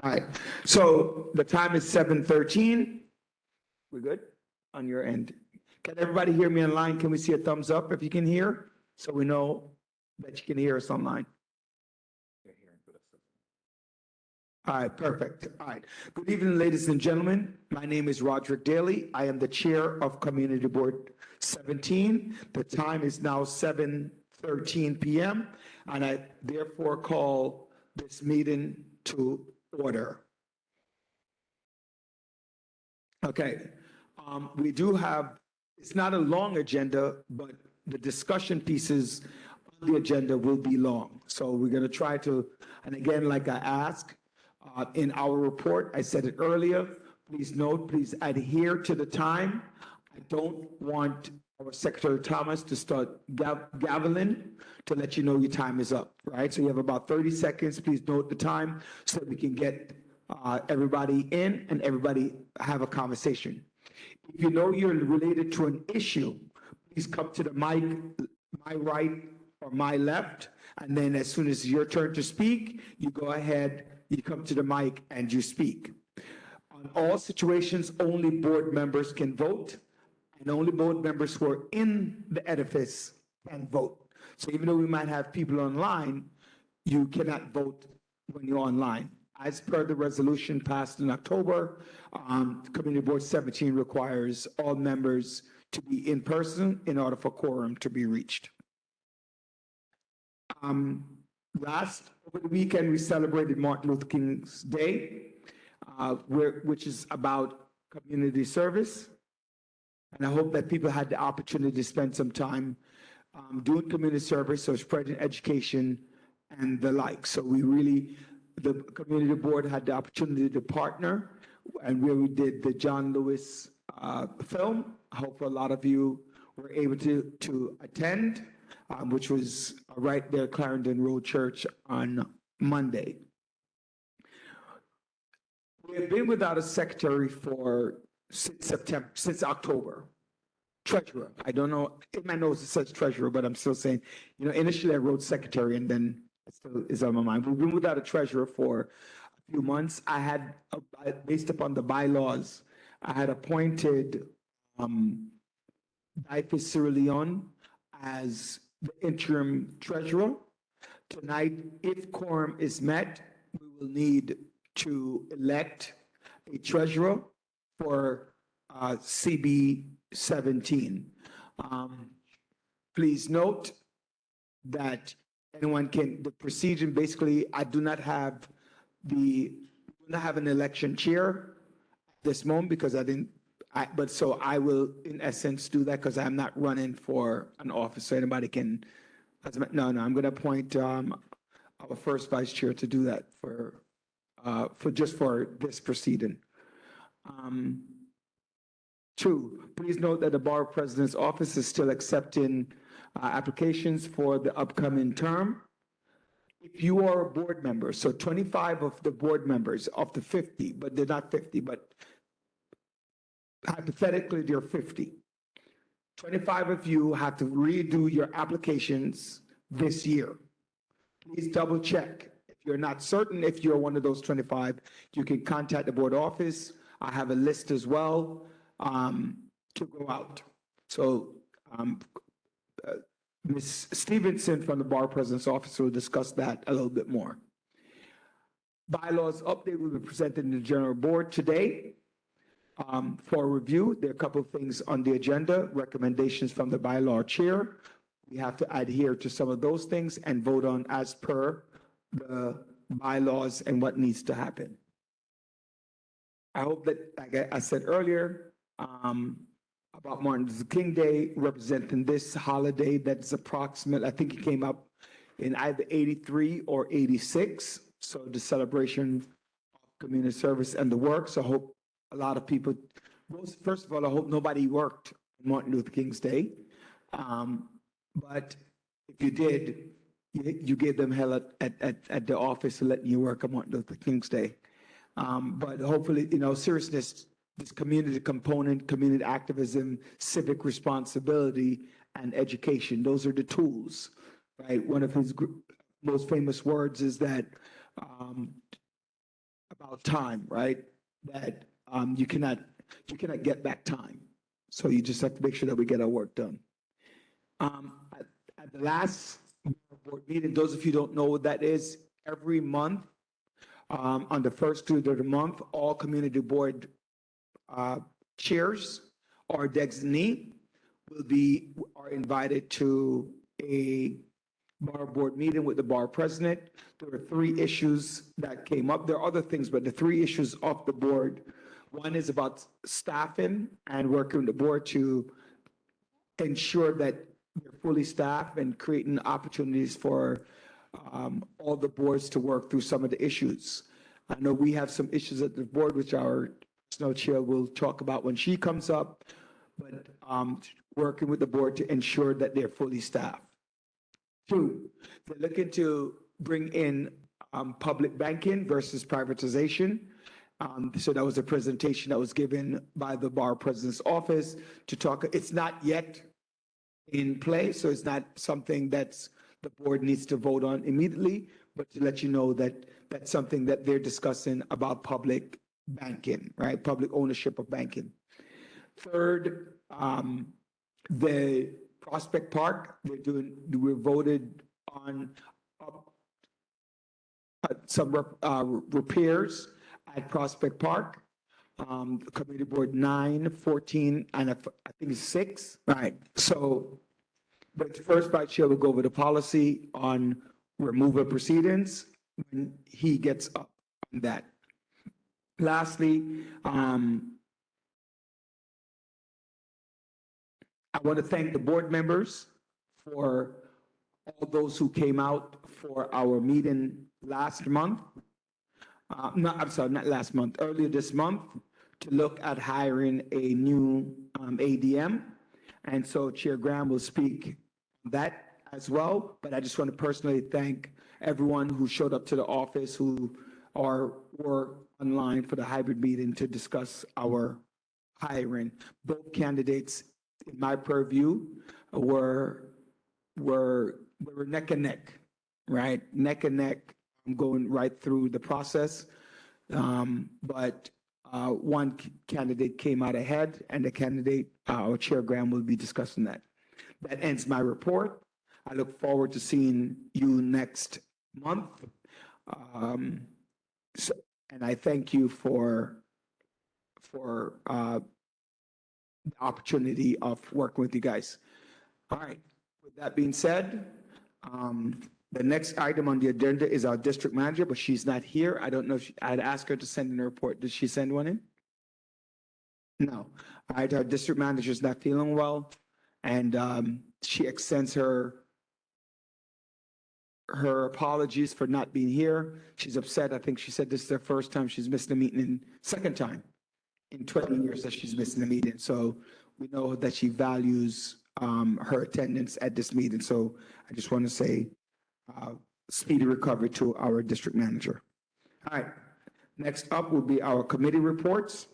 All right, so the time is 7:13. We're good on your end. Can everybody hear me online? Can we see a thumbs up if you can hear? So we know that you can hear us online. All right, perfect. All right. Good evening, ladies and gentlemen. My name is Roderick Daly. I am the chair of Community Board 17. The time is now 7:13 p.m. and I therefore call this meeting to order. Okay, we do have, it's not a long agenda, but the discussion pieces on the agenda will be long. So we're going to try to, and again, like I asked, in our report, I said it earlier, please note, please adhere to the time. I don't want our Secretary Thomas to start gaveling to let you know your time is up, right? So you have about 30 seconds. Please note the time so that we can get everybody in and everybody have a conversation. If you know you're related to an issue, please come to the mic, my right or my left, and then as soon as your turn to speak, you go ahead, you come to the mic and you speak. On all situations, only board members can vote, and only board members who are in the edifice can vote. So even though we might have people online, you cannot vote when you're online. As per the resolution passed in October, Community Board 17 requires all members to be in person in order for quorum to be reached. Over the weekend, we celebrated Martin Luther King's Day, which is about community service. And I hope that people had the opportunity to spend some time doing community service, so spreading education and the like. So we really, the community board had the opportunity to partner, and where we did the John Lewis film. I hope a lot of you were able to attend, which was right there, Clarendon Road Church on Monday. We have been without a secretary since October. Treasurer, I don't know, in my notes it says treasurer, but I'm still saying, initially I wrote secretary and then it still is on my mind. We've been without a treasurer for a few months. I had, based upon the bylaws, I had appointed Daifis Sierra as the interim treasurer. Tonight, if quorum is met, we will need to elect a treasurer for CB 17. Please note that the procedure, basically, I do not have an election chair at this moment because so I will, in essence, do that because I'm not running for an office, so anybody can, no, I'm going to appoint our first vice chair to do that for this proceeding. Two, please note that the Borough President's Office is still accepting applications for the upcoming term. If you are a board member, so 25 of the board members of the 50, but they're not 50, but hypothetically they're 50. 25 of you have to redo your applications this year. Please double check. If you're not certain if you're one of those 25, you can contact the board office. I have a list as well to go out. So Ms. Stevenson from the Borough President's Office will discuss that a little bit more. Bylaws update will be presented in the General Board today for review. There are a couple of things on the agenda, recommendations from the bylaw chair. We have to adhere to some of those things and vote on as per the bylaws and what needs to happen. I hope that, like I said earlier, about Martin Luther King Day, representing this holiday that's approximate, I think it came up in either 83 or 86. So the celebration of community service and the work. So I hope a lot of people, first of all, I hope nobody worked on Martin Luther King's Day. But if you did, you gave them hell at the office to let you work on Martin Luther King's Day. But hopefully, seriousness, this community component, community activism, civic responsibility, and education, those are the tools, right? One of his most famous words is that about time, right? That you cannot get back time. So you just have to make sure that we get our work done. At the last board meeting, those of you who don't know what that is, every month, on the first Tuesday of the month, all community board chairs or designee are invited to a bar board meeting with the bar president. There were three issues that came up. There are other things, but the three issues off the board. One is about staffing and working with the board to ensure that they're fully staffed and creating opportunities for all the boards to work through some of the issues. I know we have some issues at the board, which our personnel chair will talk about when she comes up, but working with the board to ensure that they're fully staffed. Two, they're looking to bring in public banking versus privatization. So that was a presentation that was given by the bar president's office to talk. It's not yet in play, so it's not something that's the board needs to vote on immediately, but to let you know that that's something that they're discussing about public banking, right? Public ownership of banking. Third, the Prospect Park, we voted on some repairs at Prospect Park. Committee Board 9, 14, and I think it's 6. Right. So, but first Vice Chair will go over the policy on removal proceedings when he gets up on that. Lastly, I want to thank the board members for all those who came out for our meeting last month. Not last month, earlier this month, to look at hiring a new ADM. And so Chair Graham will speak on that as well. But I just want to personally thank everyone who showed up to the office, who were online for the hybrid meeting to discuss our hiring. Both candidates, in my purview, were neck and neck, right? Neck and neck, going right through the process. But one candidate came out ahead, and the candidate, our Chair Graham, will be discussing that. That ends my report. I look forward to seeing you next month. And I thank you for the opportunity of working with you guys. All right. With that being said, the next item on the agenda is our district manager, but she's not here. I don't know if I'd ask her to send in a report. Did she send one in? No. All right, our district manager is not feeling well, and she extends her apologies for not being here. She's upset. I think she said this is the first time she's missed a meeting, second time in 20 years that she's missing a meeting. So we know that she values her attendance at this meeting. So I just want to say speedy recovery to our district manager. All right, next up will be our committee reports.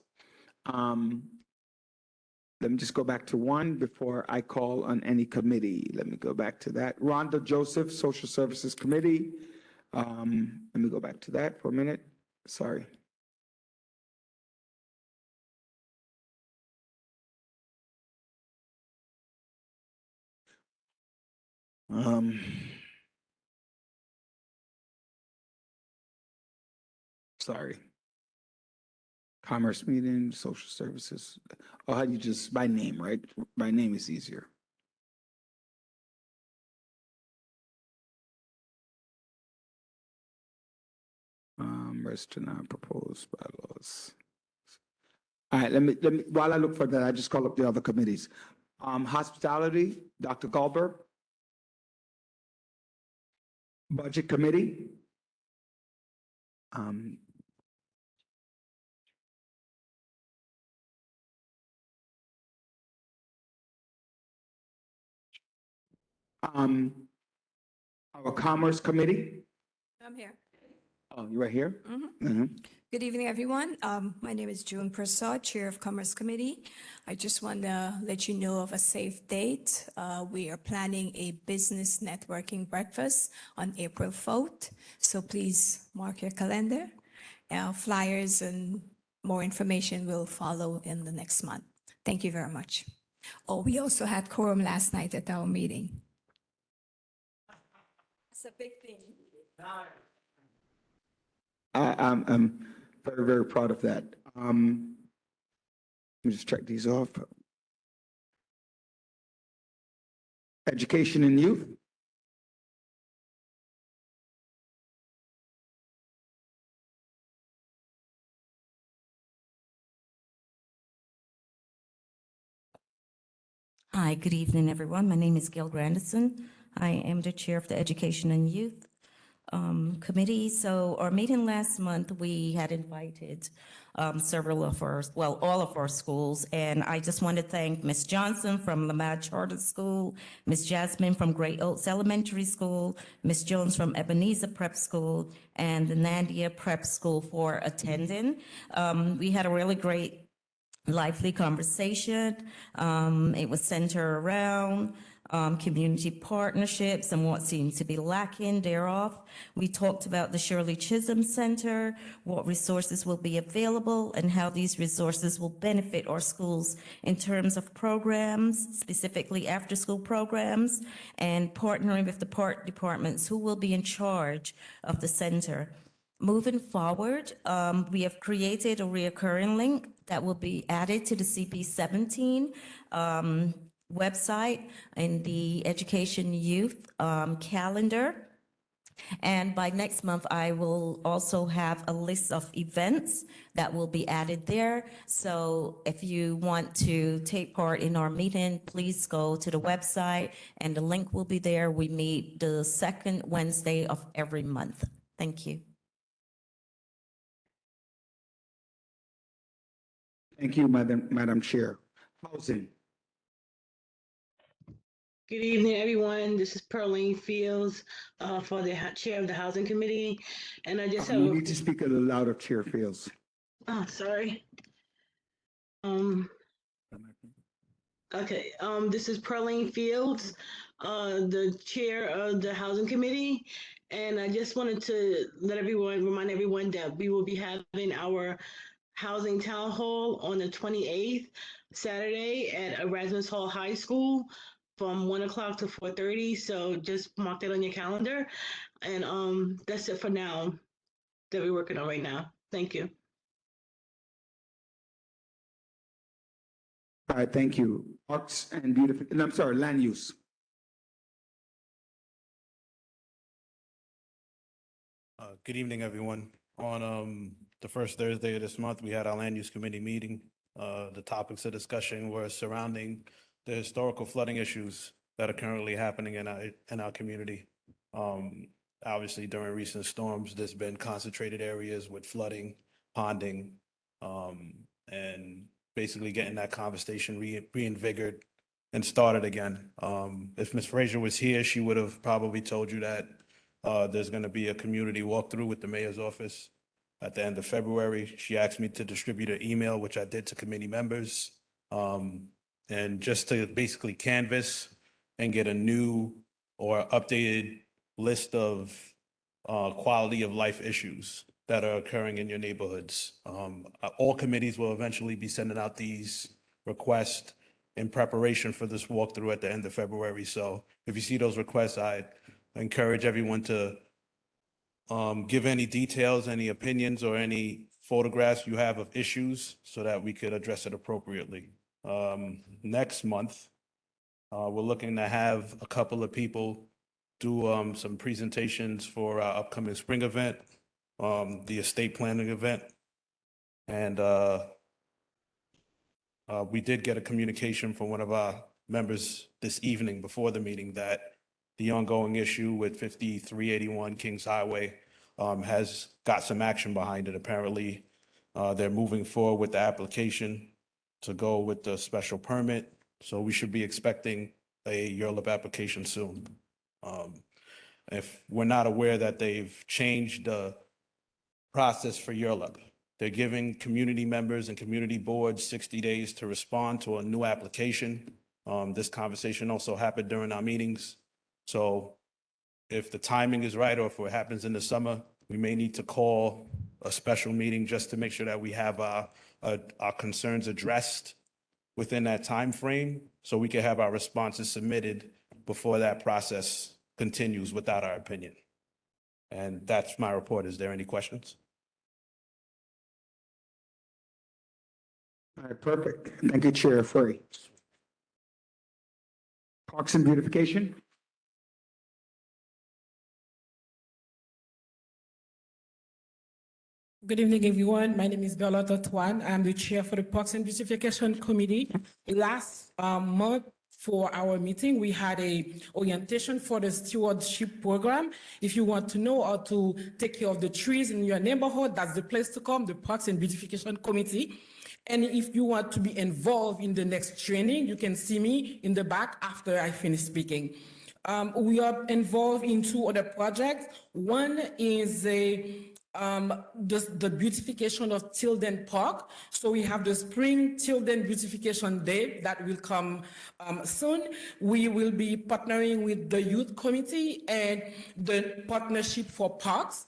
Let me just go back to one before I call on any committee. Let me go back to that. Rhonda Joseph, Social Services Committee. Let me go back to that for a minute. Sorry. Sorry. Commerce meeting, social services. Oh, how do you just, by name, right? By name is easier. Restaurant proposed bylaws. All right, let me, while I look for that, I just call up the other committees. Hospitality, Dr. Goldberg. Budget Committee. Our Commerce Committee. I'm here. Oh, you're right here? Good evening, everyone. My name is June Prasad, Chair of Commerce Committee. I just want to let you know of a safe date. We are planning a business networking breakfast on April 4th, so please mark your calendar. Flyers and more information will follow in the next month. Thank you very much. Oh, we also had quorum last night at our meeting. That's a big thing. I'm very, very proud of that. Let me just check these off. Education and youth. Hi, good evening, everyone. My name is Gail Grandison. I am the Chair of the Education and Youth Committee. So our meeting last month, we had invited several of our, well, all of our schools. And I just want to thank Ms. Johnson from Lamad Charter School, Ms. Jasmine from Great Oaks Elementary School, Ms. Jones from Ebenezer Prep School, and the Nandia Prep School for attending. We had a really great lively conversation. It was centered around community partnerships and what seems to be lacking thereof. We talked about the Shirley Chisholm Center, what resources will be available, and how these resources will benefit our schools in terms of programs, specifically after-school programs, and partnering with the departments who will be in charge of the center. Moving forward, we have created a reoccurring link that will be added to the CP17 website in the Education Youth calendar. And by next month, I will also have a list of events that will be added there. So if you want to take part in our meeting, please go to the website and the link will be there. We meet the second Wednesday of every month. Thank you. Thank you, Madam Chair. Housing. Good evening, everyone. This is Pearline Fields for the Chair of the Housing Committee. And I just have, You need to speak a little louder, Chair Fields. oh, sorry. Okay, this is Pearline Fields, the Chair of the Housing Committee. And I just wanted to remind everyone that we will be having our Housing Town Hall on the 28th, Saturday at Erasmus Hall High School from 1 o'clock to 4:30. So just mark that on your calendar. And that's it for now that we're working on right now. Thank you. All right, thank you. Arts and beautification, I'm sorry, land use. Good evening, everyone. On the first Thursday of this month, we had our land use committee meeting. The topics of discussion were surrounding the historical flooding issues that are currently happening in our community. Obviously, during recent storms, there's been concentrated areas with flooding, ponding, and basically getting that conversation reinvigorated and started again. If Ms. Frazier was here, she would have probably told you that there's going to be a community walkthrough with the mayor's office at the end of February. She asked me to distribute an email, which I did to committee members, and just to basically canvass and get a new or updated list of quality of life issues that are occurring in your neighborhoods. All committees will eventually be sending out these requests in preparation for this walkthrough at the end of February. So if you see those requests, I encourage everyone to give any details, any opinions, or any photographs you have of issues so that we could address it appropriately. Next month, we're looking to have a couple of people do some presentations for our upcoming spring event, the estate planning event. And we did get a communication from one of our members this evening before the meeting that the ongoing issue with 5381 Kings Highway has got some action behind it. Apparently, they're moving forward with the application to go with the special permit. So we should be expecting a URLIP application soon. If we're not aware that they've changed the process for URLIP, they're giving community members and community boards 60 days to respond to a new application. This conversation also happened during our meetings. So if the timing is right, or if it happens in the summer, we may need to call a special meeting just to make sure that we have our concerns addressed within that time frame, so we can have our responses submitted before that process continues without our opinion. And that's my report. Is there any questions? All right, perfect. Thank you, Chair Furry. Parks and Beautification? Good evening, everyone. My name is Berlotte Twan. I'm the chair for the Parks and Beautification Committee. Last month for our meeting, we had a orientation for the stewardship program. If you want to know how to take care of the trees in your neighborhood, that's the place to come, the Parks and Beautification Committee. And if you want to be involved in the next training, you can see me in the back after I finish speaking. We are involved in two other projects. One is the beautification of Tilden Park. So we have the Spring Tilden Beautification Day that will come soon. We will be partnering with the Youth Committee and the Partnership for Parks.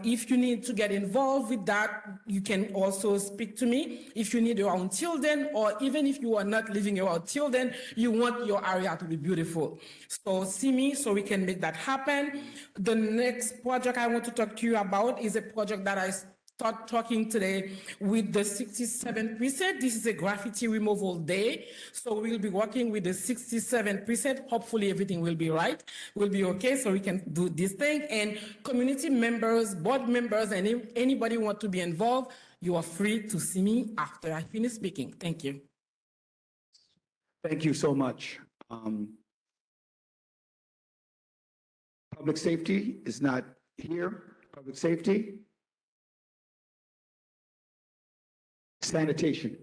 If you need to get involved with that, you can also speak to me. If you need around Tilden, or even if you are not living around Tilden, you want your area to be beautiful. So see me so we can make that happen. The next project I want to talk to you about is a project that I start talking today with the 67th precinct. This is a graffiti removal day. So we'll be working with the 67th precinct. Hopefully everything will be right. Will be okay so we can do this thing. And community members, board members, and if anybody want to be involved, you are free to see me after I finish speaking. Thank you. Thank you so much. Public safety is not here. Public safety. Sanitation.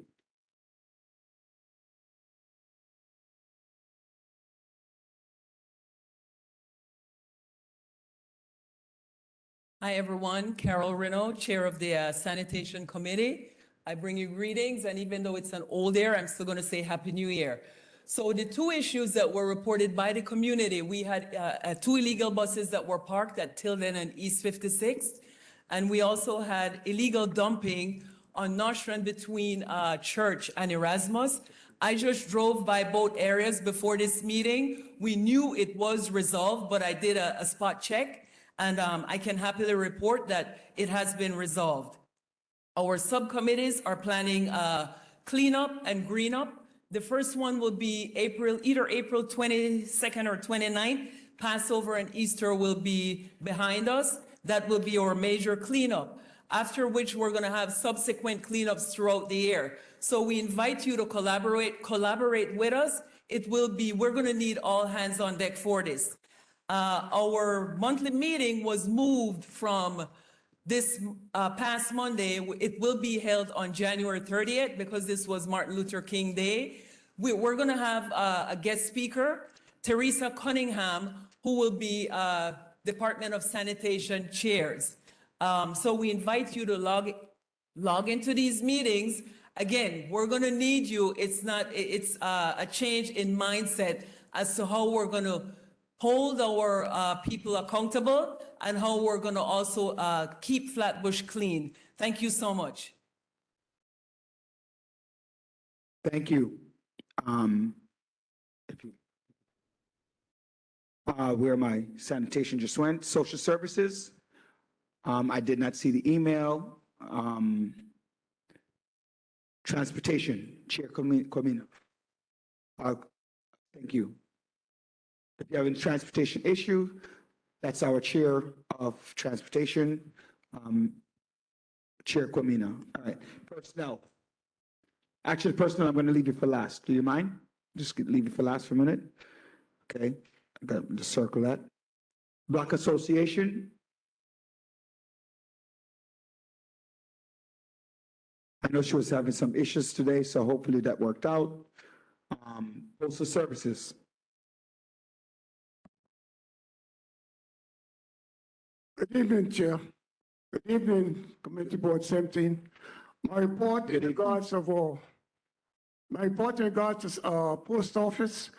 Hi, everyone. Carol Renaud, Chair of the Sanitation Committee. I bring you greetings, and even though it's an old year, I'm still going to say Happy New Year. So the two issues that were reported by the community, we had two illegal buses that were parked at Tilden and East 56th, and we also had illegal dumping on North Strand between Church and Erasmus. I just drove by both areas before this meeting. We knew it was resolved, but I did a spot check, and I can happily report that it has been resolved. Our subcommittees are planning cleanup and green up. The first one will be either April 22nd or 29th. Passover and Easter will be behind us. That will be our major cleanup, after which we're going to have subsequent cleanups throughout the year. So we invite you to collaborate with us. We're going to need all hands on deck for this. Our monthly meeting was moved from this past Monday. It will be held on January 30th because this was Martin Luther King Day. We're going to have a guest speaker, Teresa Cunningham, who will be Department of Sanitation chairs. So we invite you to log into these meetings. Again, we're going to need you. It's a change in mindset as to how we're going to hold our people accountable and how we're going to also keep Flatbush clean. Thank you so much. Thank you. Where my sanitation just went, social services. I did not see the email. Transportation, Chair Comino. Thank you. If you have a transportation issue, that's our Chair of Transportation, Chair Comino. All right, personnel. Actually, personnel, I'm going to leave you for last. Do you mind? Just leave it for last for a minute. Okay, I got to circle that. Block Association. I know she was having some issues today, so hopefully that worked out. Postal Services. Good evening, Chair. Good evening, Committee Board 17. My report in regards to post office,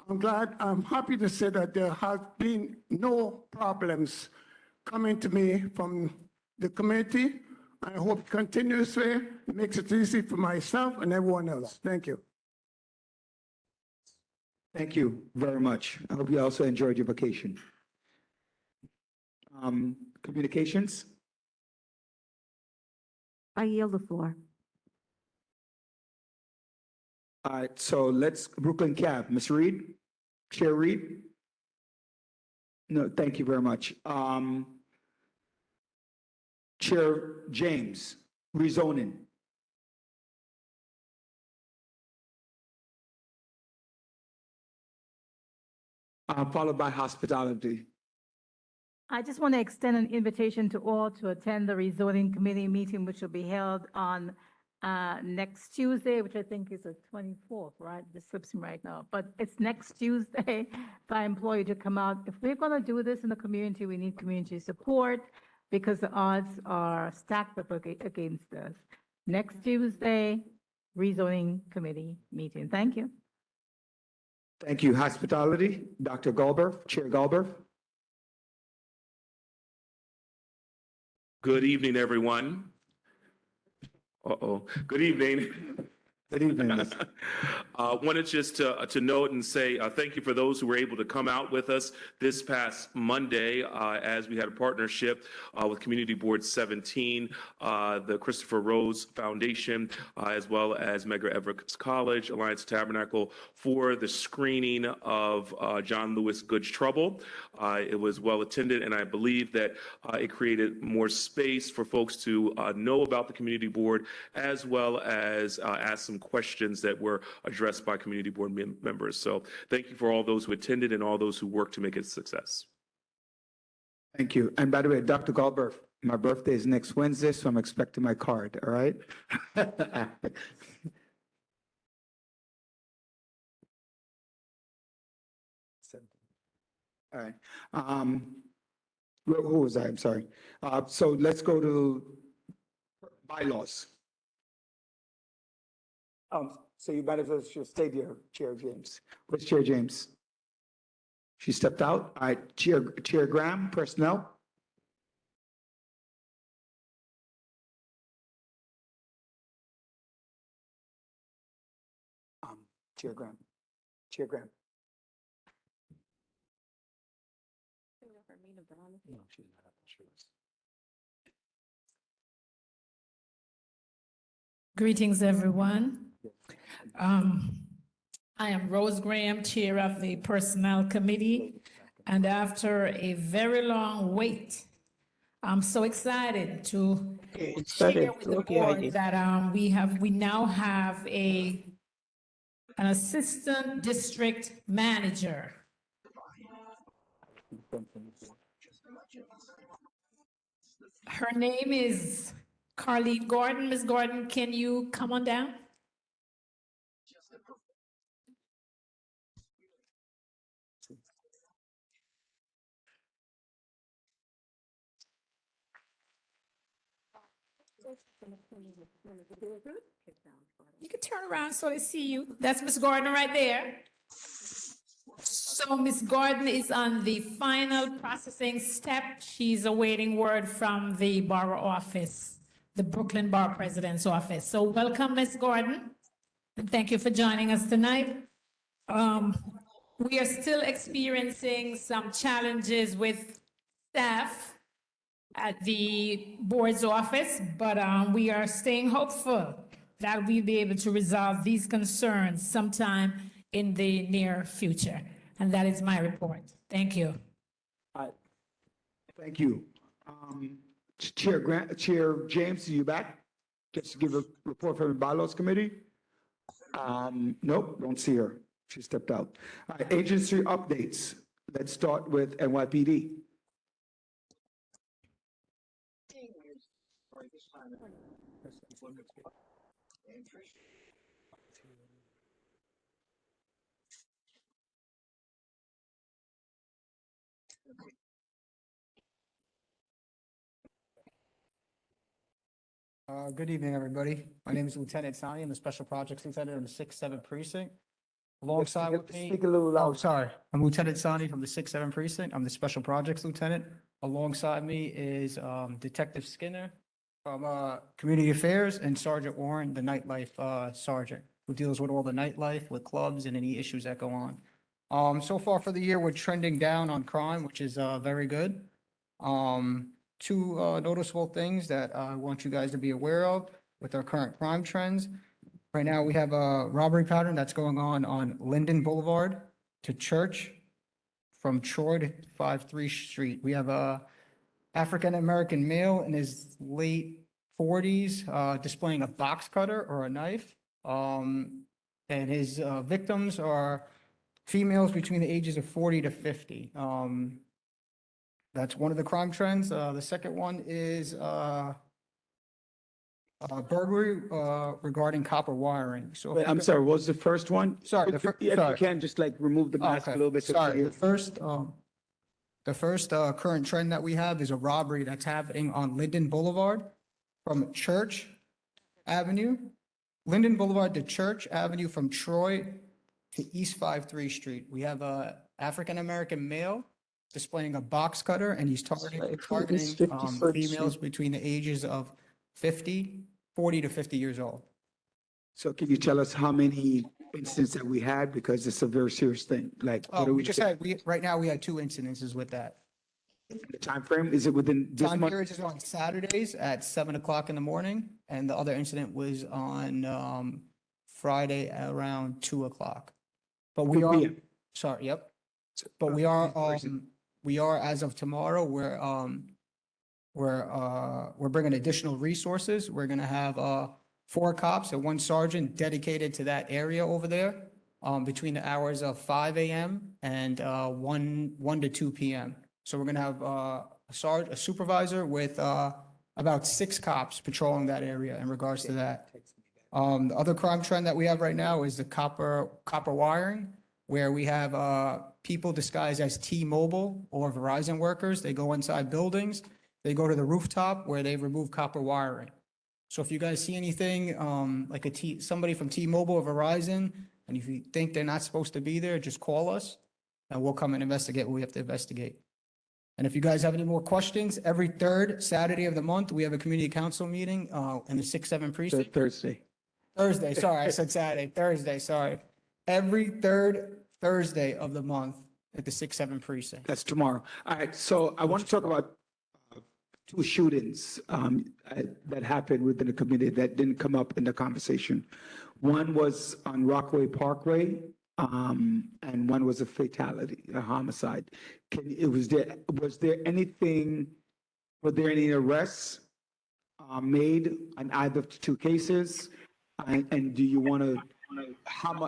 I'm happy to say that there have been no problems coming to me from the community. I hope it continues this way. It makes it easy for myself and everyone else. Thank you. Thank you very much. I hope you also enjoyed your vacation. Communications? I yield the floor. All right, so let's, Brooklyn Cab, Ms. Reed, Chair Reed? No, thank you very much. Chair James, rezoning. Followed by hospitality. I just want to extend an invitation to all to attend the rezoning committee meeting, which will be held on next Tuesday, which I think is the 24th, right? This slips me right now, but it's next Tuesday. If I implore you to come out. If we're going to do this in the community, we need community support because the odds are stacked up against us. Next Tuesday, rezoning committee meeting. Thank you. Thank you. Hospitality, Dr. Galber, Chair Galber. Good evening, everyone. Uh-oh. Good evening. Good evening. Wanted just to note and say thank you for those who were able to come out with us this past Monday as we had a partnership with Community Board 17, the Christopher Rose Foundation, as well as Medgar Evers College, Alliance Tabernacle for the screening of John Lewis Good's Trouble. It was well attended, and I believe that it created more space for folks to know about the Community Board, as well as ask some questions that were addressed by Community Board members. So thank you for all those who attended and all those who worked to make it a success. Thank you. And by the way, Dr. Galber, my birthday is next Wednesday, so I'm expecting my card, all right? All right. Who was I? I'm sorry. So let's go to bylaws. So you might as well just stay there, Chair James. Where's Chair James? She stepped out. All right, Chair Graham, personnel. Chair Graham. Chair Graham. No, she's not. She was. Greetings, everyone. I am Rose Graham, Chair of the Personnel Committee, and after a very long wait, I'm so excited to share with the board that we now have an assistant district manager. Her name is Carlene Gordon. Ms. Gordon, can you come on down? You can turn around so they see you. That's Ms. Gordon right there. So Ms. Gordon is on the final processing step. She's awaiting word from the borough office, the Brooklyn Borough President's office. So welcome, Ms. Gordon, and thank you for joining us tonight. We are still experiencing some challenges with staff at the board's office, but we are staying hopeful that we'll be able to resolve these concerns sometime in the near future. And that is my report. Thank you. Thank you. Chair James, are you back? Just to give a report from the Bylaws Committee? Nope, don't see her. She stepped out. All right, agency updates. Let's start with NYPD. Good evening, everybody. My name is Lieutenant Sani. I'm the Special Projects Lieutenant in the 6th-7th Precinct. Alongside with me. Speak a little Oh, louder. sorry. I'm Lieutenant Sani from the 6th-7th Precinct. I'm the Special Projects Lieutenant. Alongside me is Detective Skinner from Community Affairs and Sergeant Warren, the nightlife sergeant, who deals with all the nightlife, with clubs and any issues that go on. So far for the year, we're trending down on crime, which is very good. Two noticeable things that I want you guys to be aware of with our current crime trends. Right now, we have a robbery pattern that's going on Linden Boulevard to Church from Troy to 53 Street. We have a African-American male in his late 40s displaying a box cutter or a knife. And his victims are females between the ages of 40 to 50. That's one of the crime trends. The second one is burglary regarding copper wiring. So if Wait, you I'm go- sorry, what was the first one? Sorry, If you can, just like remove the mask a Okay, little bit. so sorry. you- The first current trend that we have is a robbery that's happening on Linden Boulevard from Church Avenue. Linden Boulevard to Church Avenue from Troy to East 53 Street. We have a African-American male displaying a box cutter, and he's targeting females between the ages of 40 to 50 years old. So can you tell us how many incidents that we had? Because it's a very serious thing, like. what Oh, do we just had, right now, we had 2 incidences with that. The timeframe, is it within this Time month? periods is on Saturdays at 7 o'clock in the morning, and the other incident was on Friday at around 2 o'clock. But we 2 are, p.m. sorry, yep. But we are, as of tomorrow, we're bringing additional resources. We're gonna have 4 cops and 1 sergeant dedicated to that area over there between the hours of 5 a.m. and 1 to 2 p.m. So we're gonna have a supervisor with about 6 cops patrolling that area in regards to that. The other crime trend that we have right now is the copper wiring, where we have people disguised as T-Mobile or Verizon workers. They go inside buildings, they go to the rooftop where they remove copper wiring. So if you guys see anything like somebody from T-Mobile or Verizon, and if you think they're not supposed to be there, just call us and we'll come and investigate what we have to investigate. And if you guys have any more questions, every 3rd Saturday of the month, we have a community council meeting in the 6-7 precinct. Thursday, sorry, I said Saturday, Thursday, sorry. Every 3rd Thursday of the month at the 6-7 precinct. That's tomorrow. All right, so I want to talk about 2 shootings that happened within the community that didn't come up in the conversation. One was on Rockaway Parkway, and one was a fatality, a homicide. Was there were there any arrests made on either of the 2 cases? And do you want to,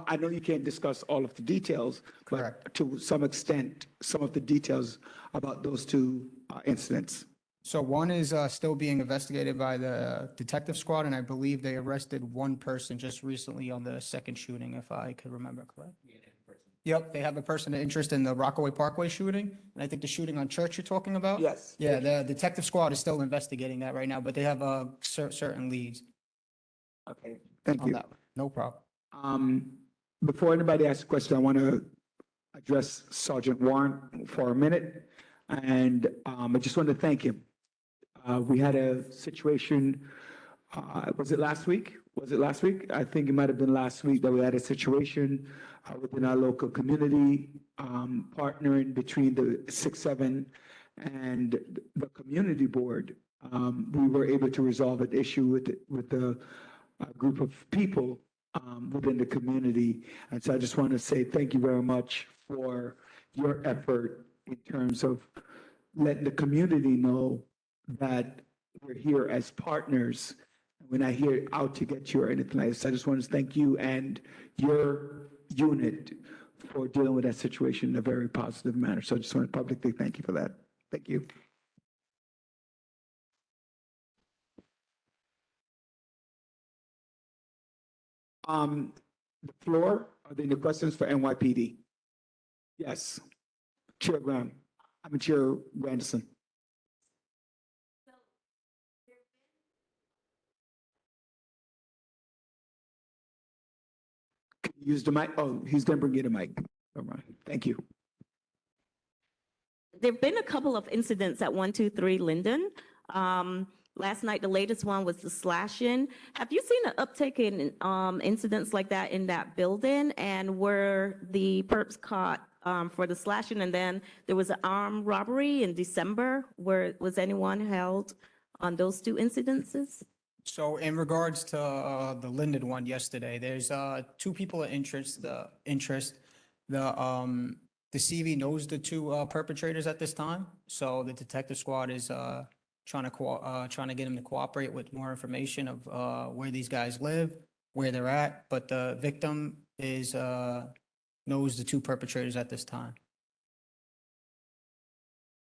I know you can't discuss all of the details, but to some extent, some of the details about those 2 incidents. So one is still being investigated by the detective squad, and I believe they arrested 1 person just recently on the second shooting, if I could remember correct. Yep, they have a person of interest in the Rockaway Parkway shooting, and I think the shooting on Church you're talking about? Yes. Yeah, the detective squad is still investigating that right now, but they have certain leads Okay, thank on you. that. No problem. Before anybody asks a question, I want to address Sergeant Warren for a minute. And I just want to thank him. We had a situation, was it last week? I think it might have been last week that we had a situation within our local community, partnering between the 6-7 and the community board. We were able to resolve an issue with a group of people within the community. And so I just want to say thank you very much for your effort in terms of letting the community know that we're here as partners. We're not here out to get you or anything like this. I just want to thank you and your unit for dealing with that situation in a very positive manner. So I just want to publicly thank you for that. Thank you. The floor, are there any questions for NYPD? Yes. Chair Graham. Chair Grandison. Can you use the mic? Oh, he's going to bring you the mic. All right. Thank you. there've been a couple of incidents at 123 Linden. Last night, the latest one was the slashing. Have you seen an uptick in incidents like that in that building? And were the perps caught for the slashing? And then there was an armed robbery in December. Was anyone held on those two incidences? So in regards to the Linden one yesterday, there's two people of interest. The CV knows the two perpetrators at this time. So the detective squad is trying to get him to cooperate with more information of where these guys live, where they're at. But the victim is knows the two perpetrators at this time.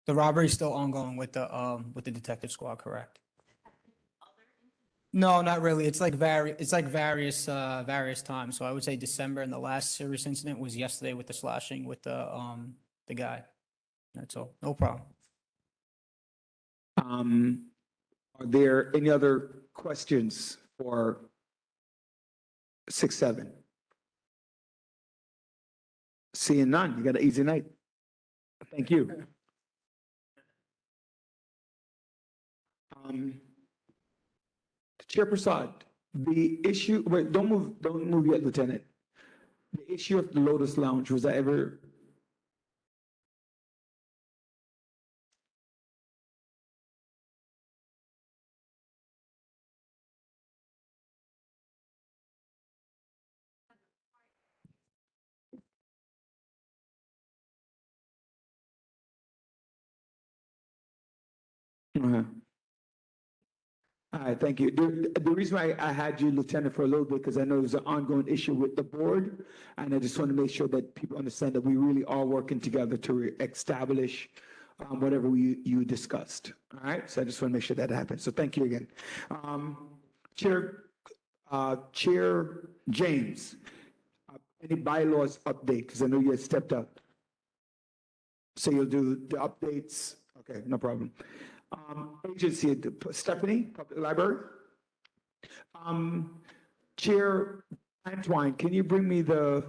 The robbery is still ongoing with the detective squad, correct? No, not really. It's like various times. So I would say December, and the last serious incident was yesterday with the slashing with the guy. That's all. No problem. Are there any other questions for 6-7? Seeing none, you got an easy night. Thank you. Chair Prasad, the issue, wait, don't move yet, Lieutenant. The issue of the Lotus Lounge, was that ever? All right, thank you. The reason why I had you, Lieutenant, for a little bit, because I know there's an ongoing issue with the board, and I just want to make sure that people understand that we really are working together to establish whatever you discussed. All right, so I just want to make sure that happens. So thank you again. Chair James, any bylaws update? Because I know you had stepped up. So you'll do the updates. Okay, no problem. Agency, Stephanie, Public Library. Chair Antoine, can you bring me the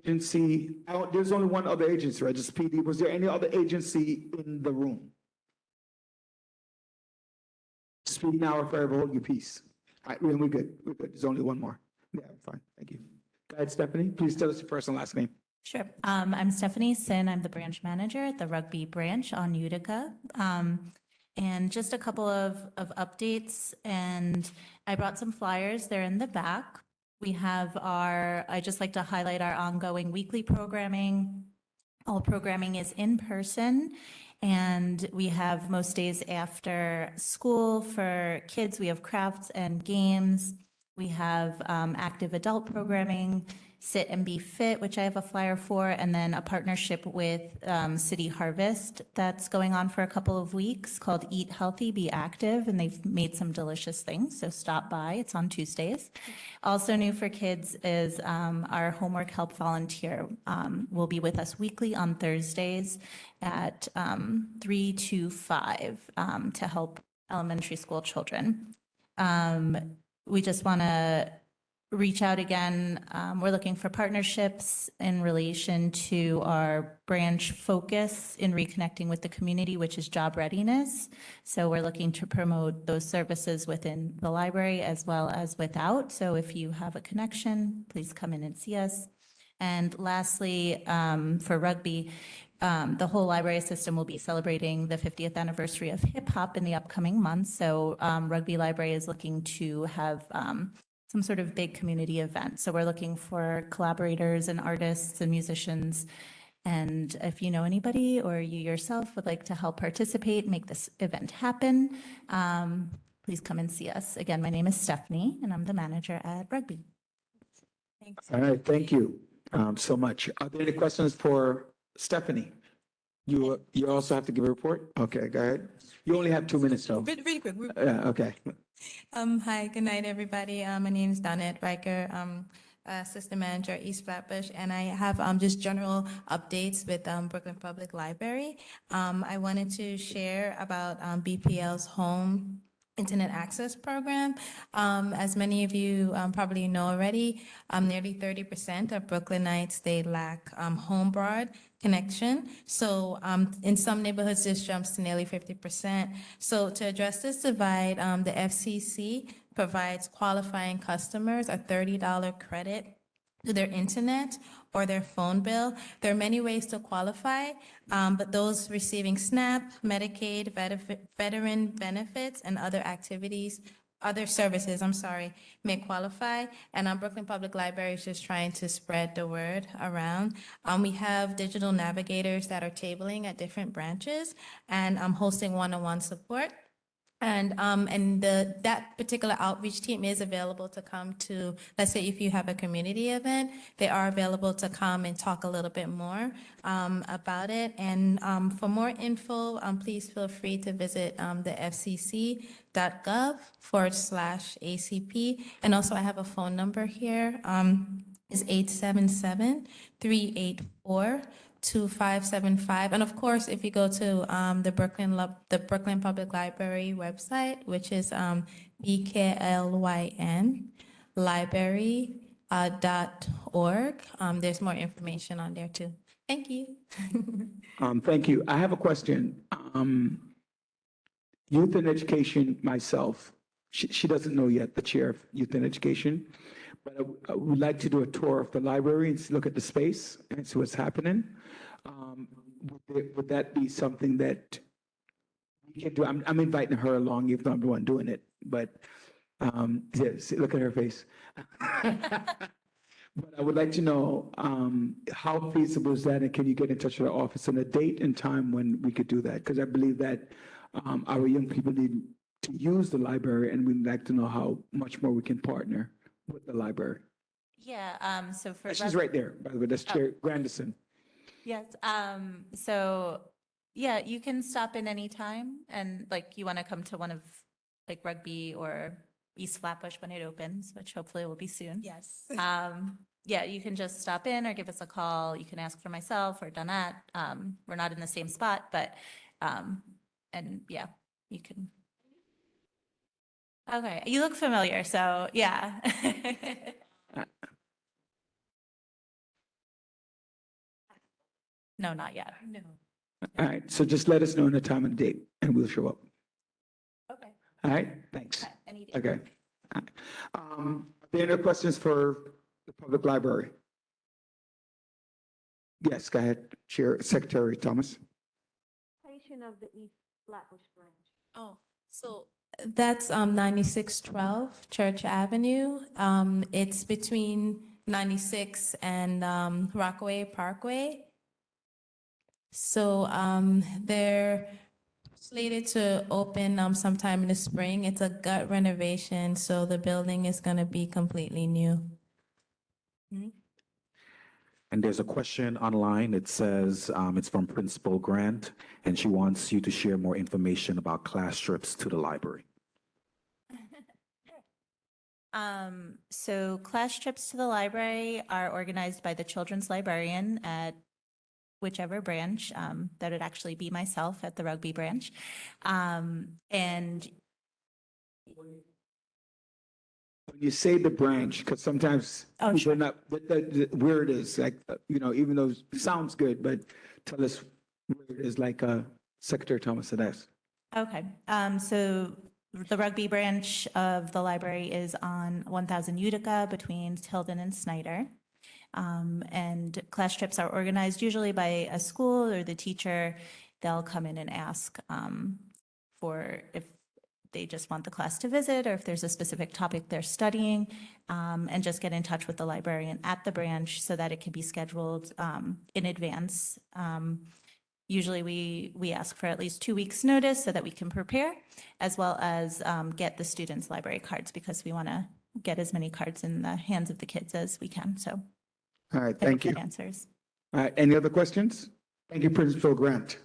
agency? There's only one other agency, right? Just PD. Was there any other agency in the room? Speak now or forever hold your peace. All right, we're good. We're good. There's only one more. Yeah, fine. Thank you. Go ahead, Stephanie. Please tell us your first and last name. Sure. I'm Stephanie Sin. I'm the branch manager at the Rugby branch on Utica. And just a couple of updates, and I brought some flyers. They're in the back. We have I just like to highlight our ongoing weekly programming. All programming is in person, and we have most days after school for kids. We have crafts and games. We have active adult programming, Sit and Be Fit, which I have a flyer for, and then a partnership with City Harvest that's going on for a couple of weeks called Eat Healthy, Be Active, and they've made some delicious things, so stop by. It's on Tuesdays. Also new for kids is our homework help volunteer will be with us weekly on Thursdays at 3 to 5 to help elementary school children. We just want to reach out again. We're looking for partnerships in relation to our branch focus in reconnecting with the community, which is job readiness. So we're looking to promote those services within the library as well as without. So if you have a connection, please come in and see us. And lastly, for Rugby, the whole library system will be celebrating the 50th anniversary of hip hop in the upcoming months. So Rugby Library is looking to have some sort of big community event. So we're looking for collaborators and artists and musicians. And if you know anybody or you yourself would like to help participate, make this event happen, please come and see us. Again, my name is Stephanie and I'm the manager at Rugby. Thanks. All right, thank you so much. Are there any questions for Stephanie? You also have to give a report? Okay, go ahead. You only have 2 minutes though. Really quick. Yeah, okay. Hi, good night, everybody. My name is Donette Riker. I'm assistant manager at East Flatbush, and I have just general updates with Brooklyn Public Library. I wanted to share about BPL's home Internet Access Program. As many of you probably know already, nearly 30% of Brooklynites, they lack home broad connection. So in some neighborhoods, this jumps to nearly 50%. So to address this divide, the FCC provides qualifying customers a $30 credit to their internet or their phone bill. There are many ways to qualify, but those receiving SNAP, Medicaid, veteran benefits, and other services, may qualify. And Brooklyn Public Library is just trying to spread the word around. We have digital navigators that are tabling at different branches and hosting one-on-one support. And that particular outreach team is available to come to, let's say if you have a community event, they are available to come and talk a little bit more about it. And for more info, please feel free to visit the fcc.gov/ACP. And also I have a phone number here, is 877-384-2575. And of course, if you go to the Brooklyn Public Library website, which is BKLYN there's more information on there too. Thank you. Thank you. I have a question. Youth and Education, myself, she doesn't know yet, the chair of Youth and Education, but I would like to do a tour of the library and look at the space and see what's happening. Would that be something that we can do? I'm inviting her along, even though I'm the one doing it, but yes, look at her face. But I would like to know how feasible is that, and can you get in touch with our office and a date and time when we could do that? Because I believe that our young people need to use the library, and we'd like to know how much more we can partner with the library. Yeah, so for. She's right there, by the way, that's Chair Grandison. Yes, so, yeah, you can stop in anytime, and like, you want to come to one of, like, Rugby or East Flatbush when it opens, which hopefully will be soon. Yes. Yeah, you can just stop in or give us a call. You can ask for myself or Donat. We're not in the same spot, but, and yeah, you can. Okay, you look familiar, so yeah. No, not yet. No. All right, so just let us know in the time and date, and we'll show up. Okay. All right, thanks. Any day. Okay. Are there any other questions for the public library? Yes, go ahead, Chair, Secretary Thomas. Of the East Flatbush branch. Oh, so That's 9612 Church Avenue. It's between 96 and Rockaway Parkway. So they're slated to open sometime in the spring. It's a gut renovation, so the building is going to be completely new. And there's a question online. It says it's from Principal Grant, and she wants you to share more information about class trips to the library. So class trips to the library are organized by the children's librarian at whichever branch. That would actually be myself at the Rugby branch. And When you say the branch, because sometimes people are not, where it is, like, even though it sounds good, but tell us where it is, like Secretary Thomas had asked. Okay, so the Rugby branch of the library is on 1000 Utica between Tilden and Snyder. And class trips are organized usually by a school or the teacher. They'll come in and ask for if they just want the class to visit or if there's a specific topic they're studying, and just get in touch with the librarian at the branch so that it can be scheduled in advance. Usually we ask for at least 2 weeks' notice so that we can prepare, as well as get the students' library cards because we want to get as many cards in the hands of the kids as we can. So. All right, thank you. Answers. All right, any other questions? Thank you, Principal Grant.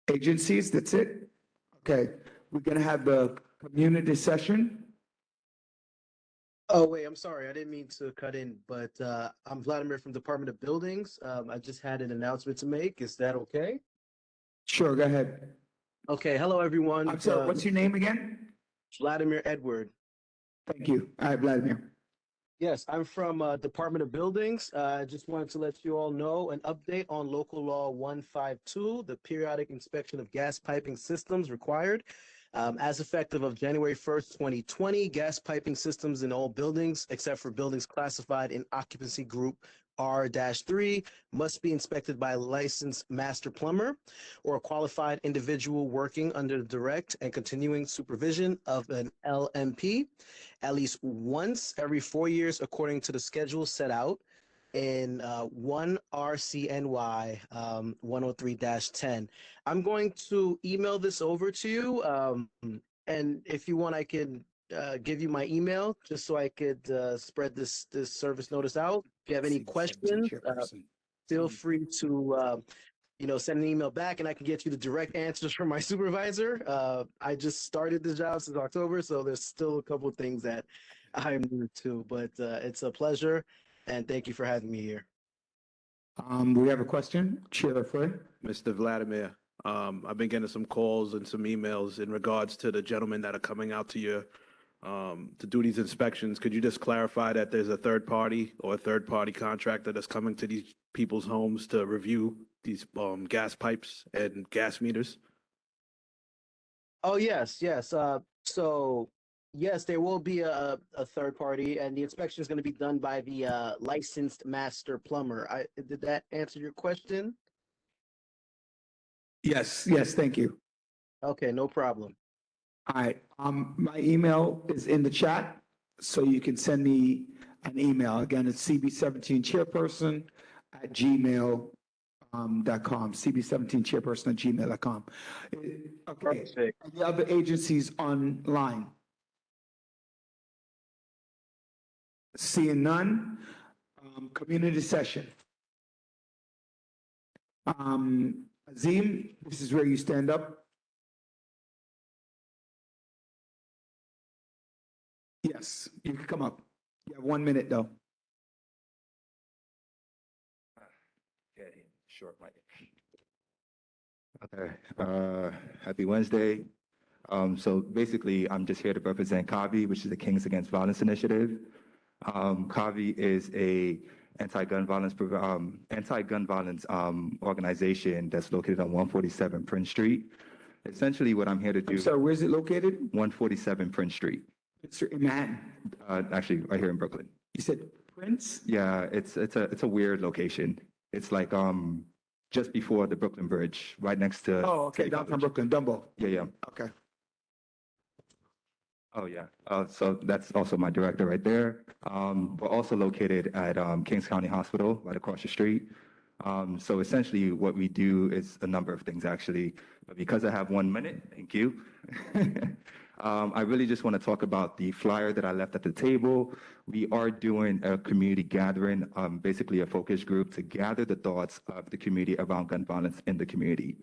Agencies, that's it? Okay, we're going to have the community session. Oh, wait, I'm sorry. I didn't mean to cut in, but I'm Vladimir from Department of Buildings. I just had an announcement to make. Is that okay? Sure, go ahead. Okay, hello, everyone. I'm sorry, what's your name again? Vladimir Edward. Thank you. All right, Vladimir. Yes, I'm from Department of Buildings. I just wanted to let you all know an update on Local Law 152, the periodic inspection of gas piping systems required. As effective of January 1st, 2020, gas piping systems in all buildings, except for buildings classified in occupancy group R-3, must be inspected by a licensed master plumber or a qualified individual working under the direct and continuing supervision of an LMP at least once every 4 years according to the schedule set out in 1 RCNY 103-10. I'm going to email this over to you. And if you want, I can give you my email just so I could spread this service notice out. If you have any questions, feel free to send an email back and I can get you the direct answers from my supervisor. I just started this job since October, so there's still a couple of things that I'm new to, but it's a pleasure and thank you for having me here. We have a question, Chair Frey. Mr. Vladimir, I've been getting some calls and some emails in regards to the gentlemen that are coming out to your to do these inspections. Could you just clarify that there's a third party or a third party contractor that's coming to these people's homes to review these gas pipes and gas meters? Oh, yes. So yes, there will be a third party and the inspection is going to be done by the licensed master plumber. Did that answer your question? Yes, thank you. Okay, no problem. All right, my email is in the chat, so you can send me an email. Again, it's cb17chairperson@gmail.com, cb17chairperson@gmail.com. Okay, the other agencies online? Seeing none, community session. Azim, this is where you stand up. Yes, you can come up. You have 1 minute, though. Okay, short mic. Okay, happy Wednesday. So basically, I'm just here to represent CAVI, which is the Kings Against Violence Initiative. CAVI is a anti-gun violence organization that's located on 147 Prince Street. Essentially, what I'm here to do. So where's it located? 147 Prince Street. It's in Manhattan. Actually, right here in Brooklyn. You said Prince? Yeah, it's a weird location. It's like just before the Brooklyn Bridge, right next to. Oh, okay, downtown Brooklyn, Dumbo. Yeah. Okay. Oh, yeah. So that's also my director right there. We're also located at Kings County Hospital, right across the street. So essentially what we do is a number of things, actually. But because I have 1 minute, thank you. I really just want to talk about the flyer that I left at the table. We are doing a community gathering, basically a focus group to gather the thoughts of the community around gun violence in the community.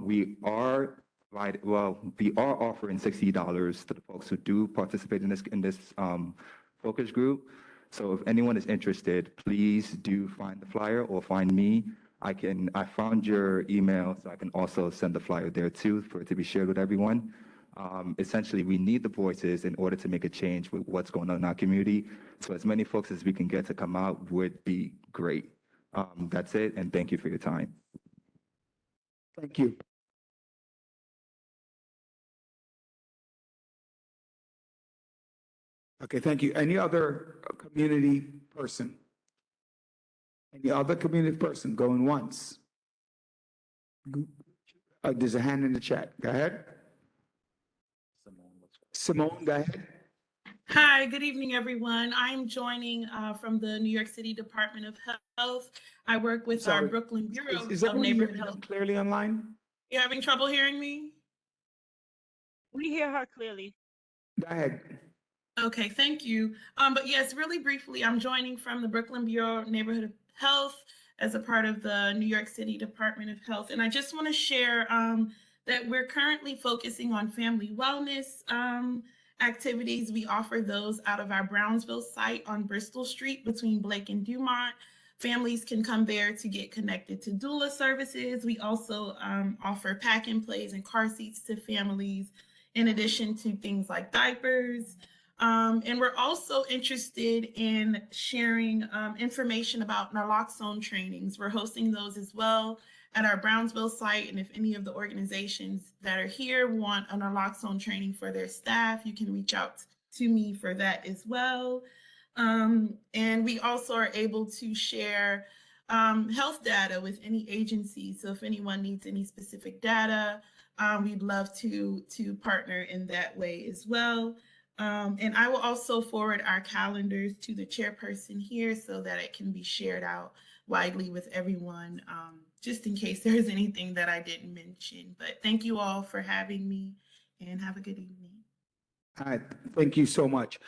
We are offering $60 to the folks who do participate in this focus group. So if anyone is interested, please do find the flyer or find me. I found your email, so I can also send the flyer there too for it to be shared with everyone. Essentially, we need the voices in order to make a change with what's going on in our community. So as many folks as we can get to come out would be great. That's it, and thank you for your time. Thank you. Okay, thank you. Any other community person? Any other community person going once? There's a hand in the chat. Go ahead. Simone, go ahead. Hi, good evening, everyone. I'm joining from the New York City Department of Health. I work with our Brooklyn Bureau Is of everyone Neighborhood hearing Health. clearly online? You having trouble hearing me? We hear her clearly. Go ahead. Okay, thank you. But yes, really briefly, I'm joining from the Brooklyn Bureau of Neighborhood Health as a part of the New York City Department of Health. And I just want to share that we're currently focusing on family wellness activities. We offer those out of our Brownsville site on Bristol Street between Blake and Dumont. families can come there to get connected to doula services. We also offer pack and plays and car seats to families, in addition to things like diapers. And we're also interested in sharing information about naloxone trainings. We're hosting those as well at our Brownsville site. And if any of the organizations that are here want a naloxone training for their staff, you can reach out to me for that as well. And we also are able to share health data with any agency. So if anyone needs any specific data, we'd love to partner in that way as well. And I will also forward our calendars to the chairperson here so that it can be shared out widely with everyone, just in case there's anything that I didn't mention. But thank you all for having me, and have a good evening. All right, thank you so much.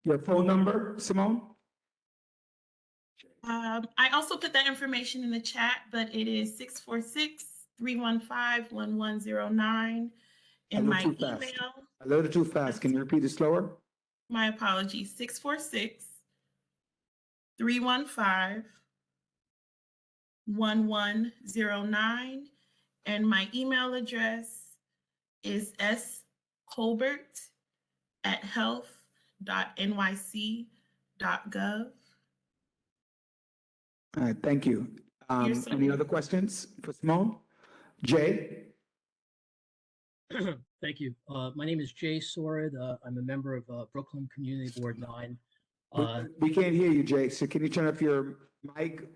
Your phone number, Simone? I also put that information in the chat, but it is 646-315-1109. And my email, A little too fast. Can you repeat it slower? my apologies, 646-315-1109. And my email address is scolbert@health.nyc.gov. All right, thank you. Any other questions for Simone? Jay? Thank you. My name is Jay Sorid. I'm a member of Brooklyn Community Board 9. We can't hear you, Jay, so can you turn off your mic,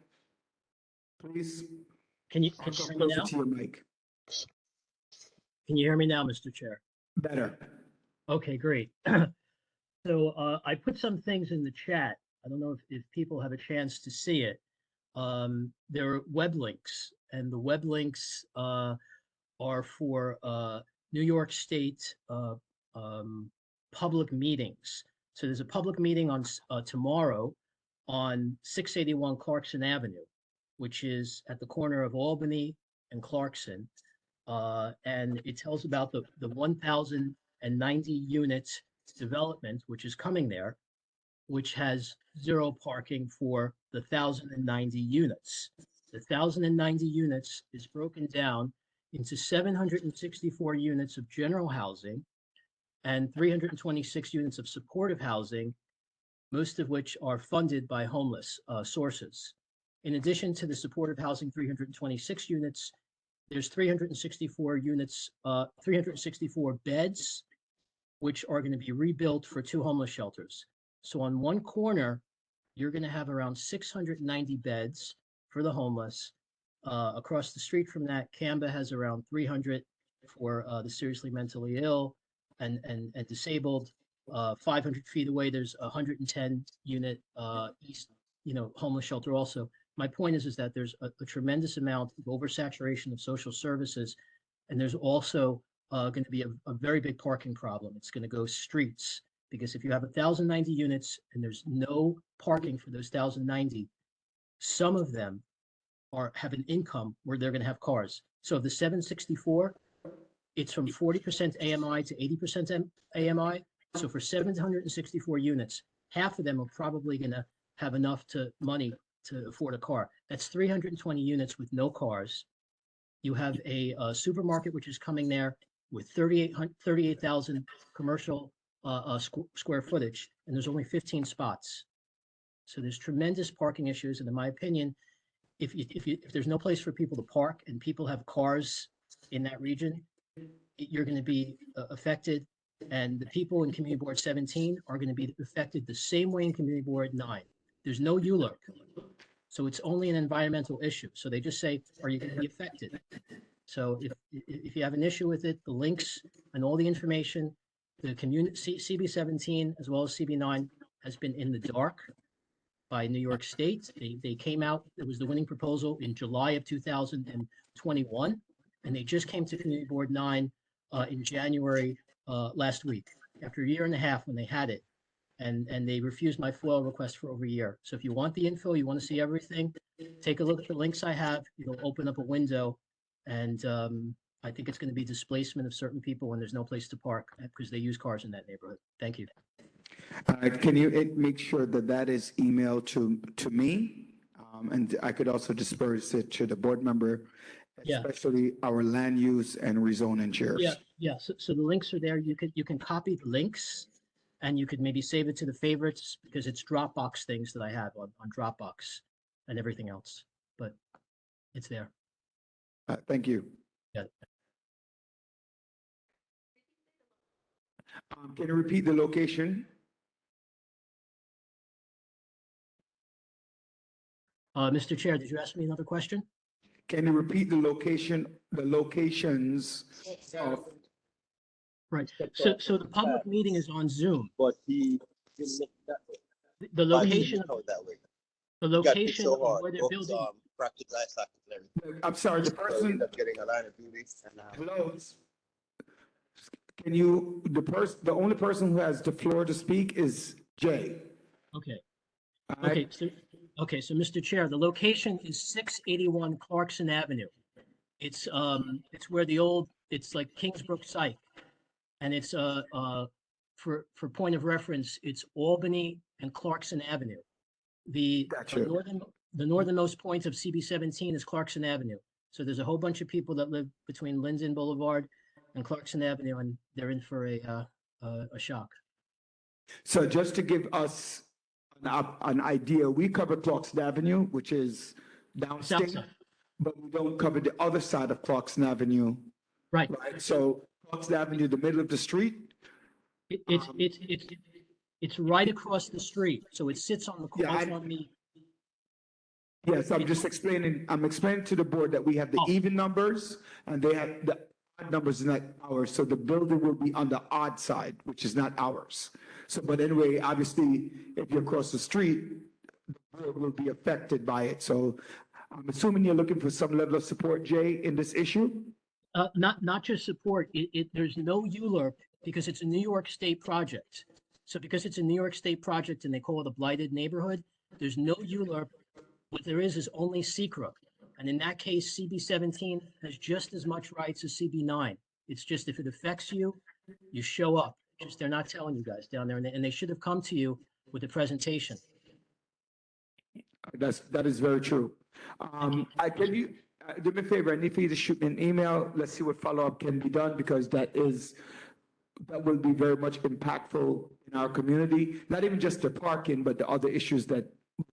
please? Can you Come hear me closer now? to your mic. Can you hear me now, Mr. Chair? Better. Okay, great. So I put some things in the chat. I don't know if people have a chance to see it. There are web links, and the web links are for New York State public meetings. So there's a public meeting on tomorrow on 681 Clarkson Avenue, which is at the corner of Albany and Clarkson. And it tells about the 1,090 units development, which is coming there, which has zero parking for the 1,090 units. The 1,090 units is broken down into 764 units of general housing and 326 units of supportive housing, most of which are funded by homeless sources. In addition to the supportive housing 326 units, there's 364 units, 364 beds, which are going to be rebuilt for 2 homeless shelters. So on one corner, you're going to have around 690 beds for the homeless. Across the street from that, Canva has around 300 for the seriously mentally ill and disabled. 500 feet away, there's a 110 unit east, homeless shelter also. My point is that there's a tremendous amount of oversaturation of social services, and there's also going to be a very big parking problem. It's going to go streets, because if you have 1,090 units and there's no parking for those 1,090, some of them have an income where they're going to have cars. So the 764, it's from 40% AMI to 80% AMI. So for 764 units, half of them are probably going to have enough money to afford a car. That's 320 units with no cars. You have a supermarket which is coming there with 38,000 commercial square footage, and there's only 15 spots. So there's tremendous parking issues, and in my opinion, if there's no place for people to park and people have cars in that region, you're going to be affected, and the people in Community Board 17 are going to be affected the same way in Community Board 9. There's no ULURP, so it's only an environmental issue. So they just say, are you going to be affected? So if you have an issue with it, the links and all the information, the community CB17 as well as CB9 has been in the dark by New York State. They came out, it was the winning proposal in July of 2021, and they just came to Community Board 9 in January last week, after a year and a half when they had it. And they refused my FOIL request for over a year. So if you want the info, you want to see everything, take a look at the links I have. It'll open up a window, and I think it's going to be displacement of certain people when there's no place to park because they use cars in that neighborhood. Thank you. Can you make sure that that is emailed to me? And I could also disperse it to the board member, Yeah. especially our land use and rezoning chairs. Yeah. So the links are there. You can copy the links and you could maybe save it to the favorites because it's Dropbox things that I have on Dropbox and everything else, but it's there. Thank you. Yeah. Can you repeat the location? Mr. Chair, did you ask me another question? Can you repeat the locations of? Right. So the public meeting is on Zoom. But The location, the location of where they're building. I'm sorry, the person. Getting a line of duty. Hello. Can you, the only person who has the floor to speak is Jay. Okay. All right. So Mr. Chair, the location is 681 Clarkson Avenue. It's where it's like Kingsbrook site. And it's for point of reference, it's Albany and Clarkson Avenue. The northernmost point of CB 17 is Clarkson Avenue. So there's a whole bunch of people that live between Linden Boulevard and Clarkson Avenue, and they're in for a shock. So just to give us an idea, we cover Clarkson Avenue, which is downstate, side. but we don't cover the other side of Clarkson Avenue. Right. So Clarkson Avenue, the middle of the street. It's right across the street, so it sits on the corner on me. Yes, I'm explaining to the board that we have the even numbers and they have the odd numbers, not ours. So the building will be on the odd side, which is not ours. So, but anyway, obviously, if you're across the street, the board will be affected by it. So I'm assuming you're looking for some level of support, Jay, in this issue? Not just support, there's no ULURP because it's a New York State project. So because it's a New York State project and they call it a blighted neighborhood, there's no ULURP. What there is only SECRA. And in that case, CB 17 has just as much rights as CB 9. It's just if it affects you, you show up. Just they're not telling you guys down there, and they should have come to you with a presentation. That is very true. I give you, do me a favor, I need for you to shoot me an email. Let's see what follow-up can be done because that will be very much impactful in our community. Not even just the parking, but the other issues that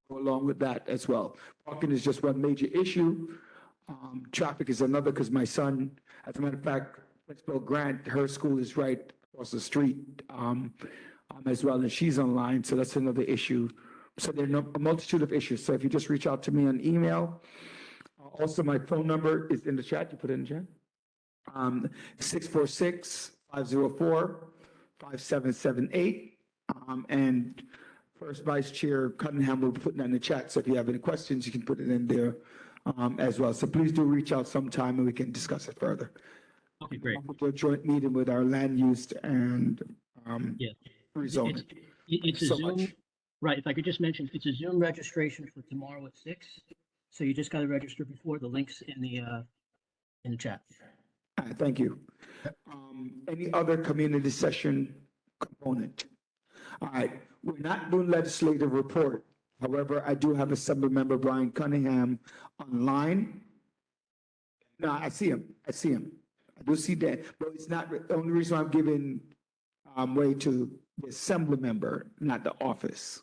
go along with that as well. Parking is just one major issue. Traffic is another because my son, as a matter of fact, Principal Grant, her school is right across the street as well, and she's online, so that's another issue. So there are a multitude of issues. So if you just reach out to me on email. Also, my phone number is in the chat. You put it in the chat. 646-504-5778. And First Vice Chair Cunningham will be putting that in the chat. So if you have any questions, you can put it in there as well. So please do reach out sometime and we can discuss it further. Okay, great. We'll do a joint meeting with our land use and rezoning. It's a So Zoom, much. right? If I could just mention, it's a Zoom registration for tomorrow at 6. So you just got to register before the links in the chat. All right, thank you. Any other community session component? All right, we're not doing legislative report. However, I do have Assemblymember Brian Cunningham online. No, I see him. I do see that, but it's not, the only reason I'm giving way to the Assemblymember, not the office.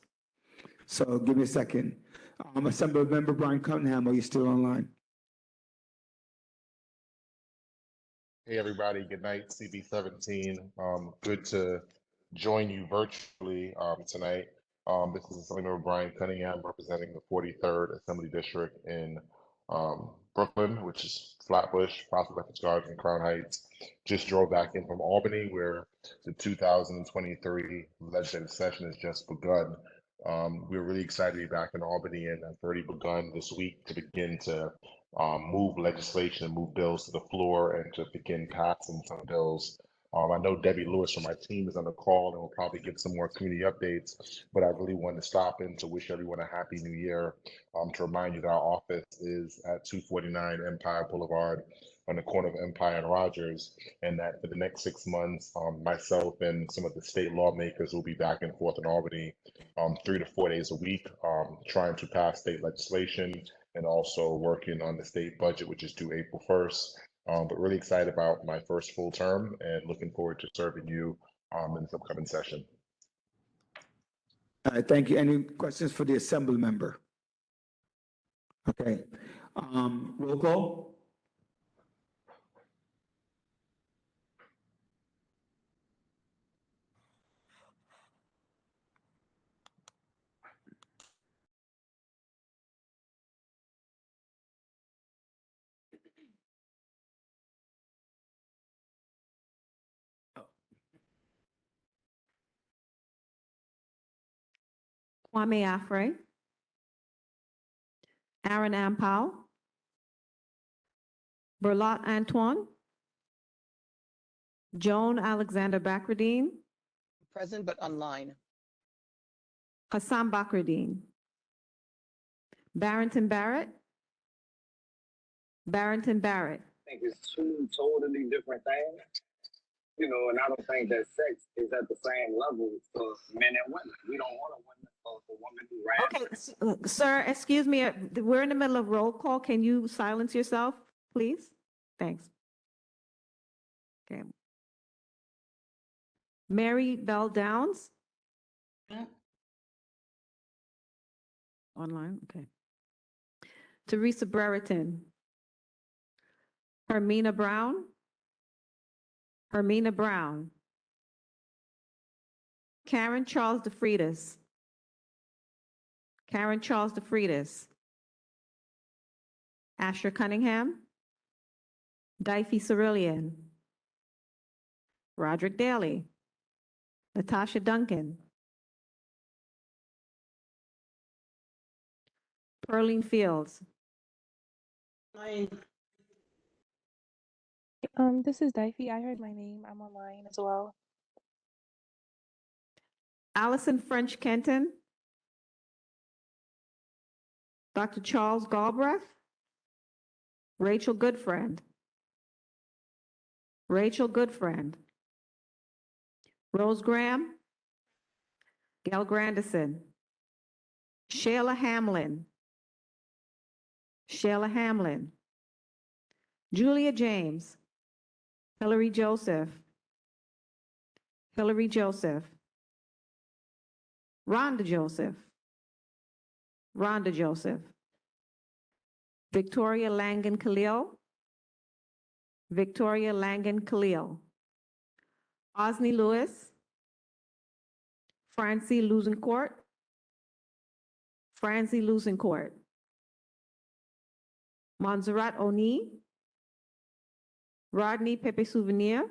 So give me a second. Assemblymember Brian Cunningham, are you still online? Hey, everybody. Good night, CB17. Good to join you virtually tonight. This is Assemblymember Brian Cunningham representing the 43rd Assembly District in Brooklyn, which is Flatbush, Prospect Gardens, and Crown Heights. Just drove back in from Albany, where the 2023 legislative session has just begun. We're really excited to be back in Albany, and I've already begun this week to begin to move legislation and move bills to the floor and to begin passing some bills I know Debbie Lewis from my team is on the call and will probably give some more community updates, but I really wanted to stop in to wish everyone a happy new year. To remind you that our office is at 249 Empire Boulevard on the corner of Empire and Rogers, and that for the next 6 months, myself and some of the state lawmakers will be back and forth in Albany 3 to 4 days a week, trying to pass state legislation and also working on the state budget, which is due April 1st. But really excited about my first full term and looking forward to serving you in this upcoming session. Thank you. Any questions for the Assembly member? Okay. Roll call? Kwame Afre, Aaron Ampau, Berlot Antoine, Joan Alexander Bakradine, Present but online. Hassan Bakradine, Barrington Barrett, Barrington Barrett, I think it's two totally different things, you know, and I don't think that sex is at the same level for men and women. We don't want a woman for women who rap. Okay, sir, excuse me, we're in the middle of roll call. Can you silence yourself, please? Thanks. Okay. Mary Bell Downs? Online, okay. Teresa Brereton? Hermina Brown? Hermina Brown? Karen Charles DeFreitas? Karen Charles DeFreitas? Asher Cunningham? Difey Cerulean? Roderick Daly? Natasha Duncan? Pearline Fields? This is Difey. I heard my name. I'm online as well. Allison French Kenton? Dr. Charles Galbraith? Rachel Goodfriend? Rachel Goodfriend? Rose Graham? Gail Grandison? Shayla Hamlin? Shayla Hamlin? Julia James? Hillary Joseph? Hillary Joseph? Rhonda Joseph? Rhonda Joseph? Victoria Langan Khalil? Victoria Langan Khalil? Osney Lewis? Francie Lusencourt? Francie Lusencourt? Montserrat Oni? Rodney Pepe Souvenir?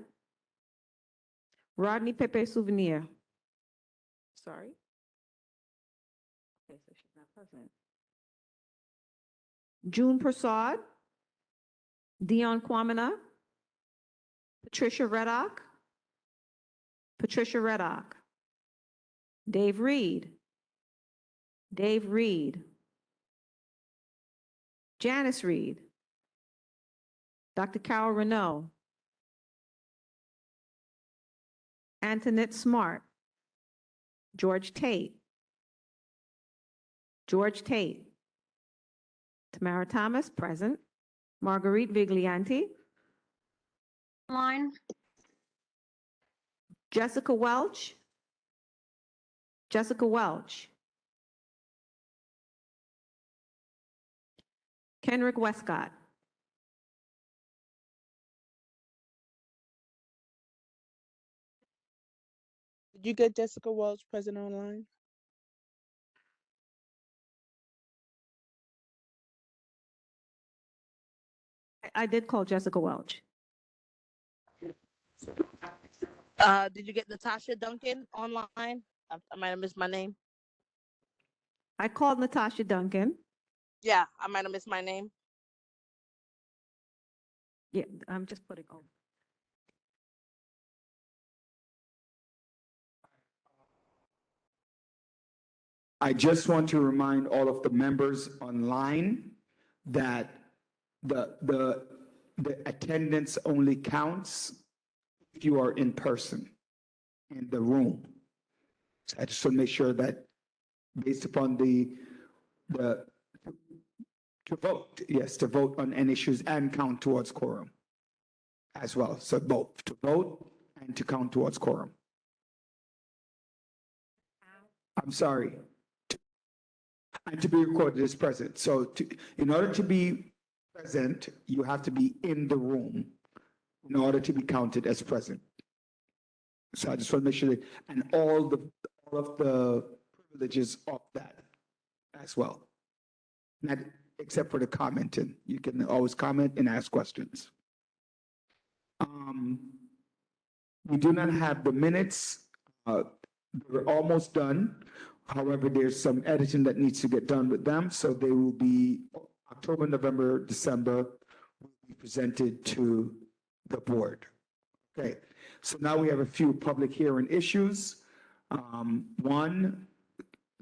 Rodney Pepe Souvenir? Sorry. Okay, so she's not present. June Prasad? Dion Kwamina? Patricia Reddock? Patricia Reddock? Dave Reed? Dave Reed? Janice Reed? Dr. Carol Renaud? Antoinette Smart? George Tate? George Tate? Tamara Thomas, present. Marguerite Viglianti? Line. Jessica Welch? Jessica Welch? Kenrick Westcott? Did you get Jessica Welch present online? I did call Jessica Welch. Did you get Natasha Duncan online? I might have missed my name. I called Natasha Duncan. Yeah, I might have missed my name. Yeah, I'm just putting on. I just want to remind all of the members online that the attendance only counts if you are in person in the room. So I just want to make sure that based upon to vote, yes, to vote on any issues and count towards quorum as well. So both to vote and to count towards quorum. I'm sorry. And to be recorded as present. So in order to be present, you have to be in the room in order to be counted as present. So I just want to make sure that, and all of the privileges of that as well. Not except for the commenting. You can always comment and ask questions. We do not have the minutes. We're almost done. However, there's some editing that needs to get done with them. So they will be October, November, December will be presented to the board. Okay. So now we have a few public hearing issues. One,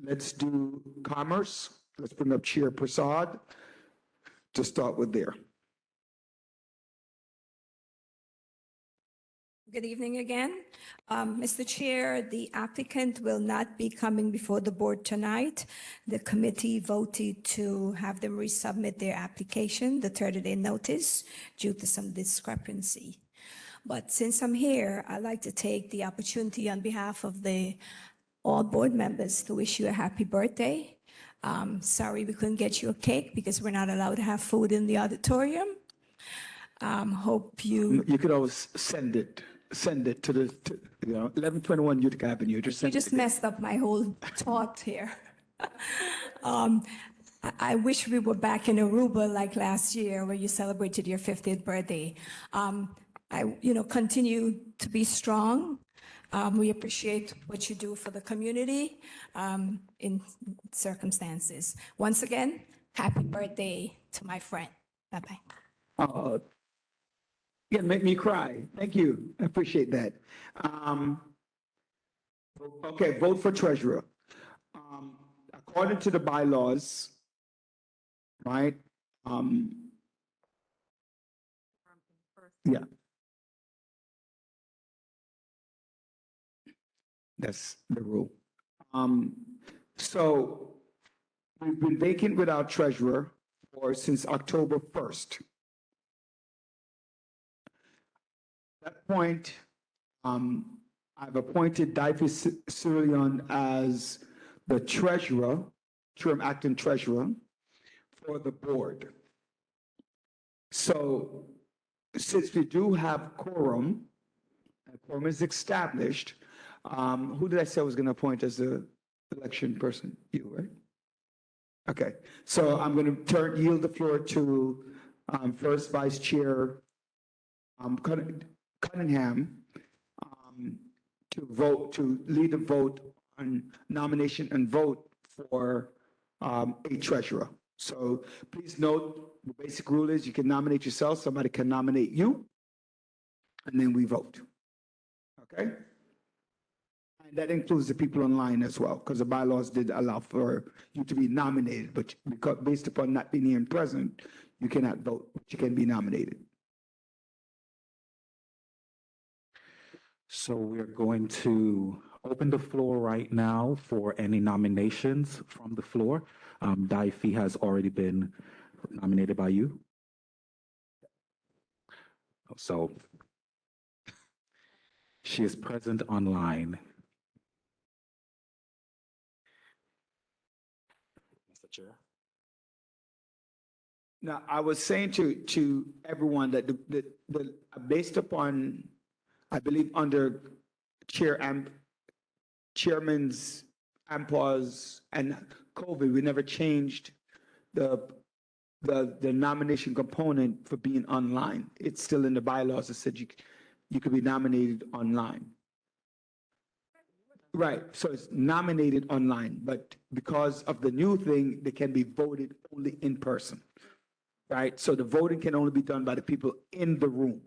let's do commerce. Let's bring up Chair Prasad to start with there. Good evening again. Mr. Chair, the applicant will not be coming before the board tonight. The committee voted to have them resubmit their application, the 30-day notice, due to some discrepancy. But since I'm here, I'd like to take the opportunity on behalf of all board members to wish you a happy birthday. Sorry we couldn't get you a cake because we're not allowed to have food in the auditorium. Hope you could always send it to the 1121 Utica Avenue. You just messed up my whole thought here. I wish we were back in Aruba like last year where you celebrated your 50th birthday. Continue to be strong. We appreciate what you do for the community in circumstances. Once again, happy birthday to my friend. Bye-bye. Yeah, make me cry. Thank you. I appreciate that. Okay, vote for treasurer. According to the bylaws, right? Yeah. That's the rule. So we've been vacant without treasurer since October 1st. At that point, I've appointed Daifi Sirion as the treasurer, acting treasurer for the board. So since we do have quorum, and quorum is established, who did I say I was going to appoint as the election person? You, right? Okay. So I'm going to yield the floor to first Vice Chair Cunningham to lead a vote on nomination and vote for a treasurer. So please note the basic rule is you can nominate yourself, somebody can nominate you, and then we vote. Okay? And that includes the people online as well, because the bylaws did allow for you to be nominated, but because based upon not being here and present, you cannot vote, but you can be nominated. So we're going to open the floor right now for any nominations from the floor. Daifi has already been nominated by you. So she is present online. Mr. Chair. Now, I was saying to everyone that based upon, I believe under Chairman's AMPAWS and COVID, we never changed the nomination component for being online. It's still in the bylaws that said you could be nominated online. Right, so it's nominated online, but because of the new thing, they can be voted only in person. Right, so the voting can only be done by the people in the room.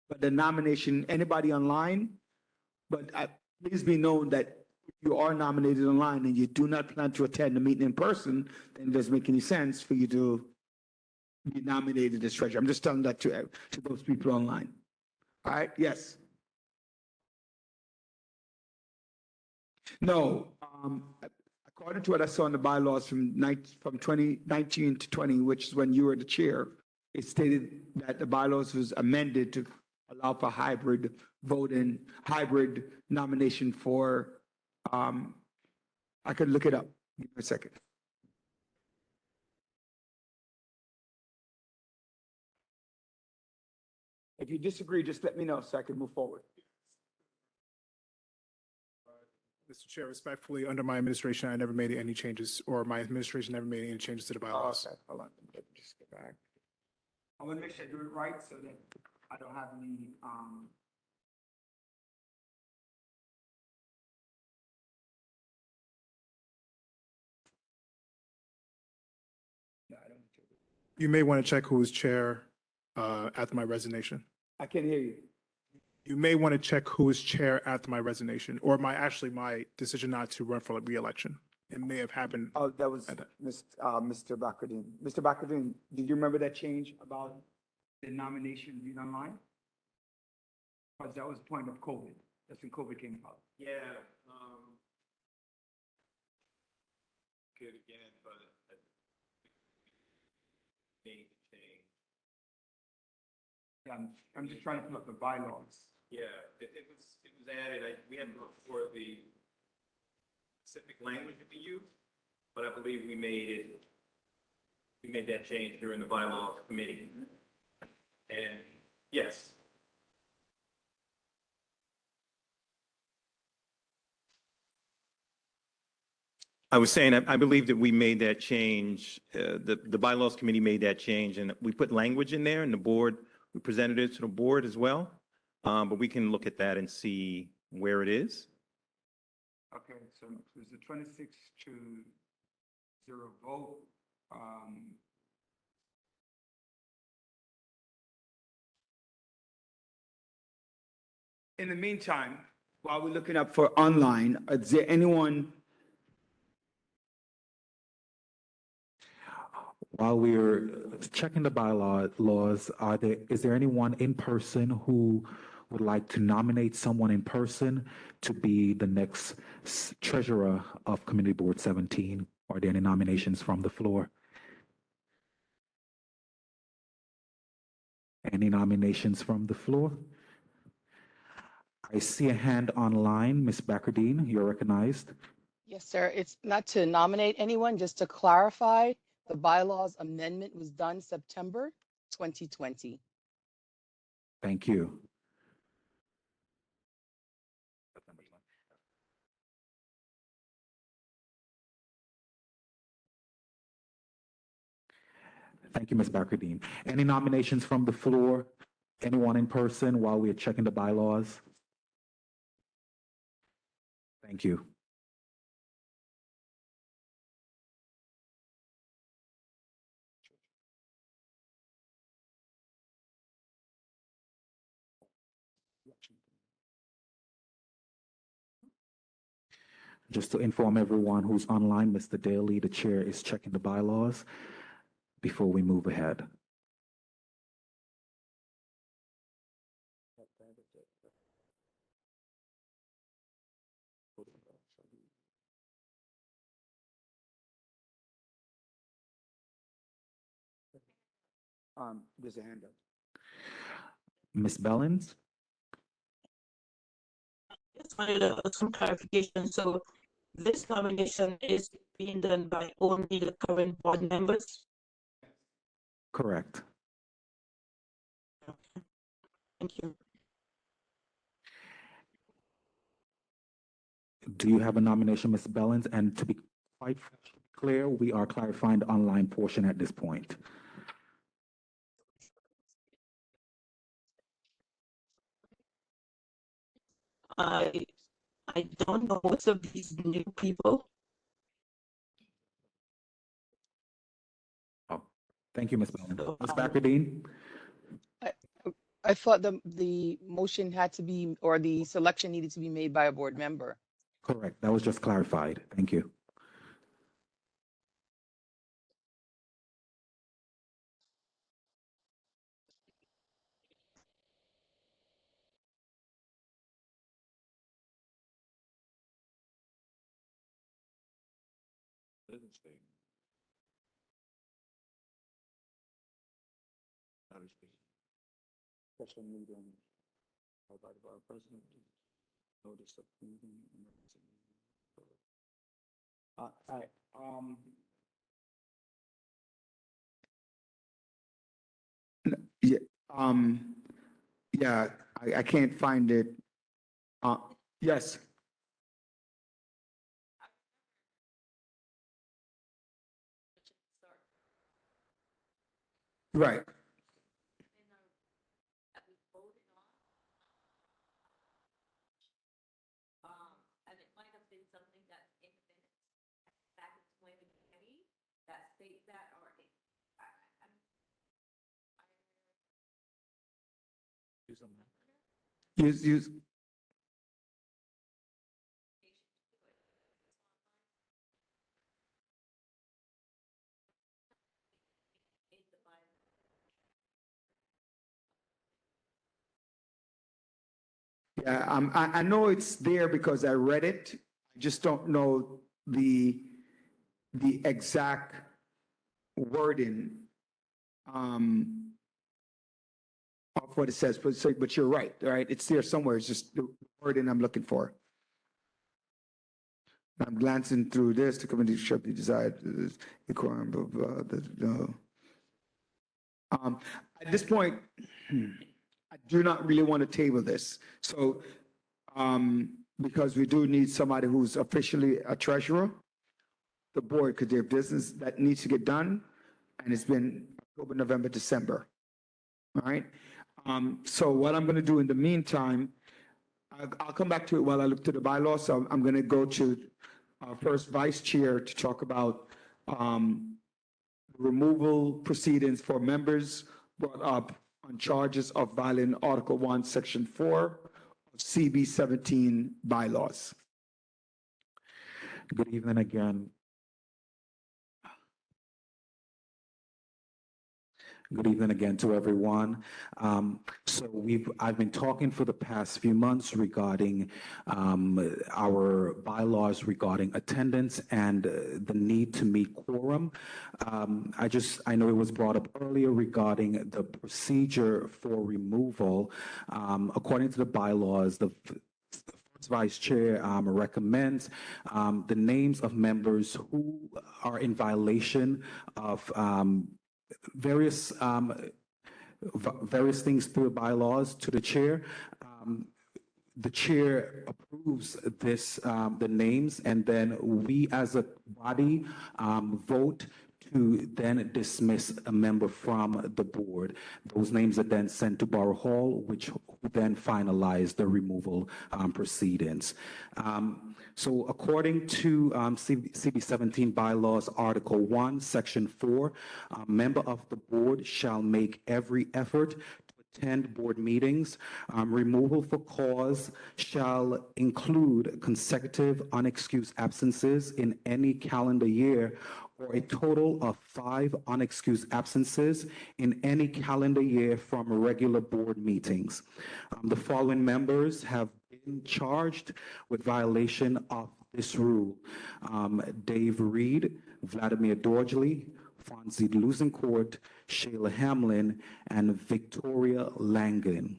But the nomination, anybody online, but please be known that if you are nominated online and you do not plan to attend the meeting in person, then it doesn't make any sense for you to be nominated as treasurer. I'm just telling that to those people online. All right, yes. No, according to what I saw in the bylaws from 2019 to 20, which is when you were the chair, it stated that the bylaws was amended to allow for hybrid voting, hybrid nomination for, I could look it up. Give me a second. If you disagree, just let me know so I can move forward. Mr. Chair, respectfully, under my administration, I never made any changes, or my administration never made any changes to the bylaws. Okay, hold on. Let me just get back. I want to make sure I do it right so that I don't have any, no, I don't. You may want to check who was chair after my resignation. I can't hear you. You may want to check who was chair after my resignation, or my decision not to run for re-election. It may have happened. Oh, that was Mr. Bakardine. Mr. Bakardine, did you remember that change about the nomination being online? Because that was the point of COVID. That's when COVID came about. Yeah, good again, but made the change. Yeah, I'm just trying to pull up the bylaws. Yeah, it was added. We had to look for the specific language to be used, but I believe we made that change during the bylaw committee. And yes. I was saying, I believe that we made that change, the bylaws committee made that change, and we put language in there, and the board, we presented it to the board as well. But we can look at that and see where it is. Okay, so it was a 26-0 vote. In the meantime, while we're looking up for online, is there anyone? While we're checking the bylaws, is there anyone in person who would like to nominate someone in person to be the next treasurer of Community Board 17? Are there any nominations from the floor? Any nominations from the floor? I see a hand online. Ms. Bakardine, you're recognized. Yes, sir. It's not to nominate anyone, just to clarify, the bylaws amendment was done September 2020. Thank you. Thank you, Ms. Bakardine. Any nominations from the floor? Anyone in person while we're checking the bylaws? Thank you. Just to inform everyone who's online, Mr. Daly, the chair, is checking the bylaws before we move ahead. There's a hand up. Ms. Bellins? Just wanted some clarification. So this nomination is being done by only the current board members? Correct. Thank you. Do you have a nomination, Ms. Bellins? And to be quite clear, we are clarifying the online portion at this point. I don't know most of these new people. Oh, thank you, Ms. Bellins. Ms. Bakardine? I thought the motion had to be, or the selection needed to be made by a board member. Correct. That was just clarified. Thank you. Special meeting by the borough president. Notice of meeting. All right, yeah, yeah, I can't find it. Yes. Right. And it might have been something that in the minutes back in 2020 that state that, or Use. Yeah, I know it's there because I read it. I just don't know the exact wording of what it says, but you're right, It's there somewhere. It's just the wording I'm looking for. I'm glancing through this. The committee shall be desired. The quorum, blah, blah, at this point, I do not really want to table this. So, because we do need somebody who's officially a treasurer, the board, because there's business that needs to get done, and it's been October, November, December. All right. So what I'm going to do in the meantime, I'll come back to it while I look to the bylaws. So I'm going to go to our first vice chair to talk about removal proceedings for members brought up on charges of violating Article 1, Section 4 of CB 17 bylaws. Good evening again. Good evening again to everyone. I've been talking for the past few months regarding our bylaws regarding attendance and the need to meet quorum. I know it was brought up earlier regarding the procedure for removal. According to the bylaws, the first vice chair recommends the names of members who are in violation of various things through the bylaws to the chair. The chair approves the names, and then we as a body vote to then dismiss a member from the board. Those names are then sent to Borough Hall, which then finalize the removal proceedings. So according to CB 17 bylaws, Article 1, Section 4, a member of the board shall make every effort to attend board meetings. Removal for cause shall include consecutive unexcused absences in any calendar year, or a total of 5 unexcused absences in any calendar year from regular board meetings. The following members have been charged with violation of this rule: Dave Reed, Vladimir Dorjli, Fonzie Lusencourt, Shayla Hamlin, and Victoria Langen.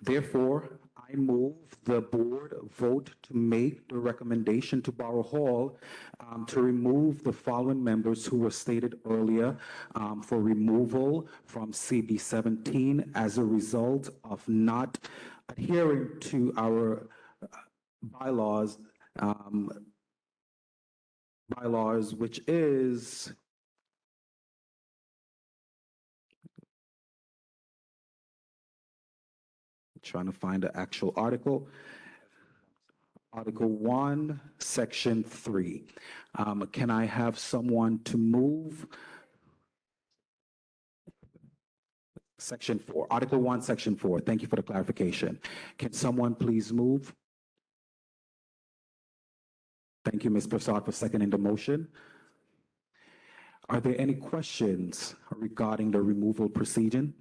Therefore, I move the board vote to make the recommendation to Borough Hall to remove the following members who were stated earlier for removal from CB 17 as a result of not adhering to our bylaws, which is trying to find the actual article. Article 1, Section 3. Can I have someone to move? Section 4, Article 1, Section 4. Thank you for the clarification. Can someone please move? Thank you, Ms. Prasad, for seconding the motion. Are there any questions regarding the removal proceeding?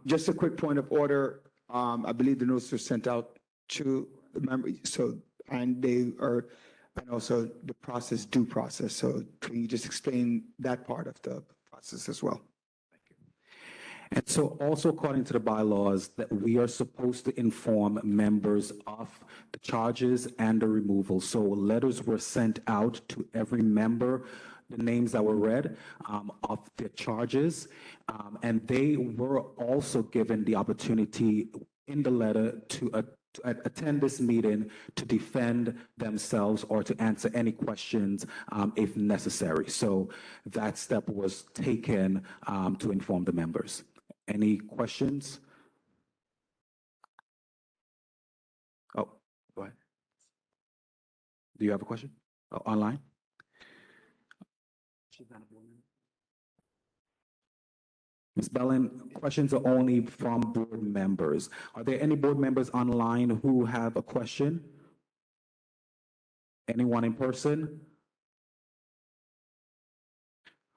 Just a quick point of order. I believe the notice was sent out to the members, so, and they are, and also the process, due process. So can you just explain that part of the process as well? And so also according to the bylaws that we are supposed to inform members of the charges and the removal. So letters were sent out to every member, the names that were read of the charges. And they were also given the opportunity in the letter to attend this meeting to defend themselves or to answer any questions if necessary. So that step was taken to inform the members. Any questions? Oh, go ahead. Do you have a question? Oh, online? Ms. Bellin, questions are only from board members. Are there any board members online who have a question? Anyone in person?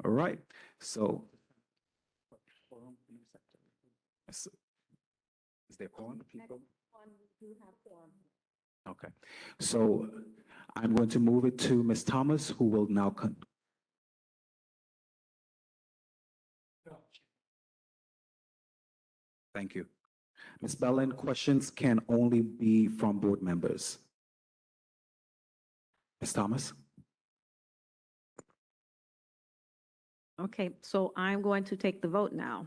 All right, so. Is there quorum people? Okay, so I'm going to move it to Ms. Thomas, who will now. Thank you. Ms. Bellin, questions can only be from board members. Ms. Thomas? Okay, so I'm going to take the vote now.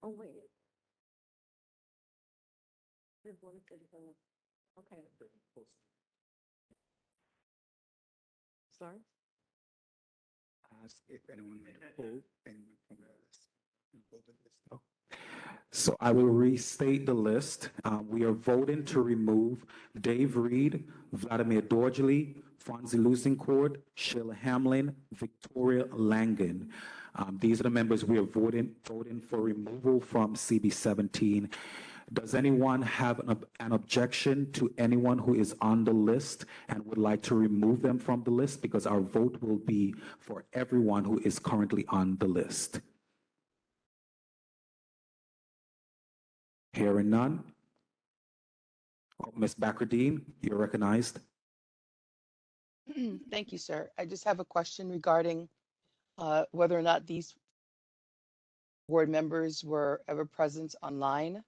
Oh, wait. Okay. Sorry? Ask if anyone made a poll, anyone from the list. Oh. So I will restate the list. We are voting to remove Dave Reed, Vladimir Dorjli, Fonzie Lusincourt, Sheila Hamlin, Victoria Langen. These are the members we are voting for removal from CB 17. Does anyone have an objection to anyone who is on the list and would like to remove them from the list? Because our vote will be for everyone who is currently on the list. Hearing none. Oh, Ms. Bakardine, you're recognized. Thank you, sir. I just have a question regarding whether or not these board members were ever present online.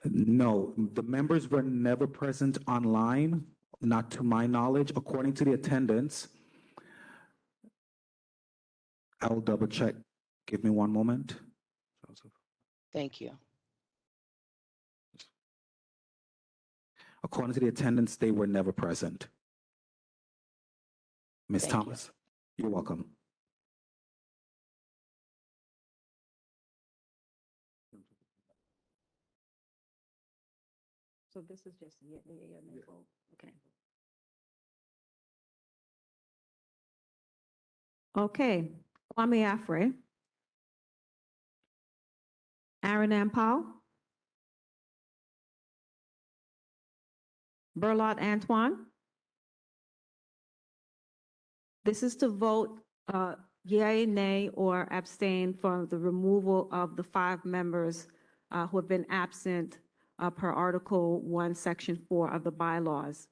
No, the members were never present online, not to my knowledge. According to the attendance, I will double check. Give me one moment. Thank you. According to the attendance, they were never present. Ms. Thank you. Thomas, you're welcome. So this is just yay or nay vote? Okay. Okay, Kwame Afre. Aaron Ampau. Berlot Antoine. This is to vote yea, nay, or abstain for the removal of the 5 members who have been absent per Article 1, Section 4 of the bylaws.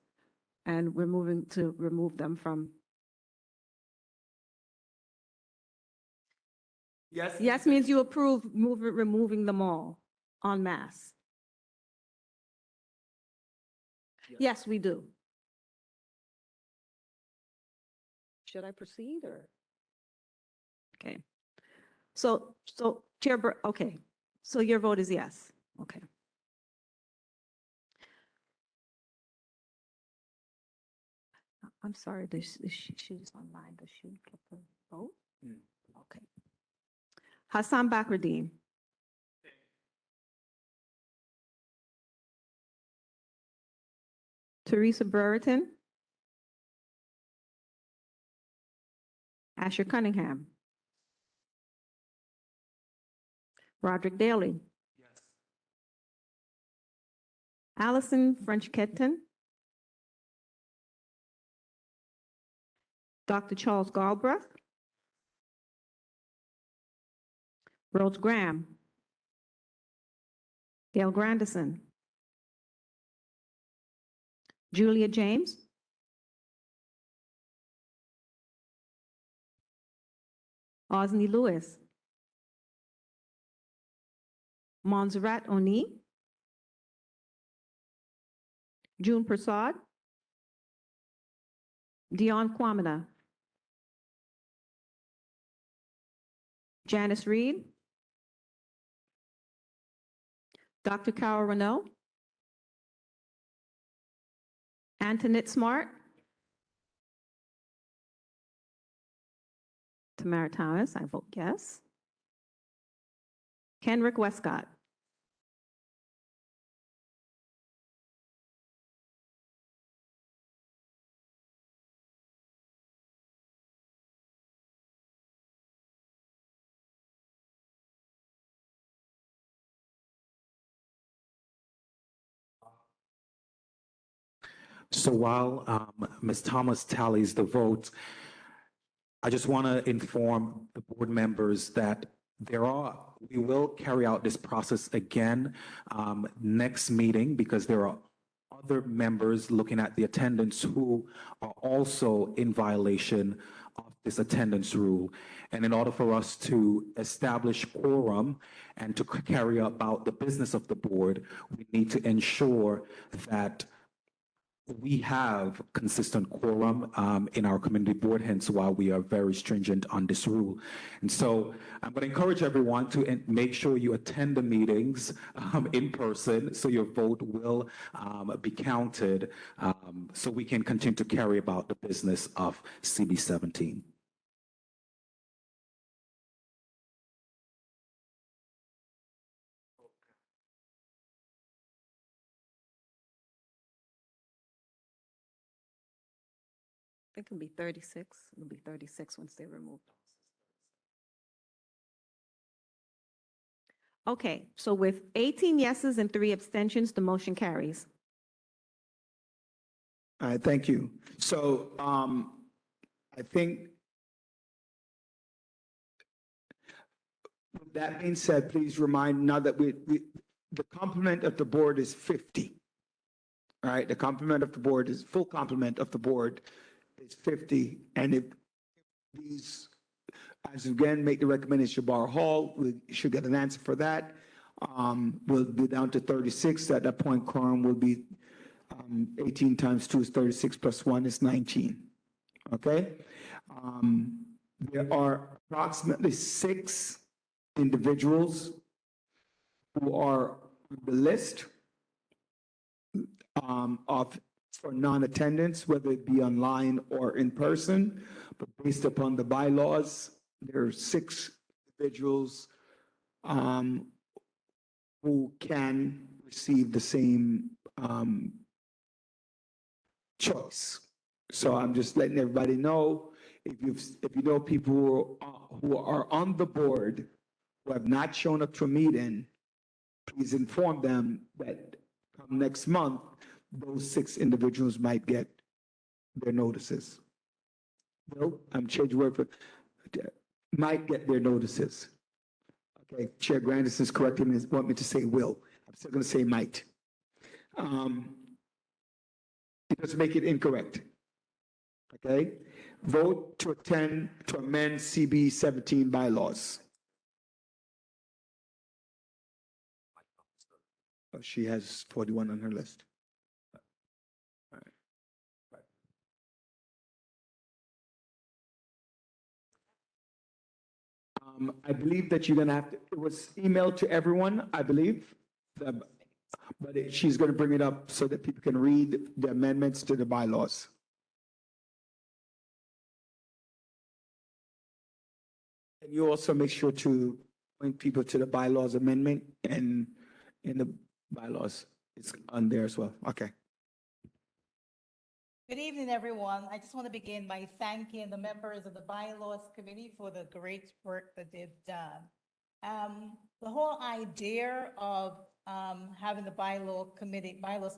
And we're moving to remove them from. Yes. Yes means you approve removing them all en masse. Yes, we do. Should I proceed or? Okay. So Chair, okay. So your vote is yes. Okay. I'm sorry, she's online. Does she get the vote? Okay. Hassan Bakrdine. Teresa Brereton. Asher Cunningham. Roderick Daly. Allison French Ketton. Dr. Charles Galbraith. Rose Graham. Gail Grandison. Julia James. Osney Lewis. Montserrat Oni. June Prasad. Dion Kwamina. Janice Reed. Dr. Carol Renault. Antoinette Smart. Tamara Thomas, I vote yes. Kenrick Westcott. So while Ms. Thomas tallies the votes, I just want to inform the board members that we will carry out this process again next meeting because there are other members looking at the attendance who are also in violation of this attendance rule. And in order for us to establish quorum and to carry about the business of the board, we need to ensure that we have consistent quorum in our community board, hence why we are very stringent on this rule. And so I'm going to encourage everyone to make sure you attend the meetings in person so your vote will be counted so we can continue to carry about the business of CB 17. I think it'll be 36. It'll be 36 once they're removed. Okay, so with 18 yeses and 3 abstentions, the motion carries. All right, thank you. So I think with that being said, please remind now that the complement of the board is 50. All right, the complement of the board is full complement of the board is 50. And if these, as again, make the recommendation Bar Hall, we should get an answer for that. We'll be down to 36. At that point, quorum will be 18 times 2 is 36 plus 1 is 19. Okay? There are approximately 6 individuals who are on the list for non-attendance, whether it be online or in person. But based upon the bylaws, there are 6 individuals who can receive the same choice. So I'm just letting everybody know, if you know people who are on the board who have not shown up to a meeting, please inform them that come next month, those 6 individuals might get their notices. Will, I'm changing word for, might get their notices. Okay, Chair Grandison is correcting me, want me to say will. I'm still going to say might. It doesn't make it incorrect. Okay, vote to amend CB 17 bylaws. Oh, she has 41 on her list. I believe that you're going to have to, it was emailed to everyone, I believe, but she's going to bring it up so that people can read the amendments to the bylaws. And you also make sure to point people to the bylaws amendment and in the bylaws, it's on there as well. Okay. Good evening, everyone. I just want to begin by thanking the members of the Bylaws Committee for the great work that they've done. The whole idea of having the bylaws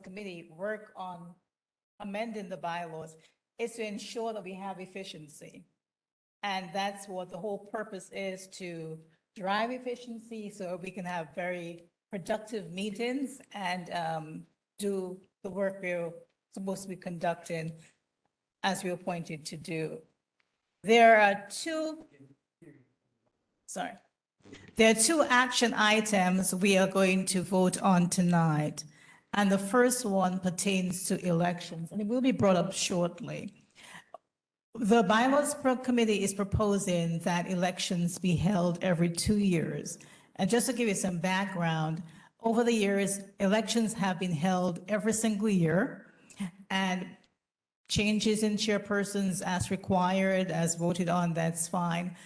committee work on amending the bylaws is to ensure that we have efficiency. And that's what the whole purpose is, to drive efficiency so we can have very productive meetings and do the work we're supposed to be conducting as we're appointed to do. There are two action items we are going to vote on tonight. And the first one pertains to elections, and it will be brought up shortly. The bylaws committee is proposing that elections be held every 2 years. And just to give you some background, over the years, elections have been held every single year, and changes in chairpersons as required, as voted on, that's fine.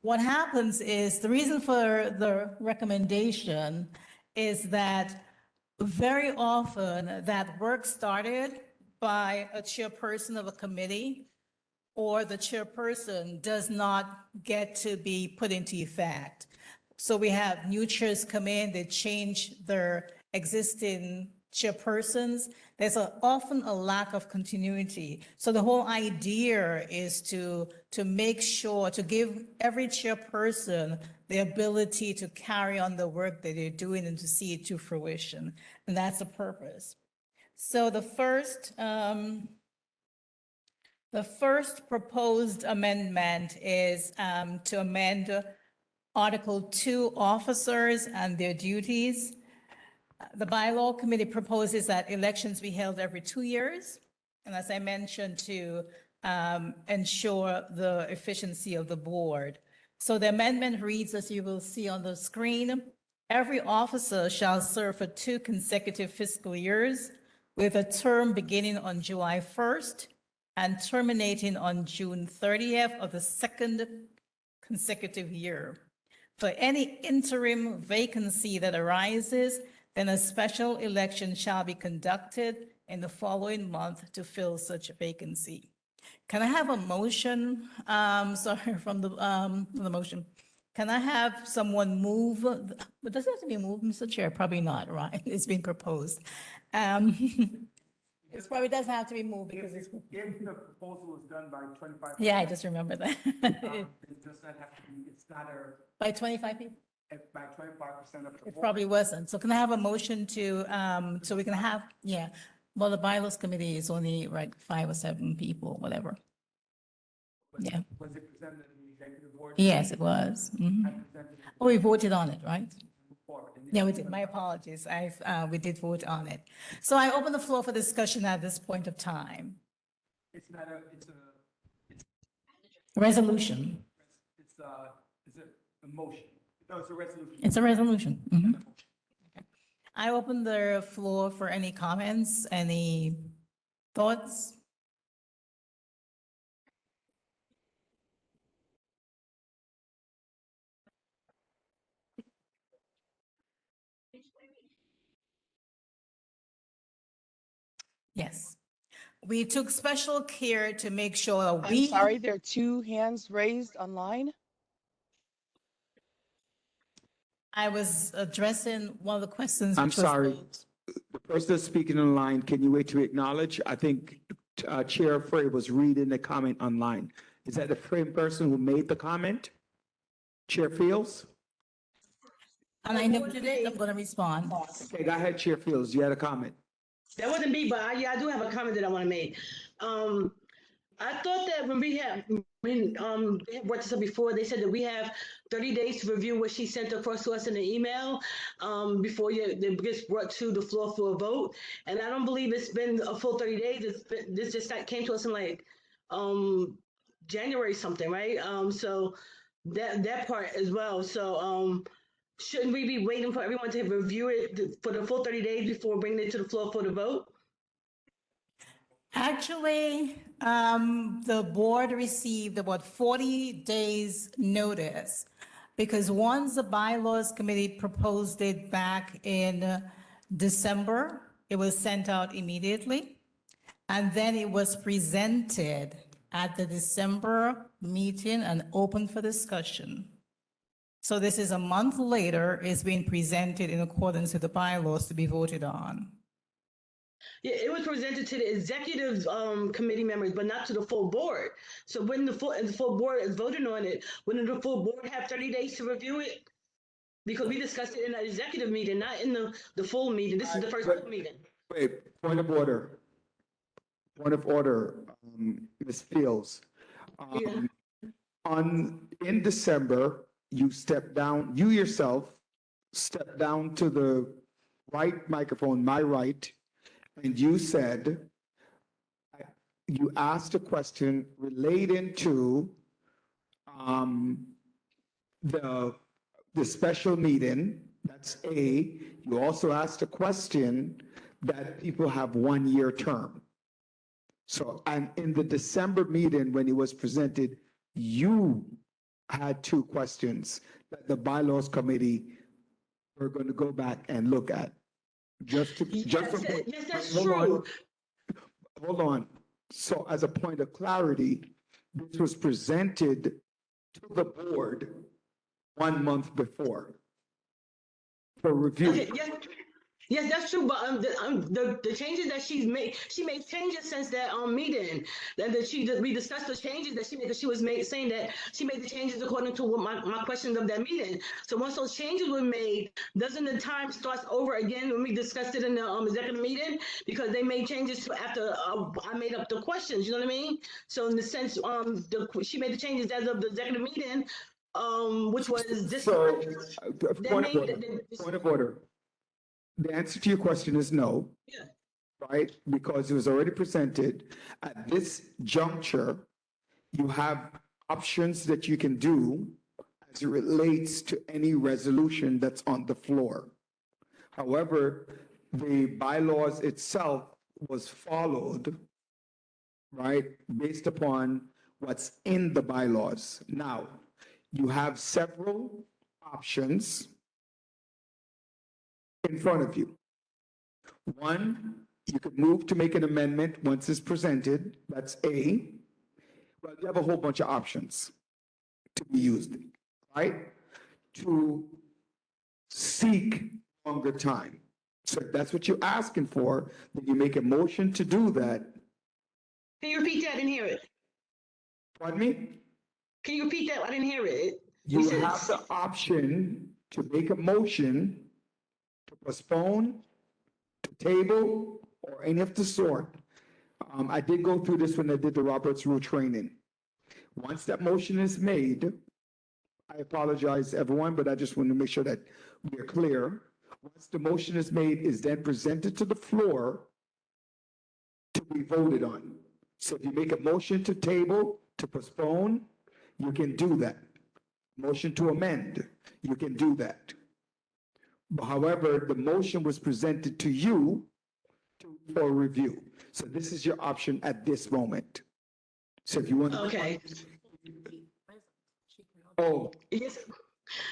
What happens is, the reason for the recommendation is that very often that work started by a chairperson of a committee, or the chairperson does not get to be put into effect. So we have new chairs come in, they change their existing chairpersons. There's often a lack of continuity. So the whole idea is to make sure, to give every chairperson the ability to carry on the work that they're doing and to see it to fruition. And that's the purpose. So the first proposed amendment is to amend Article 2, officers and their duties. The bylaw committee proposes that elections be held every 2 years. And as I mentioned, to ensure the efficiency of the board. So the amendment reads, as you will see on the screen, every officer shall serve for 2 consecutive fiscal years, with a term beginning on July 1st and terminating on June 30th of the second consecutive year. For any interim vacancy that arises, then a special election shall be conducted in the following month to fill such a vacancy. Can I have a motion? From the motion. Can I have someone move? But does it have to be moved, Mr. Chair? Probably not, right? It's been proposed. It probably doesn't have to be moved because it's. If the proposal was done by 25. Yeah, I just remember that. It does not have to be, it's not By 25 people? by 25% of the It board. probably wasn't. So can I have a motion to, so we can have, yeah. Well, the bylaws committee is only, right, 5 or 7 people, whatever. Yeah. Was it presented in the executive board? Yes, it was. Mhm. I presented it Oh, we voted on it, right? before. Yeah, we did. My apologies. We did vote on it. So I open the floor for discussion at this point of time. It's not a, it's Resolution. a motion. No, it's a resolution. It's a resolution. Mhm. I open the floor for any comments, any thoughts? Yes. We took special care to make sure that I'm sorry, there are 2 hands raised online. I was addressing one of the questions. I'm which was sorry. posed. The person that's speaking online, can you wait to acknowledge? I think Chair Frey was reading the comment online. Is that the same person who made the comment? Chair Fields? And I noted it. I'm going to respond. Okay, go ahead, Chair Fields. You had a comment. That wasn't me, but I do have a comment that I want to make. I thought that when they had brought this up before, they said that we have 30 days to review what she sent across to us in an email before it gets brought to the floor for a vote. And I don't believe it's been a full 30 days. This just came to us in like January something, right? So that part as well. So shouldn't we be waiting for everyone to review it for the full 30 days before bringing it to the floor for the vote? Actually, the board received about 40 days notice, because once the bylaws committee proposed it back in December, it was sent out immediately. And then it was presented at the December meeting and open for discussion. So this is a month later, it's being presented in accordance with the bylaws to be voted on. Yeah, it was presented to the executive committee members, but not to the full board. So when the full board is voting on it, wouldn't the full board have 30 days to review it? Because we discussed it in the executive meeting, not in the full meeting. This is the first full meeting. Wait, point of order. Point of order, Ms. Fields. In December, you stepped down, you yourself stepped down to the right microphone, my right, and you said, you asked a question relating to the special meeting, that's A. You also asked a question that people have 1-year term. So, and in the December meeting, when it was presented, you had 2 questions that the bylaws committee were going to go back and look at. Yes, that's true. Hold on. So as a point of clarity, this was presented to the board 1 month before for review. Okay, yes, that's true. But the changes that she made changes since that meeting. We discussed the changes that she made. Because she was saying that she made the changes according to what my questions of that meeting. So once those changes were made, doesn't the time starts over again when we discussed it in the executive meeting? Because they made changes after I made up the questions. You know what I mean? So in the sense, she made the changes as of the executive meeting, which was this. So, point of order. The answer to your question is no. Yeah. Right? Because it was already presented. At this juncture, you have options that you can do as it relates to any resolution that's on the floor. However, the bylaws itself was followed, right, based upon what's in the bylaws. Now, you have several options in front of you. One, you could move to make an amendment once it's presented. That's A. Well, you have a whole bunch of options to be used, right? To seek longer time. So if that's what you're asking for, then you make a motion to do that. Can you repeat that? I didn't hear it. Pardon me? Can you repeat that? I didn't hear it. You have the option to make a motion to postpone, to table, or any of the sort. I did go through this when I did the Roberts Rule training. Once that motion is made, I apologize to everyone, but I just want to make sure that we are clear. Once the motion is made, is then presented to the floor to be voted on. So if you make a motion to table, to postpone, you can do that. Motion to amend, you can do that. However, the motion was presented to you for review. So this is your option at this moment. So if you want to. Okay. Oh.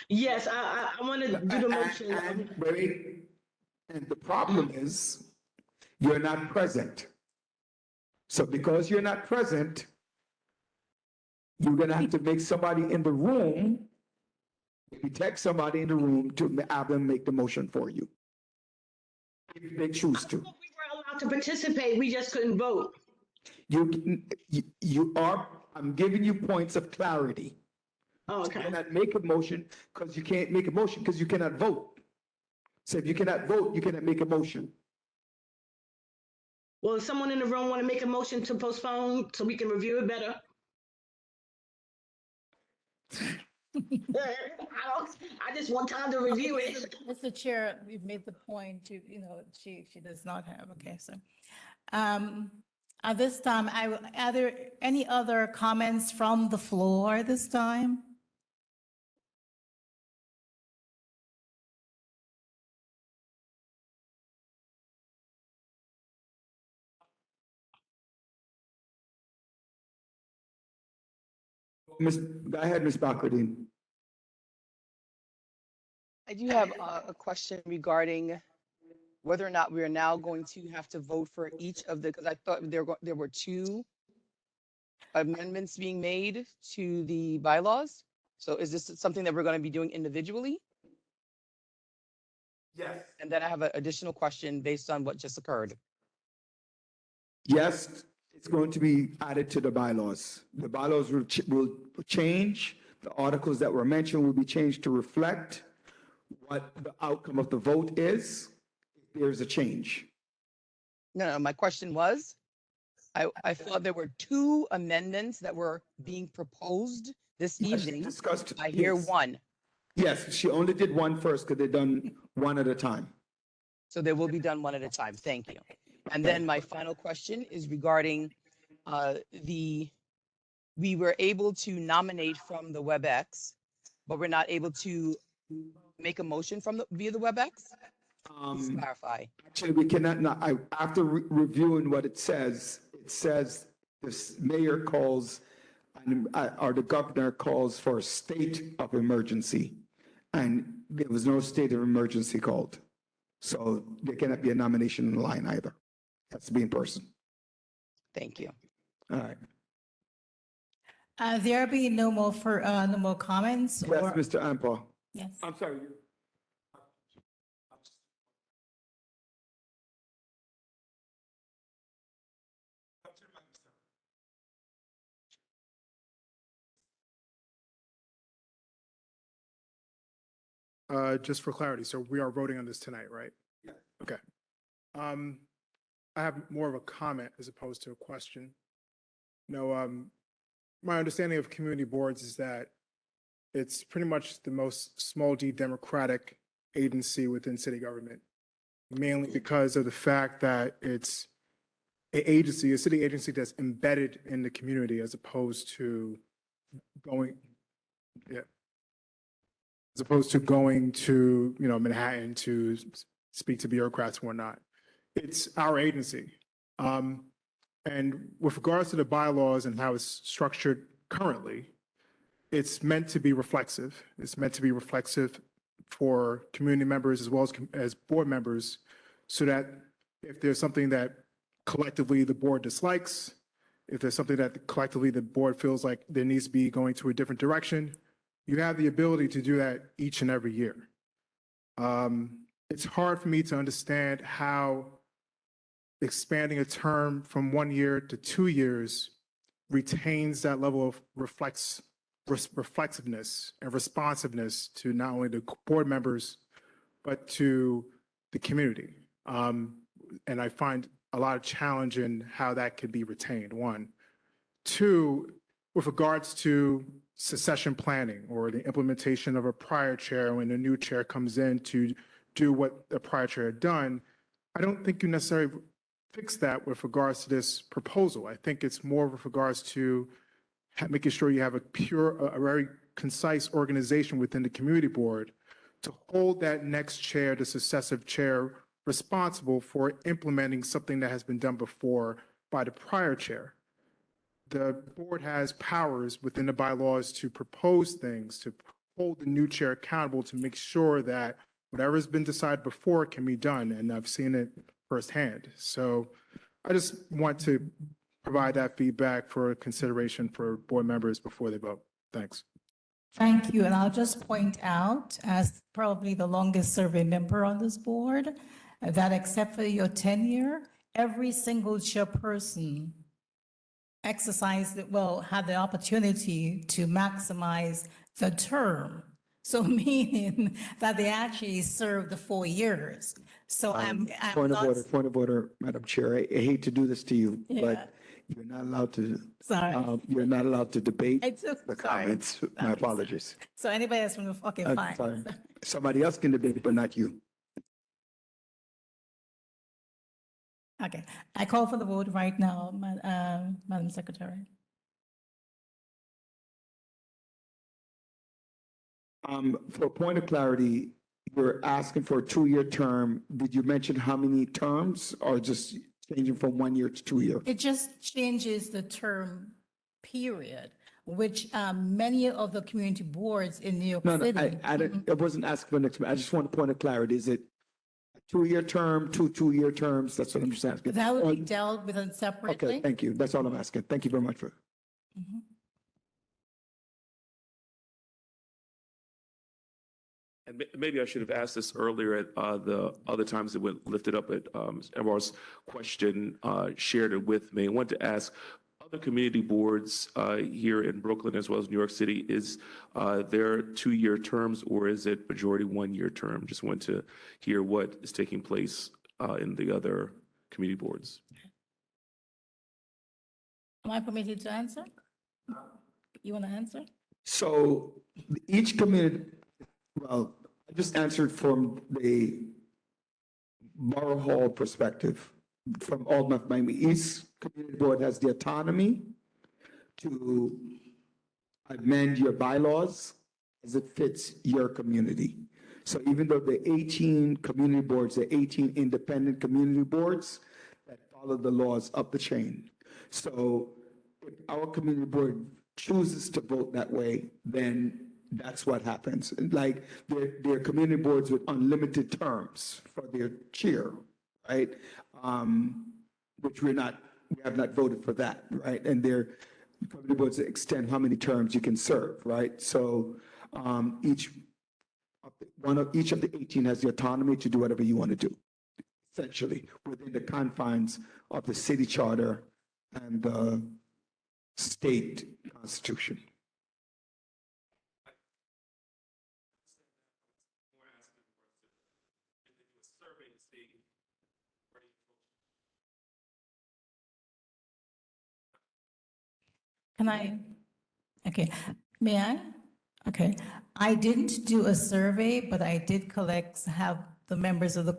Yes, I want to do the motion. And the problem is, you're not present. So because you're not present, you're gonna have to make somebody in the room, you text somebody in the room to have them make the motion for you. If they choose to. We were allowed to participate, we just couldn't vote. You are, I'm giving you points of clarity. Oh, okay. You cannot make a motion because you can't make a motion because you cannot vote. So if you cannot vote, you cannot make a motion. Well, if someone in the room want to make a motion to postpone so we can review it better? I just want time to review it. Mr. Chair, you've made the point to, she does not have, okay, so. At this time, are there any other comments from the floor this time? Go ahead, Ms. Bakardine. I do have a question regarding whether or not we are now going to have to vote for each of the, because I thought there were 2 amendments being made to the bylaws. So is this something that we're going to be doing individually? Yes. And then I have an additional question based on what just occurred. Yes, it's going to be added to the bylaws. The bylaws will change. The articles that were mentioned will be changed to reflect what the outcome of the vote is. If there's a change. No, my question was, I thought there were two amendments that were being proposed this evening. Discussed. I hear yes. one. Yes, she only did one first because they're done one at a time. So they will be done one at a time. Thank you. And then my final question is regarding we were able to nominate from the WebEx, but we're not able to make a motion via the WebEx? Please clarify. Actually, we cannot, after reviewing what it says the mayor calls or the governor calls for a state of emergency. And there was no state of emergency called. So there cannot be a nomination in line either. It has to be in person. Thank you. All right. There be no more comments? Yes, or- Mr. Ampa. Yes. I'm sorry. Just for clarity, so we are voting on this tonight, right? Yeah. Okay. I have more of a comment as opposed to a question. My understanding of community boards is that it's pretty much the most small d democratic agency within city government, mainly because of the fact that it's a city agency that's embedded in the community as opposed to going to, Manhattan to speak to bureaucrats and whatnot. It's our agency. And with regards to the bylaws and how it's structured currently, it's meant to be reflexive. It's meant to be reflexive for community members as well as board members, so that if there's something that collectively the board dislikes, if there's something that collectively the board feels like there needs to be going to a different direction, you have the ability to do that each and every year. It's hard for me to understand how expanding a term from 1 year to 2 years retains that level of reflexiveness and responsiveness to not only the board members, but to the community. And I find a lot of challenge in how that can be retained, one. Two, with regards to succession planning or the implementation of a prior chair when a new chair comes in to do what the prior chair had done, I don't think you necessarily fix that with regards to this proposal. I think it's more with regards to making sure you have a very concise organization within the community board to hold that next chair, the successive chair, responsible for implementing something that has been done before by the prior chair. The board has powers within the bylaws to propose things, to hold the new chair accountable, to make sure that whatever has been decided before can be done, and I've seen it firsthand. So I just want to provide that feedback for consideration for board members before they vote. Thanks. Thank you. And I'll just point out, as probably the longest serving member on this board, that except for your tenure, every single chairperson had the opportunity to maximize the term. So meaning that they actually served the 4 years. So I'm Point not. of order, Madam Chair. I hate to do this to you, Yeah. but you're not allowed to. Sorry. You're not allowed to debate It's so the sorry. comments. My apologies. So anybody else from the, okay, fine. Sorry. Somebody else can debate, but not you. Okay, I call for the vote right now, Madam Secretary. For a point of clarity, you're asking for a 2-year term. Did you mention how many terms or just changing from 1 year to 2 year? It just changes the term period, which many of the community boards in New York No, City. I wasn't asking for next, I just want a point of clarity. Is it a 2-year term, 2-year terms? That's what I'm just asking. That would be dealt with separately. Okay, thank you. That's all I'm asking. Thank you very much for. Mhm. And maybe I should have asked this earlier at the other times that were lifted up at Emar's question, shared it with me. I want to ask other community boards here in Brooklyn as well as New York City, is there 2-year terms or is it majority 1-year term? Just want to hear what is taking place in the other community boards. Am I permitted to answer? You want to answer? So each community, well, I just answered from the Borough Hall perspective. From Alderman Miami East Community Board has the autonomy to amend your bylaws as it fits your community. So even though the 18 community boards, the 18 independent community boards that follow the laws up the chain. So if our community board chooses to vote that way, then that's what happens. Like they're community boards with unlimited terms for their chair, right? Which we have not voted for that, right? And their community boards extend how many terms you can serve, right? So each of the 18 has the autonomy to do whatever you want to do, essentially within the confines of the city charter and the state constitution. Can I? Okay, may I? Okay, I didn't do a survey, but I did have the members of the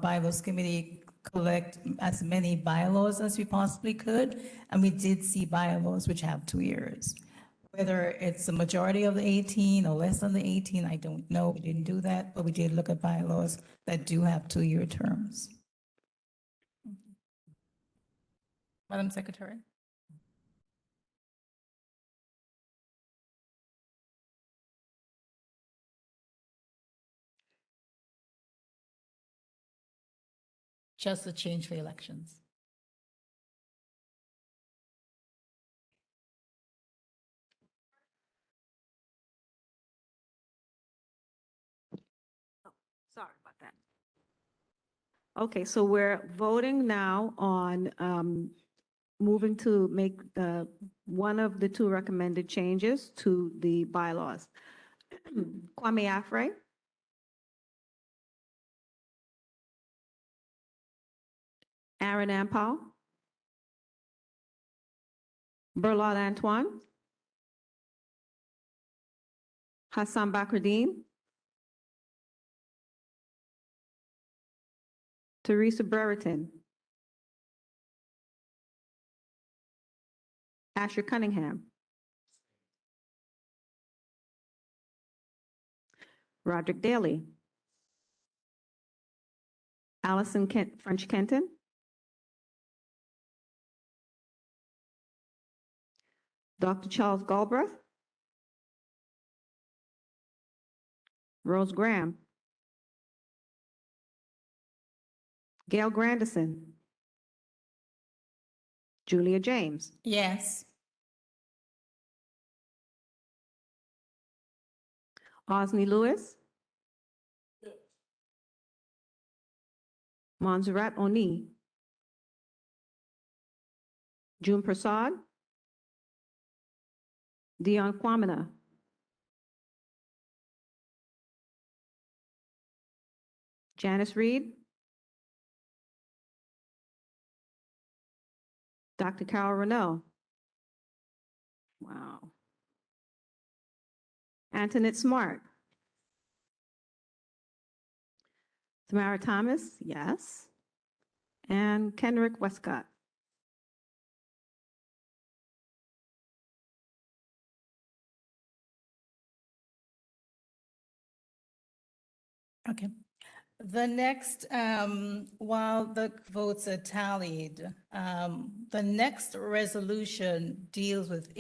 bylaws committee collect as many bylaws as we possibly could, and we did see bylaws which have 2 years. Whether it's the majority of the 18 or less than the 18, I don't know. We didn't do that, but we did look at bylaws that do have 2-year terms. Madam Secretary. Just a change for elections. Sorry about that. Okay, so we're voting now on moving to make one of the 2 recommended changes to the bylaws. Kwame Afre. Aaron Ampal. Berlard Antoine. Hassan Bakrdeen. Teresa Brereton. Asher Cunningham. Roderick Daly. Allison French Kenton. Dr. Charles Galbraith. Rose Graham. Gail Grandison. Julia James. Yes. Osney Lewis. Montserrat Oni. June Prasad. Dion Kwamina. Janice Reed. Dr. Carol Renaud. Wow. Antoinette Smart. Tamara Thomas, yes. And Kenrick Westcott. Okay. The next, while the votes are tallied, the next resolution deals with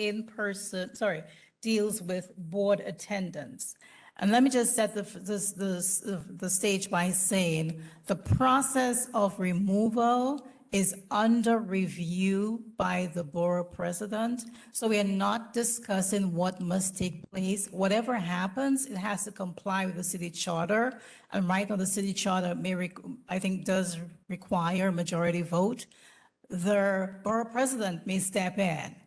deals with board attendance. And let me just set the stage by saying the process of removal is under review by the borough president. So we are not discussing what must take place. Whatever happens, it has to comply with the city charter. And right now, the city charter I think does require majority vote. The borough president may step in.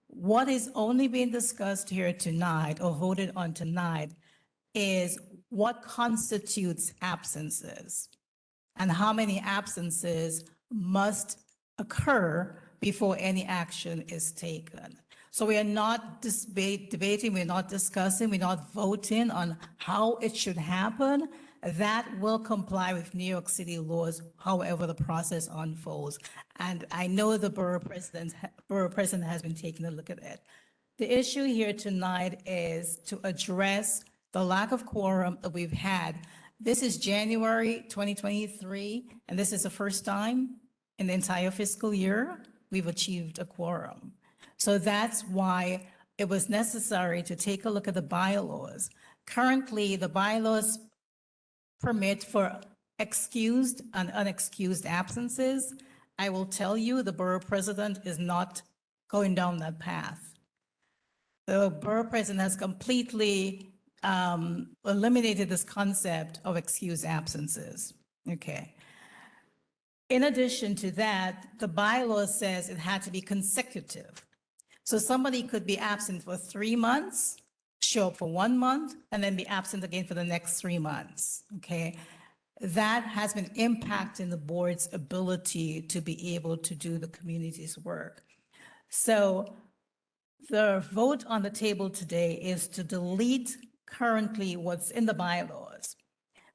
What is only being discussed here tonight or voted on tonight is what constitutes absences and how many absences must occur before any action is taken. So we are not debating, we're not discussing, we're not voting on how it should happen. That will comply with New York City laws, however the process unfolds. And I know the borough president has been taking a look at it. The issue here tonight is to address the lack of quorum that we've had. This is January 2023, and this is the first time in the entire fiscal year we've achieved a quorum. So that's why it was necessary to take a look at the bylaws. Currently, the bylaws permit for excused and unexcused absences. I will tell you, the borough president is not going down that path. The borough president has completely eliminated this concept of excused absences. Okay. In addition to that, the bylaw says it had to be consecutive. So somebody could be absent for 3 months, show up for 1 month, and then be absent again for the next 3 months. Okay. That has been impacting the board's ability to be able to do the community's work. So the vote on the table today is to delete currently what's in the bylaws.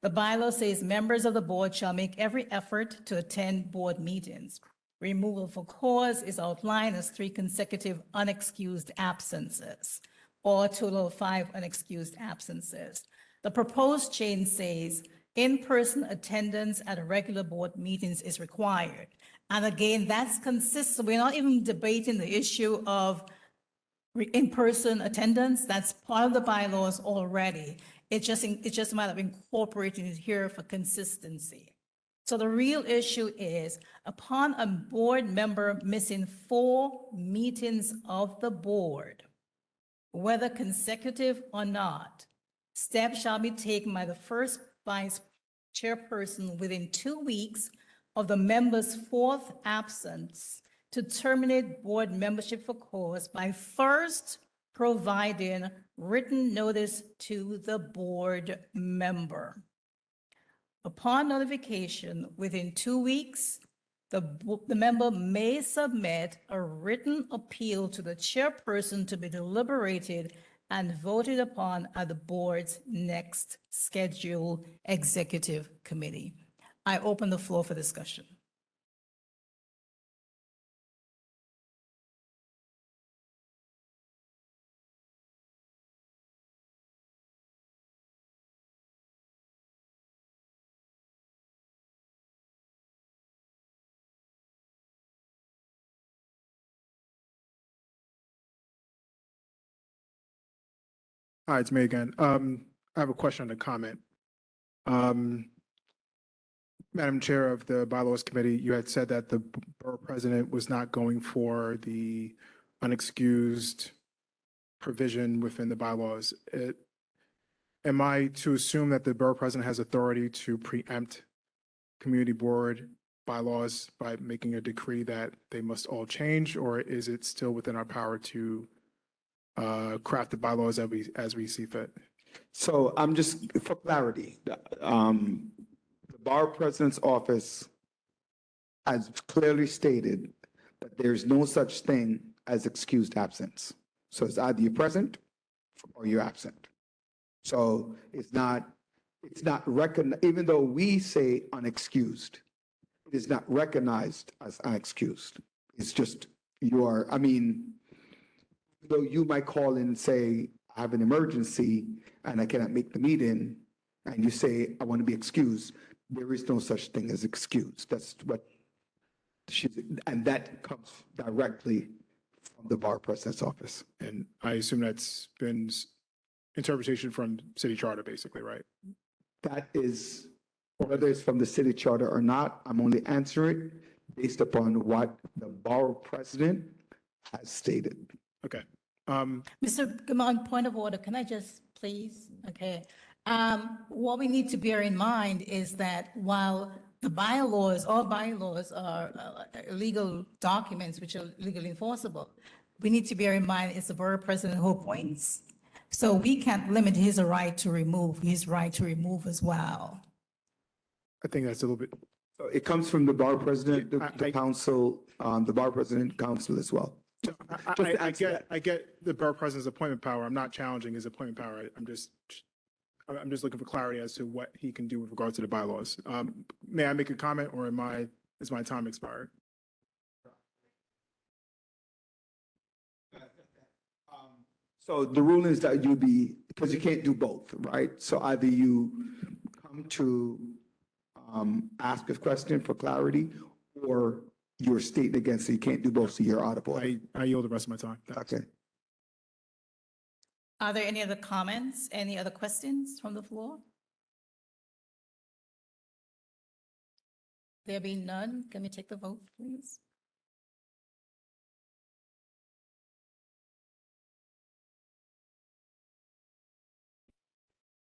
The bylaw says members of the board shall make every effort to attend board meetings. Removal for cause is outlined as 3 consecutive unexcused absences, or a total of 5 unexcused absences. The proposed change says in-person attendance at regular board meetings is required. And again, that's consistent. We're not even debating the issue of in-person attendance. That's part of the bylaws already. It's just a matter of incorporating it here for consistency. So the real issue is upon a board member missing 4 meetings of the board, whether consecutive or not, steps shall be taken by the first vice chairperson within 2 weeks of the member's 4th absence to terminate board membership for cause by first providing written notice to the board member. Upon notification within 2 weeks, the member may submit a written appeal to the chairperson to be deliberated and voted upon at the board's next scheduled executive committee. I open the floor for discussion. Hi, it's me again. I have a question and a comment. Madam Chair of the Bylaws Committee, you had said that the borough president was not going for the unexcused provision within the bylaws. Am I to assume that the borough president has authority to preempt community board bylaws by making a decree that they must all change, or is it still within our power to craft the bylaws as we see fit? So I'm just, for clarity, the borough president's office has clearly stated that there's no such thing as excused absence. So it's either you're present or you're absent. So it's not recognized, even though we say unexcused, it is not recognized as unexcused. It's just though you might call in and say, I have an emergency and I cannot make the meeting, and you say, I want to be excused, there is no such thing as excused. That's what and that comes directly from the borough president's office. And I assume that's been interpretation from city charter, basically, right? That is, whether it's from the city charter or not, I'm only answering based upon what the borough president has stated. Okay. Mr. Gamon, point of order, can I just, please? Okay. What we need to bear in mind is that while the bylaws, all bylaws are legal documents which are legally enforceable, we need to bear in mind it's the borough president who appoints. So we can't limit his right to remove as well. I think that's a little bit, So it comes from the borough president, the council, the borough president council as well. I get the borough president's appointment power. I'm not challenging his appointment power. I'm just looking for clarity as to what he can do with regards to the bylaws. May I make a comment, or is my time expired? So the rule is that because you can't do both, right? So either you come to ask a question for clarity, or you're stating against it. You can't do both, so you're out of order. I yield the rest of my time. Thanks. Okay. Are there any other comments, any other questions from the floor? There being none, can we take the vote, please?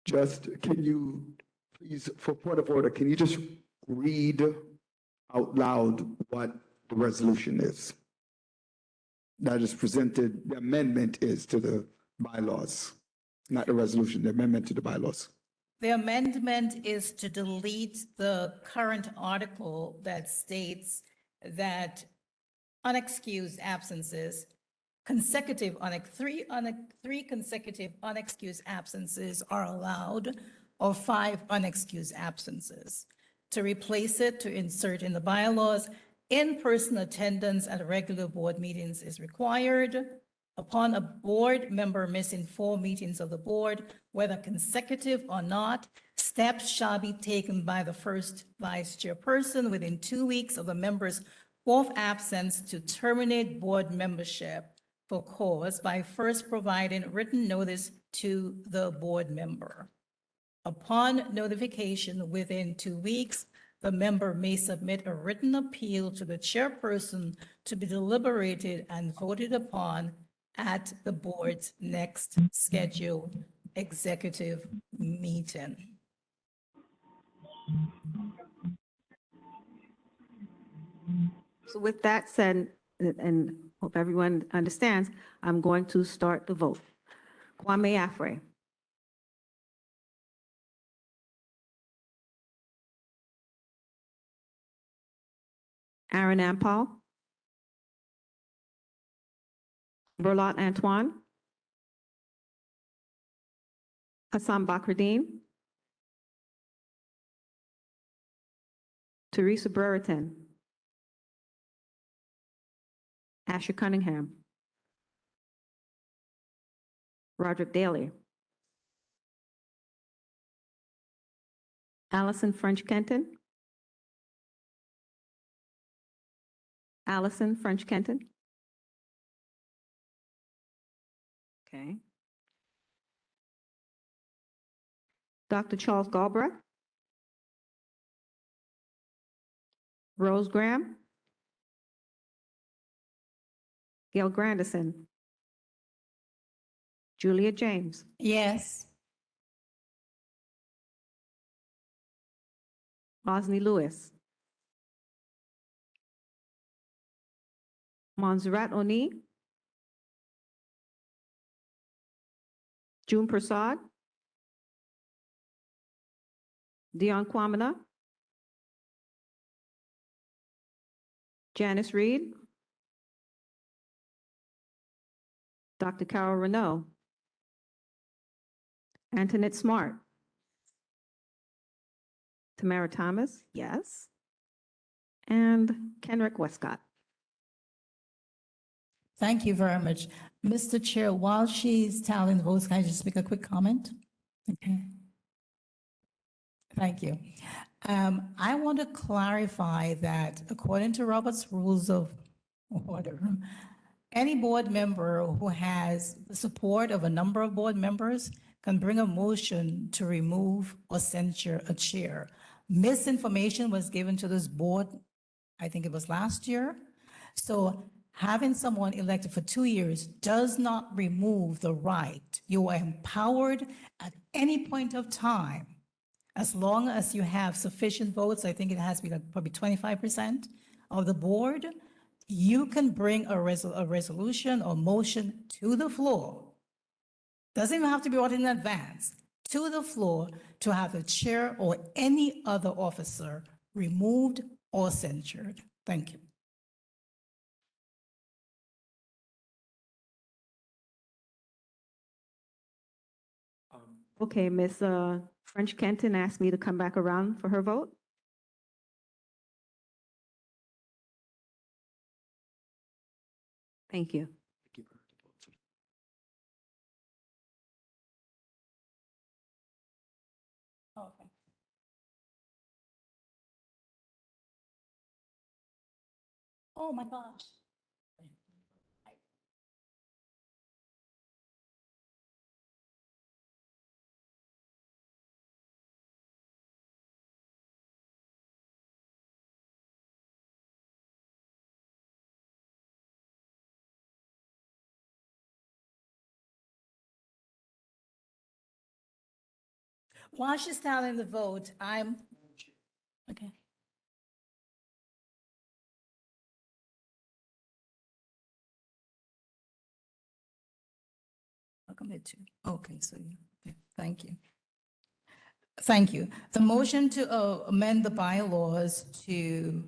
Just, can you, please, for point of order, can you just read out loud what the resolution is? That is presented, the amendment is to the bylaws, not the resolution, the amendment to the bylaws. The amendment is to delete the current article that states that unexcused absences, three consecutive unexcused absences are allowed, or 5 unexcused absences. To replace it, to insert in the bylaws, in-person attendance at regular board meetings is required. Upon a board member missing 4 meetings of the board, whether consecutive or not, steps shall be taken by the first vice chairperson within 2 weeks of the member's 4th absence to terminate board membership for cause by first providing written notice to the board member. Upon notification within 2 weeks, the member may submit a written appeal to the chairperson to be deliberated and voted upon at the board's next scheduled executive meeting. So with that said, and hope everyone understands, I'm going to start the vote. Kwame Afre. Aaron Ampal. Berlot Antoine. Hassan Bakrdine. Teresa Brereton. Asher Cunningham. Roderick Daly. Allison French Kenton. Allison French Kenton. Okay. Dr. Charles Galbraith. Rose Graham. Gail Grandison. Julia James. Yes. Rosny Lewis. Montserrat Oni. June Prasad. Dion Kwamina. Janice Reed. Dr. Carol Renaud. Antoinette Smart. Tamara Thomas, yes. And Kenrick Westcott. Thank you very much. Mr. Chair, while she's tallying the votes, can I just make a quick comment? Okay. Thank you. I want to clarify that according to Robert's Rules of Order, any board member who has the support of a number of board members can bring a motion to remove or censure a chair. Misinformation was given to this board I think it was last year. So having someone elected for 2 years does not remove the right. You are empowered at any point of time, as long as you have sufficient votes. I think it has to be like probably 25% of the board. You can bring a resolution or motion to the floor. Doesn't even have to be brought in advance, to the floor, to have the chair or any other officer removed or censured. Thank you. Okay, Ms. French Kenton asked me to come back around for her vote. Thank you. Okay. Oh, my gosh. While she's tallying the vote, okay. I'll commit to. Okay, so, yeah, thank you. Thank you. The motion to amend the bylaws to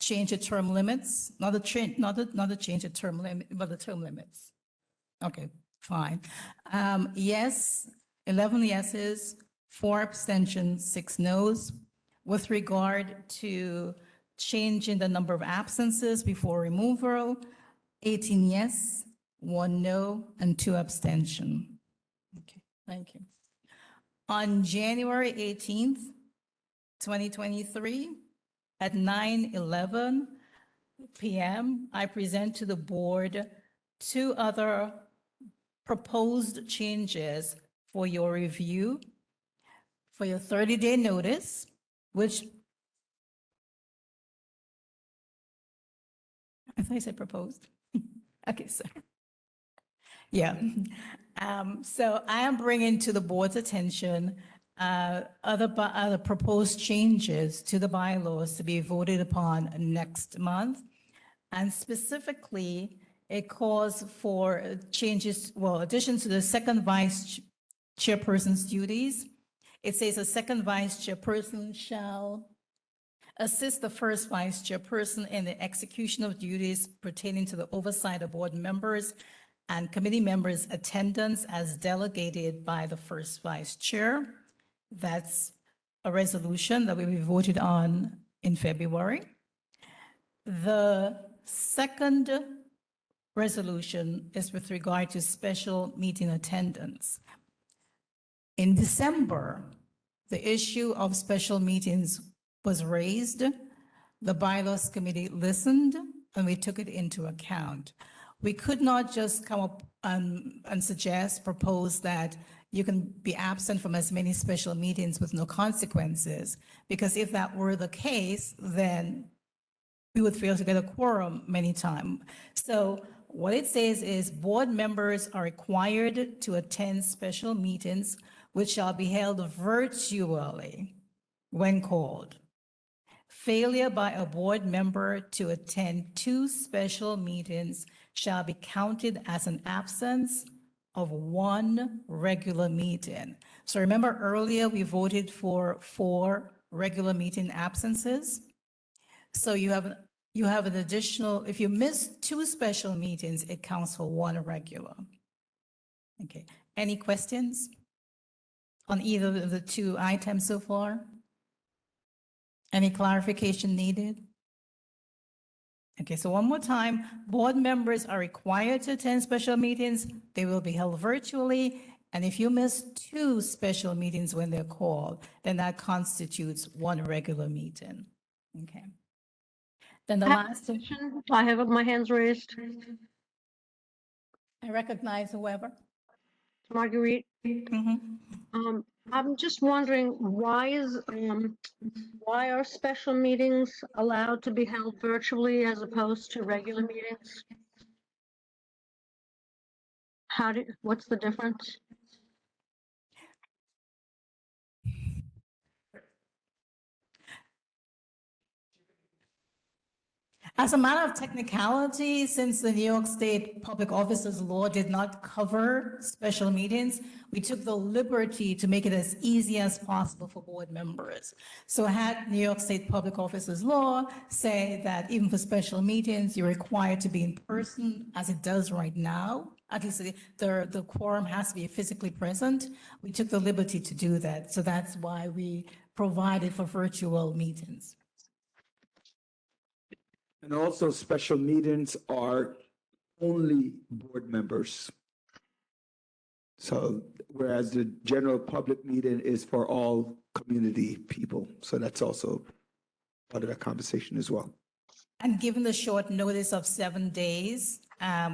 change the term limits, not the change the term limit, but the term limits. Okay, fine. Yes, 11 yeses, 4 abstentions, 6 noes. With regard to changing the number of absences before removal, 18 yes, 1 no, and 2 abstention. Okay, thank you. On January 18th, 2023, at 9:11 p.m., I present to the board 2 other proposed changes for your review, for your 30-day notice, which I thought you said proposed. Okay, so, yeah. So I am bringing to the board's attention other proposed changes to the bylaws to be voted upon next month. And specifically, it calls for changes, well, additions to the second vice chairperson's duties. It says a second vice chairperson shall assist the first vice chairperson in the execution of duties pertaining to the oversight of board members and committee members' attendance as delegated by the first vice chair. That's a resolution that will be voted on in February. The second resolution is with regard to special meeting attendance. In December, the issue of special meetings was raised. The bylaws committee listened and we took it into account. We could not just come up and propose that you can be absent from as many special meetings with no consequences, because if that were the case, then we would fail to get a quorum many times. So what it says is board members are required to attend special meetings which shall be held virtually when called. Failure by a board member to attend 2 special meetings shall be counted as an absence of 1 regular meeting. So remember earlier we voted for 4 regular meeting absences. So you have an additional, if you miss 2 special meetings, it counts for 1 regular. Okay, any questions on either of the 2 items so far? Any clarification needed? Okay, so one more time, board members are required to attend special meetings. They will be held virtually. And if you miss 2 special meetings when they're called, then that constitutes 1 regular meeting. Okay. Then the last. I have my hands raised. I recognize whoever. Marguerite. I'm just wondering, why are special meetings allowed to be held virtually as opposed to regular meetings? What's the difference? As a matter of technicality, since the New York State Public Officers Law did not cover special meetings, we took the liberty to make it as easy as possible for board members. So had New York State Public Officers Law say that even for special meetings, you're required to be in person, as it does right now, at least the quorum has to be physically present, we took the liberty to do that. So that's why we provided for virtual meetings. And also, special meetings are only board members. So whereas the general public meeting is for all community people. So that's also part of that conversation as well. And given the short notice of 7 days,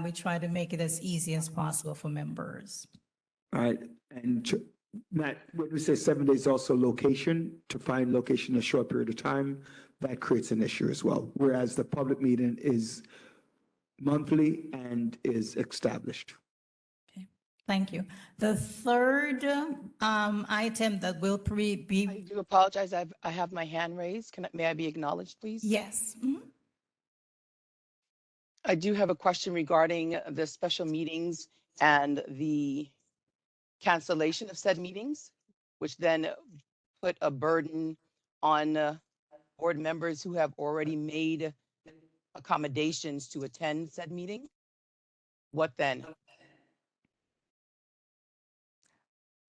we try to make it as easy as possible for members. All right, and Matt, when we say 7 days, also location, to find location in a short period of time, that creates an issue as well. Whereas the public meeting is monthly and is established. Thank you. The third item that will be. I do apologize. I have my hand raised. May I be acknowledged, please? Yes. I do have a question regarding the special meetings and the cancellation of said meetings, which then put a burden on board members who have already made accommodations to attend said meeting. What then?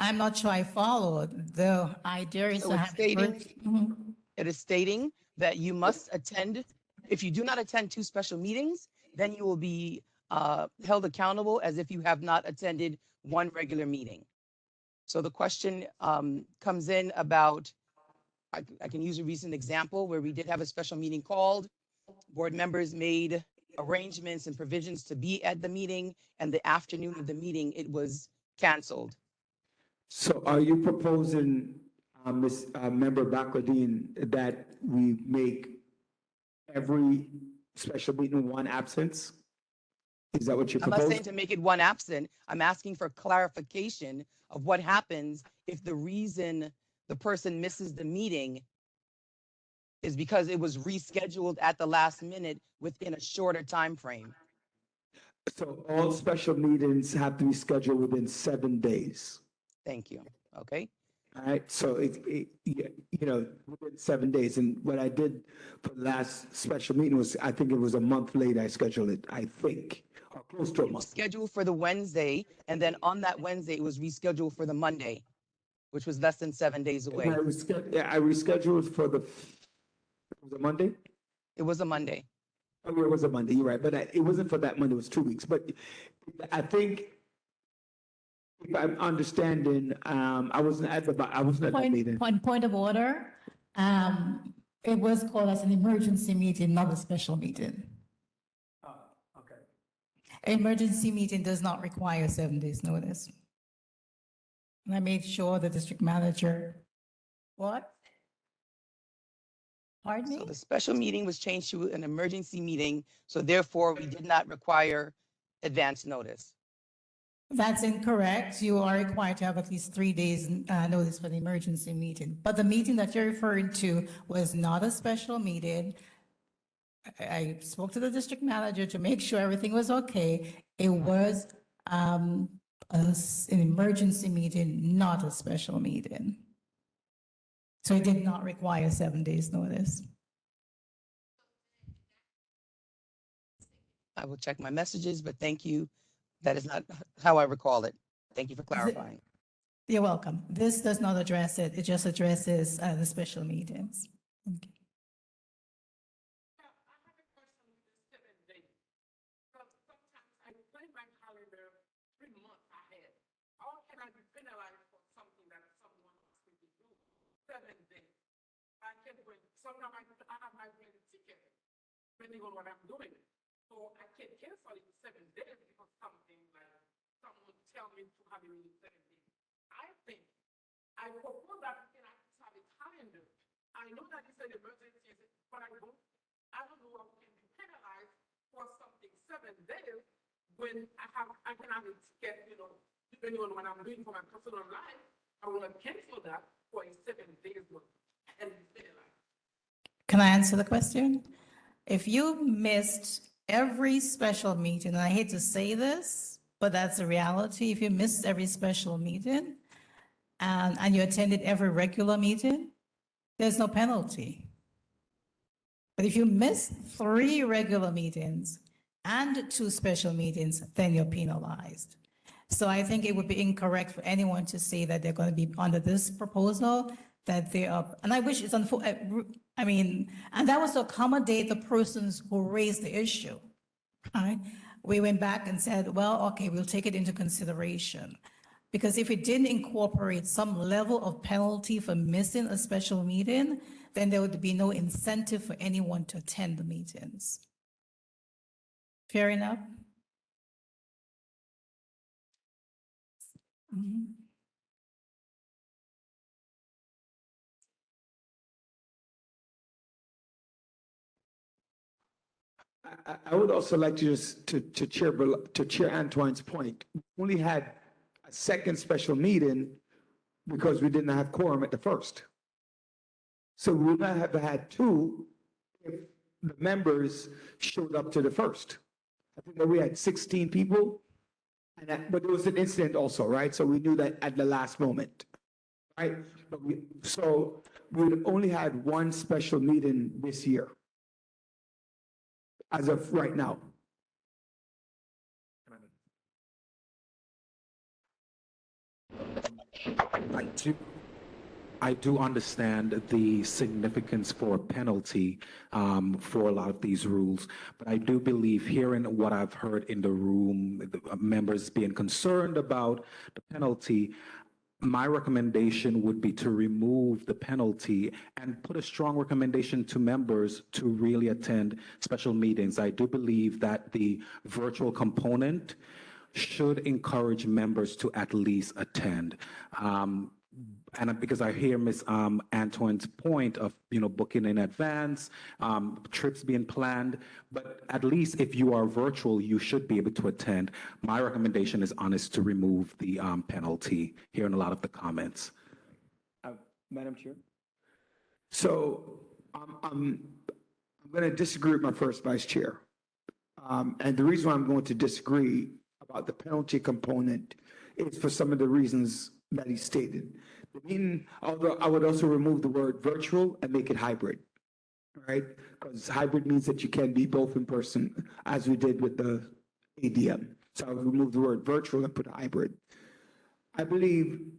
I'm not sure I followed. The idea is So to it's have. stating, it is stating that you must attend. If you do not attend 2 special meetings, then you will be held accountable as if you have not attended 1 regular meeting. So the question comes in about, I can use a recent example where we did have a special meeting called. Board members made arrangements and provisions to be at the meeting, and the afternoon of the meeting, it was canceled. So are you proposing, Member Bakladine, that we make every special meeting 1 absence? Is that what you're I'm not saying proposing? to make it 1 absent. I'm asking for clarification of what happens if the reason the person misses the meeting is because it was rescheduled at the last minute within a shorter time frame. So all special meetings have to be scheduled within 7 days. Thank you. Okay. All right, so within 7 days. And what I did for the last special meeting was, I think it was a month late I scheduled it, I think, or close to a month. Scheduled for the Wednesday, and then on that Wednesday, it was rescheduled for the Monday, which was less than 7 days away. I rescheduled for was it Monday? It was a Monday. Oh, it was a Monday, you're right, but it wasn't for that Monday, it was 2 weeks. But I think, if I'm understanding, I wasn't at that meeting. Point of order. It was called as an emergency meeting, not a special meeting. Oh, okay. Emergency meeting does not require 7 days notice. And I made sure the district manager, what? Pardon me? So the special meeting was changed to an emergency meeting, so therefore we did not require advance notice. That's incorrect. You are required to have at least 3 days notice for the emergency meeting. But the meeting that you're referring to was not a special meeting. I spoke to the district manager to make sure everything was okay. It was an emergency meeting, not a special meeting. So it did not require 7 days notice. I will check my messages, but thank you. That is not how I recall it. Thank you for clarifying. You're welcome. This does not address it. It just addresses the special meetings. Okay. Sometimes I have my plane ticket, depending on what I'm doing. So I can cancel it 7 days because something like someone tell me to have it in 7 days. I think I propose that we can actually have a calendar. I know that it's an emergency, but I don't know how we can be penalized for something 7 days when I can have a ticket, you know, depending on what I'm doing for my personal life, I want to cancel that for a 7 days one and be penalized. Can I answer the question? If you missed every special meeting, and I hate to say this, but that's the reality, if you missed every special meeting and you attended every regular meeting, there's no penalty. But if you miss 3 regular meetings and 2 special meetings, then you're penalized. So I think it would be incorrect for anyone to say that they're going to be under this proposal, that they are, and I wish it's I mean, and that was to accommodate the persons who raised the issue. All right, we went back and said, well, okay, we'll take it into consideration. Because if it didn't incorporate some level of penalty for missing a special meeting, then there would be no incentive for anyone to attend the meetings. Fair enough? Mhm. I would also like to just to Chair Antoine's point. We only had a second special meeting because we didn't have quorum at the first. So we would not have had 2 if the members showed up to the first. I think that we had 16 people, but there was an incident also, right? So we knew that at the last moment, right? So we only had 1 special meeting this year, as of right now. I do understand the significance for penalty for a lot of these rules, but I do believe hearing what I've heard in the room, the members being concerned about the penalty, my recommendation would be to remove the penalty and put a strong recommendation to members to really attend special meetings. I do believe that the virtual component should encourage members to at least attend. And because I hear Ms. Antoine's point of, booking in advance, trips being planned, but at least if you are virtual, you should be able to attend. My recommendation is honest to remove the penalty, hearing a lot of the comments. Madam Chair? So I'm going to disagree with my first vice chair. And the reason why I'm going to disagree about the penalty component is for some of the reasons that he stated. Although I would also remove the word virtual and make it hybrid, right? Because hybrid means that you can be both in person, as we did with the ADM. So I would remove the word virtual and put hybrid. I believe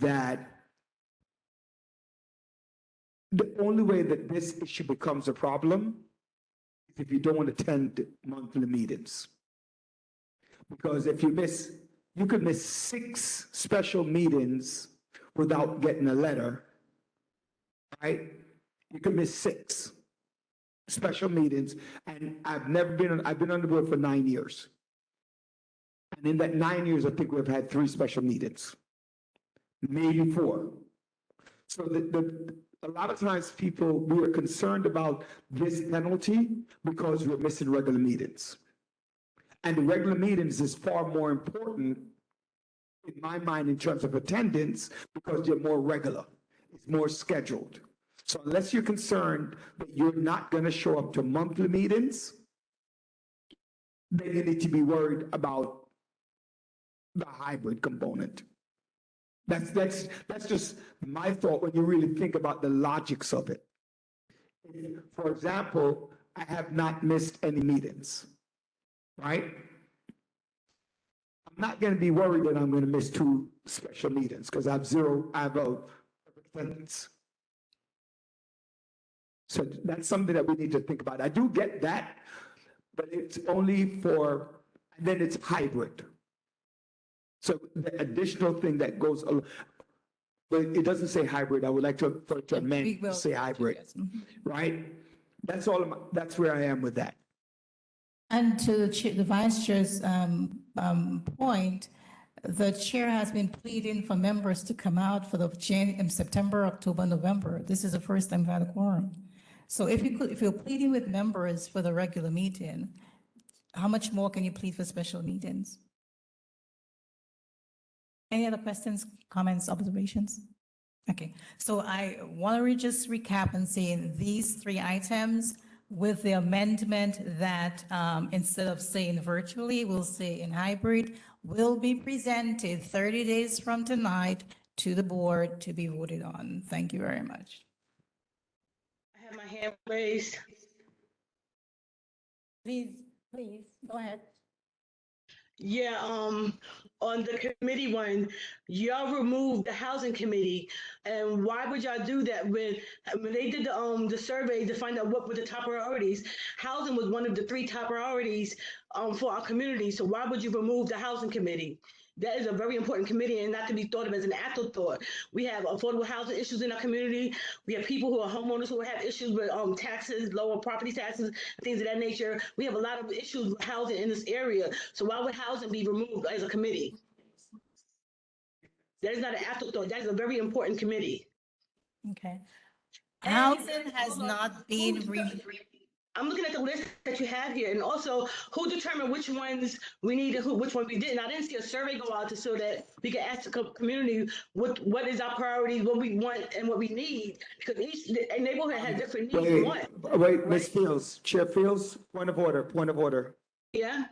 that the only way that this issue becomes a problem is if you don't attend monthly meetings. Because if you could miss 6 special meetings without getting a letter, right? You could miss 6 special meetings, and I've been on the board for 9 years. And in that 9 years, I think we've had 3 special meetings, maybe 4. So a lot of times we are concerned about this penalty because we're missing regular meetings. And the regular meetings is far more important in my mind in terms of attendance because they're more regular, it's more scheduled. So unless you're concerned that you're not going to show up to monthly meetings, then you need to be worried about the hybrid component. That's just my thought when you really think about the logics of it. For example, I have not missed any meetings, right? I'm not going to be worried that I'm going to miss 2 special meetings because I have a attendance. So that's something that we need to think about. I do get that, but it's only and then it's hybrid. So the additional thing that goes, but it doesn't say hybrid. I would like to amend to say hybrid, right? That's that's where I am with that. And to the vice chair's point, The chair has been pleading for members to come out for the in September, October, November. This is the first time we've had a quorum. So if you're pleading with members for the regular meeting, how much more can you plead for special meetings? Any other questions, comments, observations? Okay, so I want to just recap and say these 3 items with the amendment that instead of saying virtually, we'll say in hybrid, will be presented 30 days from tonight to the board to be voted on. Thank you very much. I have my hand raised. Please, go ahead. Yeah, on the committee one, y'all removed the housing committee. And why would y'all do that when they did the survey to find out what were the top priorities? Housing was one of the 3 top priorities for our community. So why would you remove the housing committee? That is a very important committee and not to be thought of as an afterthought. We have affordable housing issues in our community. We have people who are homeowners who have issues with taxes, lower property taxes, things of that nature. We have a lot of issues with housing in this area. So why would housing be removed as a committee? That is not an afterthought. That is a very important committee. Okay. Housing has not been I'm looking at the list that you have here, and also who determined which ones we need and which ones we didn't. I didn't see a survey go out so that we can ask the community what is our priorities, what we want, and what we need, because each neighborhood has different needs and wants. Wait, Ms. Fields, Chair Fields, point of order. Yeah.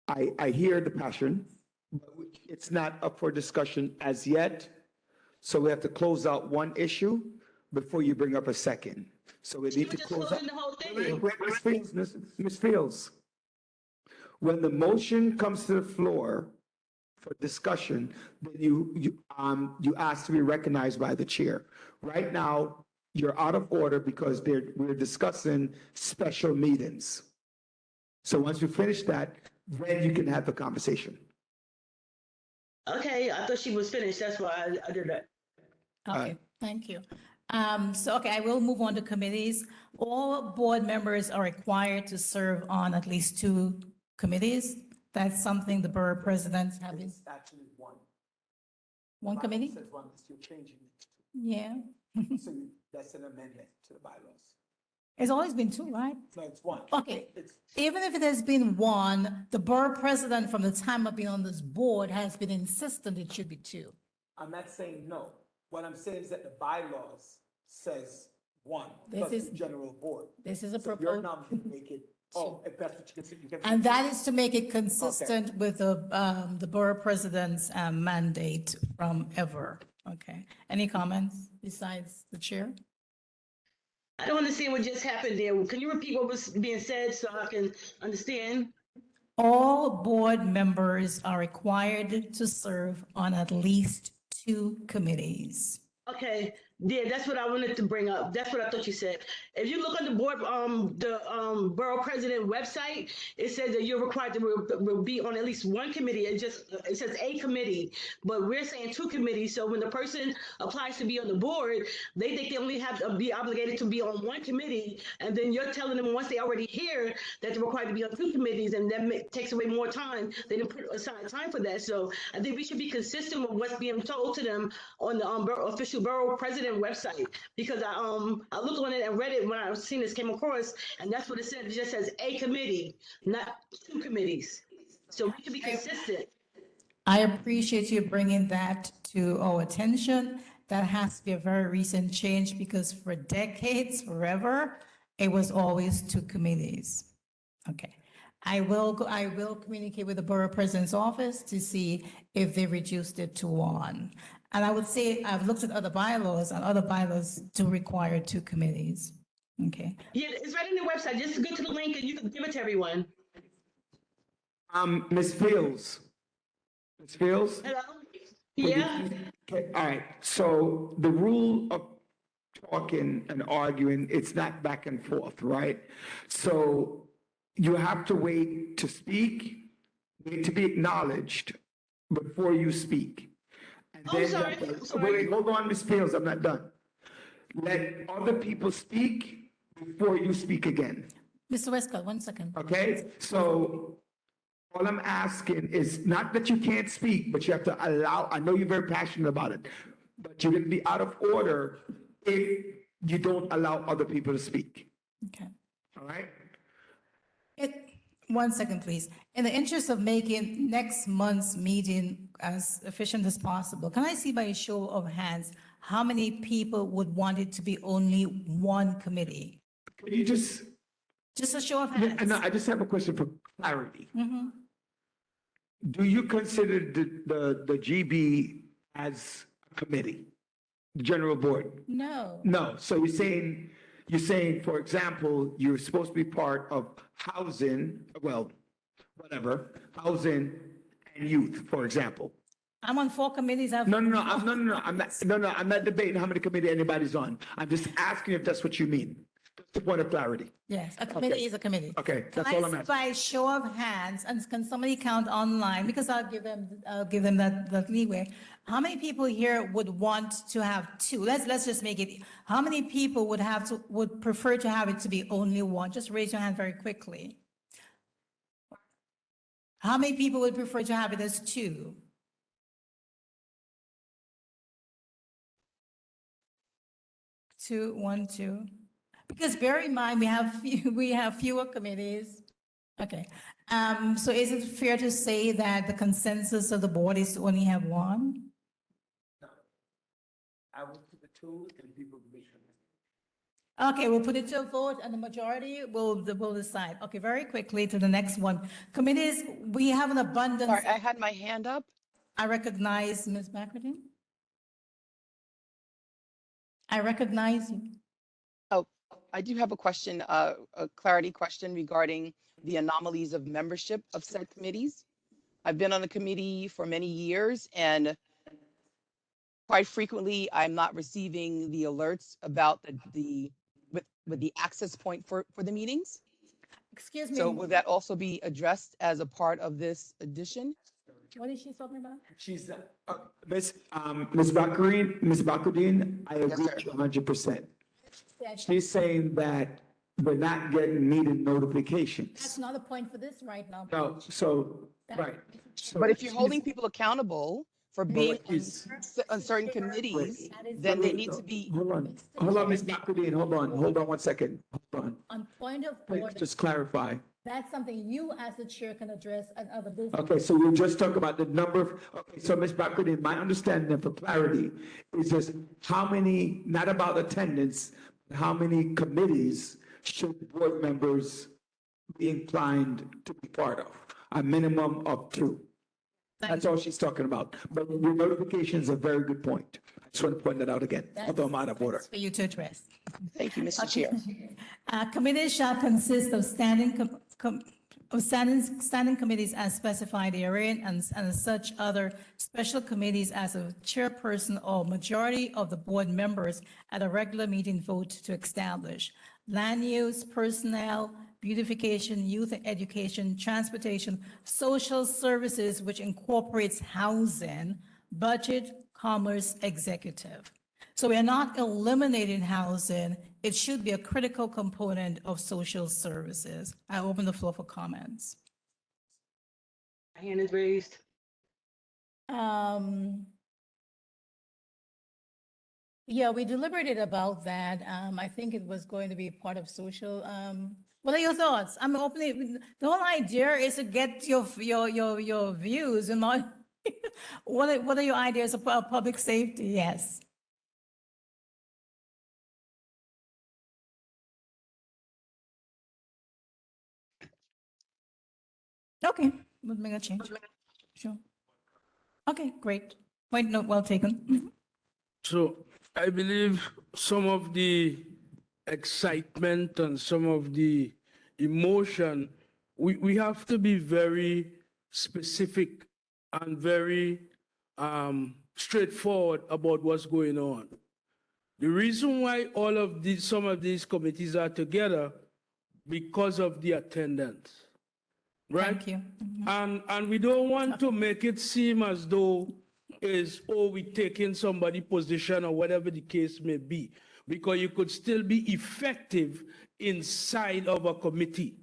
I hear the passion, but it's not up for discussion as yet. So we have to close out one issue before you bring up a second. So we need to close out. The whole thing. Wait, Ms. Fields, when the motion comes to the floor for discussion, then you ask to be recognized by the chair. Right now, you're out of order because we're discussing special meetings. So once we finish that, then you can have the conversation. Okay, I thought she was finished. That's why I did that. Okay, thank you. Okay, I will move on to committees. All board members are required to serve on at least 2 committees. That's something the borough presidents have been. It's actually one. One committee? Says one, you're changing it. Yeah. So that's an amendment to the bylaws. It's always been 2, right? No, it's one. Okay, It's- even if it has been 1, the borough president from the time of being on this board has been insistent it should be 2. I'm not saying no. What I'm saying is that the bylaws says one, This plus is- the general board. This is a So your proposal. nominee make it, if that's what you can. And that is to make it consistent with the borough president's mandate from ever. Okay. Any comments besides the chair? I don't understand what just happened there. Can you repeat what was being said so I can understand? All board members are required to serve on at least 2 committees. Okay, yeah, that's what I wanted to bring up. That's what I thought you said. If you look on the board, the borough president website, it says that you're required to be on at least 1 committee. It says a committee, but we're saying 2 committees. So when the person applies to be on the board, they think they only have to be obligated to be on 1 committee, and then you're telling them once they already here that they're required to be on 2 committees, and that takes away more time. They didn't put aside time for that. So I think we should be consistent with what's being told to them on the official borough president website, because I looked on it and read it when I seen this came across, and that's what it said. It just says a committee, not 2 committees. So we should be consistent. I appreciate you bringing that to our attention. That has to be a very recent change because for decades, forever, it was always 2 committees. Okay. I will communicate with the borough president's office to see if they reduced it to 1. And I would say I've looked at other bylaws, and other bylaws do require 2 committees. Okay. Yeah, it's right on the website. Just go to the link and you can give it to everyone. Ms. Fields. Ms. Fields? Hello? Yeah? Okay, all right. So the rule of talking and arguing, it's not back and forth, right? So you have to wait to speak, wait to be acknowledged before you speak. And Oh, then- sorry. Wait, hold on, Ms. Fields, I'm not done. Let other people speak before you speak again, Mr. Westcott, 1 second. okay? So All I'm asking is not that you can't speak, but you have to allow, I know you're very passionate about it, but you're going to be out of order if you don't allow other people to speak. Okay. All right? One second, please. In the interest of making next month's meeting as efficient as possible, can I see by a show of hands, how many people would want it to be only one committee? Can you just, Just a show of yeah, hands. no, I just have a question for clarity. Mhm. Do you consider the GB as a committee, the general board? No. No, so you're saying, for example, you're supposed to be part of housing, well, whatever, housing and youth, for example. I'm on 4 committees. No, I'm not debating how many committee anybody's on. I'm just asking if that's what you mean. Just a point of clarity. Yes, a committee Okay. is a committee. Okay, that's Can all I I'm see asking. by show of hands, and can somebody count online, because I'll give them that leeway. How many people here would want to have 2? Let's just make it, how many people would prefer to have it to be only 1? Just raise your hand very quickly. How many people would prefer to have it as 2? Two, 1, 2. Because bear in mind, we have fewer committees. Okay. So is it fair to say that the consensus of the board is to only have 1? I will put the 2 and people will be. Okay, we'll put it to a vote and the majority will decide. Okay, very quickly to the next one. Committees, we have an abundance. Sorry, I had my hand up. I recognize Ms. McCarthy. I recognize you. Oh, I do have a question, a clarity question regarding the anomalies of membership of said committees. I've been on the committee for many years and quite frequently I'm not receiving the alerts about with the access point for the meetings. Excuse me. So will that also be addressed as a part of this addition? What is she talking about? She's, Ms. Bakudin, I agree sir. with you 100%. Yeah, She's saying that we're not getting needed notifications. That's not a point for this right now. No, so, right. So But if you're she's- holding people accountable for being she's- on certain committees, then they need to be. Hold on, Ms. Bakudin, hold on 1 second. Hold on. On point of Please order, just clarify. that's something you as the chair can address and other business. Okay, so we'll just talk about the number of, okay, so Ms. Bakudin, my understanding for clarity is just how many, not about attendance, but how many committees should board members be inclined to be part of? A minimum of 2. That's all she's talking about. But your notification is a very good point. I just want to point that out again, although I'm out of order. That's for you to address. Thank you, Mr. Chair. Committees shall consist of standing committees as specified herein and such other special committees as a chairperson or majority of the board members at a regular meeting vote to establish. Land use, personnel, beautification, youth and education, transportation, social services, which incorporates housing, budget, commerce, executive. So we are not eliminating housing. It should be a critical component of social services. I open the floor for comments. My hand is raised. Yeah, we deliberated about that. I think it was going to be part of social. What are your thoughts? I'm opening, the whole idea is to get your views and not, what are your ideas of public safety? Yes. Okay, we'll make a change. Sure. Okay, great. Point note well taken. Mhm. So I believe some of the excitement and some of the emotion, we have to be very specific and very straightforward about what's going on. The reason why some of these committees are together because of the attendance, right? Thank you. Mhm. And we don't want to make it seem as though we taking somebody's position or whatever the case may be, because you could still be effective inside of a committee.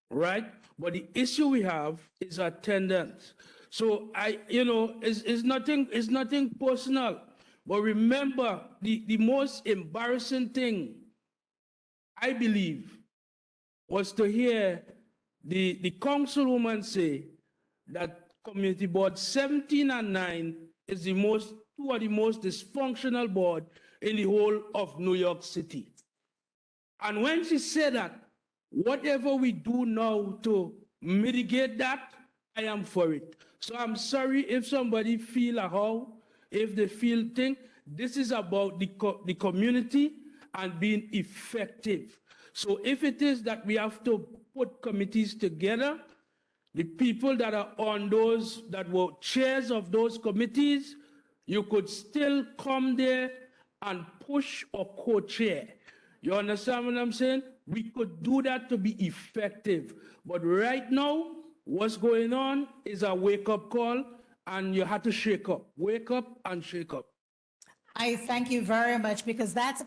right? But the issue we have is attendance. So it's nothing personal. But remember, the most embarrassing thing, I believe, was to hear the councilwoman say that Community Board 17 and 9 is two of the most dysfunctional board in the whole of New York City. And when she said that, whatever we do now to mitigate that, I am for it. So I'm sorry if somebody feel if they feel this is about the community and being effective. So if it is that we have to put committees together, the people that are on those, that were chairs of those committees, you could still come there and push or co-chair. You understand what I'm saying? We could do that to be effective. But right now, what's going on is a wake-up call, and you have to shake up. Wake up and shake up. I thank you very much, because that's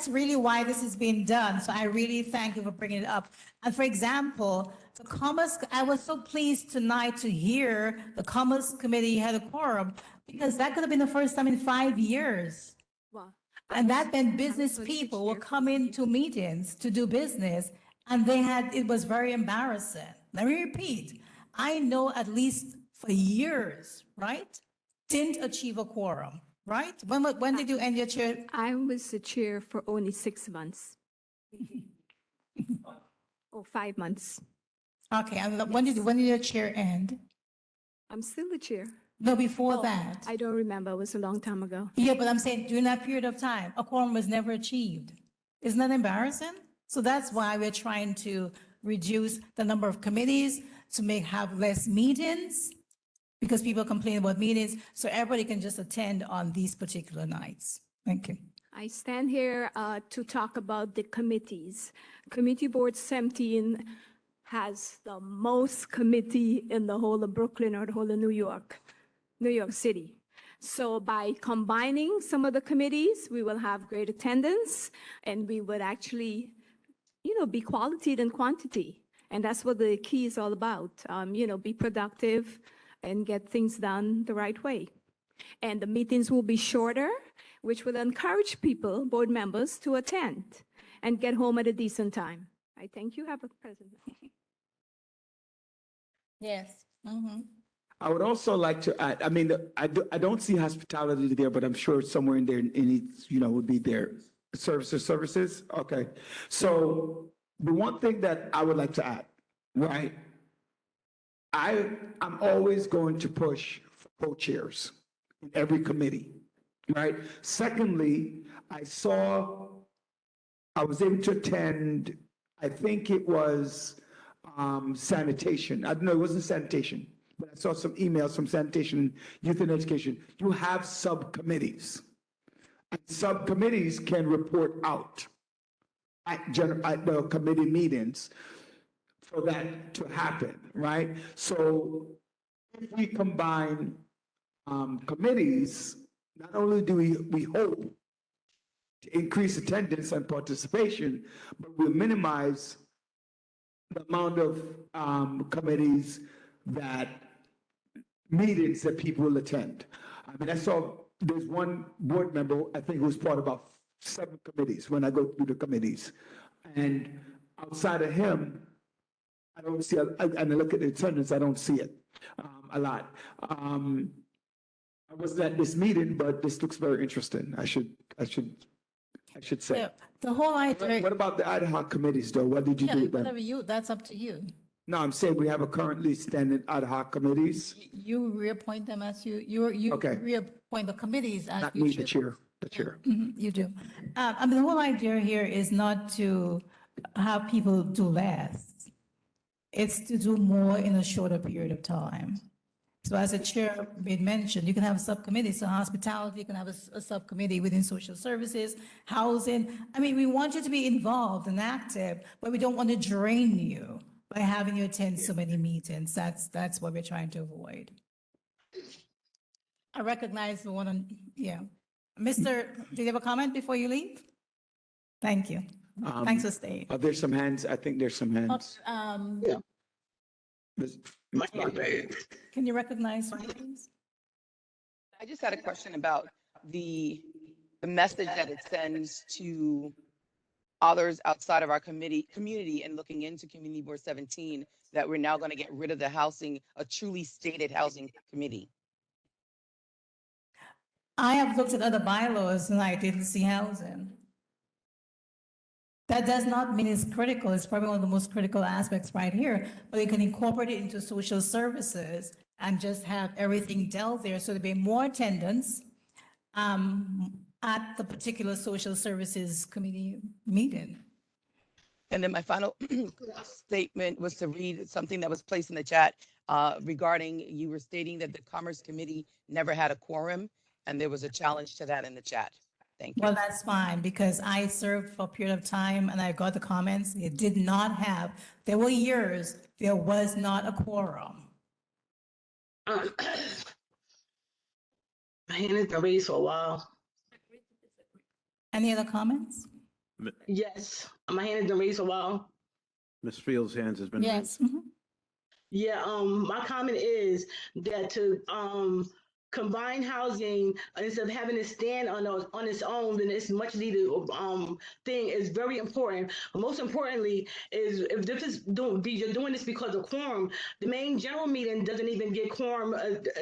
really why this is being done. So I really thank you for bringing it up. And for example, the Commerce, I was so pleased tonight to hear the Commerce Committee had a quorum, because that could have been the first time in 5 years. Wow. And that meant business people were coming to meetings to do business, and it was very embarrassing. Let me repeat, I know at least for years, right, didn't achieve a quorum. Right? When did you end your chair? I was the chair for only 6 months. Or 5 months. Okay, and when did your chair end? I'm still the chair. No, before that. I don't remember. It was a long time ago. Yeah, but I'm saying during that period of time, a quorum was never achieved. Isn't that embarrassing? So that's why we're trying to reduce the number of committees, to have less meetings, because people complain about meetings, so everybody can just attend on these particular nights. Thank you. I stand here to talk about the committees. Committee Board 17 has the most committee in the whole of Brooklyn or the whole of New York City. So by combining some of the committees, we will have great attendance, and we would actually, be quality than quantity. And that's what the key is all about. Be productive and get things done the right way. And the meetings will be shorter, which will encourage people, board members, to attend and get home at a decent time. I thank you. Have a president. Yes. I would also like to add, I don't see hospitality there, but I'm sure somewhere in there, would be there. Services, okay. So the one thing that I would like to add, right? I'm always going to push for co-chairs in every committee, right? Secondly, I was able to attend, I think it was sanitation. I don't know, it wasn't sanitation, but I saw some emails from sanitation, youth and education. You have subcommittees. And subcommittees can report out at the committee meetings for that to happen, right? So if we combine committees, not only do we hope to increase attendance and participation, but we'll minimize the amount of meetings that people will attend. I saw there's one board member, I think, who's part of about 7 committees when I go through the committees. And outside of him, I don't see, and I look at the attendance, I don't see it a lot. I wasn't at this meeting, but this looks very interesting. I should say. Yeah, the whole idea. What about the ad hoc committees, though? What did you do with them? That's up to you. No, I'm saying we have a currently standing ad hoc committees. You reappoint them as you Okay. reappoint the committees as Not you me, the choose. chair. You do. The whole idea here is not to have people do less. It's to do more in a shorter period of time. So as the chair made mention, you can have a subcommittee. So hospitality, you can have a subcommittee within social services, housing. We want you to be involved and active, but we don't want to drain you by having you attend so many meetings. That's what we're trying to avoid. I recognize the one on, yeah. Mr., do you have a comment before you leave? Thank you. Thanks for staying. Are there some hands? I think there's some hands. Yeah. Ms. My hand raised. Can you recognize me, please? I just had a question about the message that it sends to others outside of our community and looking into Community Board 17, that we're now going to get rid of a truly stated housing committee. I have looked at other bylaws and I didn't see housing. That does not mean it's critical. It's probably one of the most critical aspects right here, but you can incorporate it into social services and just have everything dealt there. So there'd be more attendance at the particular social services committee meeting. And then my final statement was to read something that was placed in the chat regarding, you were stating that the Commerce Committee never had a quorum, and there was a challenge to that in the chat. Thank you. Well, that's fine, because I served for a period of time and I got the comments. It did not have, there were years, there was not a quorum. My hand has been raised for a while. Any other comments? Yes, my hand has been raised for a while. Ms. Fields' hands has been Yes. raised. Yeah, my comment is that to combine housing, instead of having it stand on its own, then it's much needed thing is very important. But most importantly is, if this is you're doing this because of quorum, the main general meeting doesn't even get quorum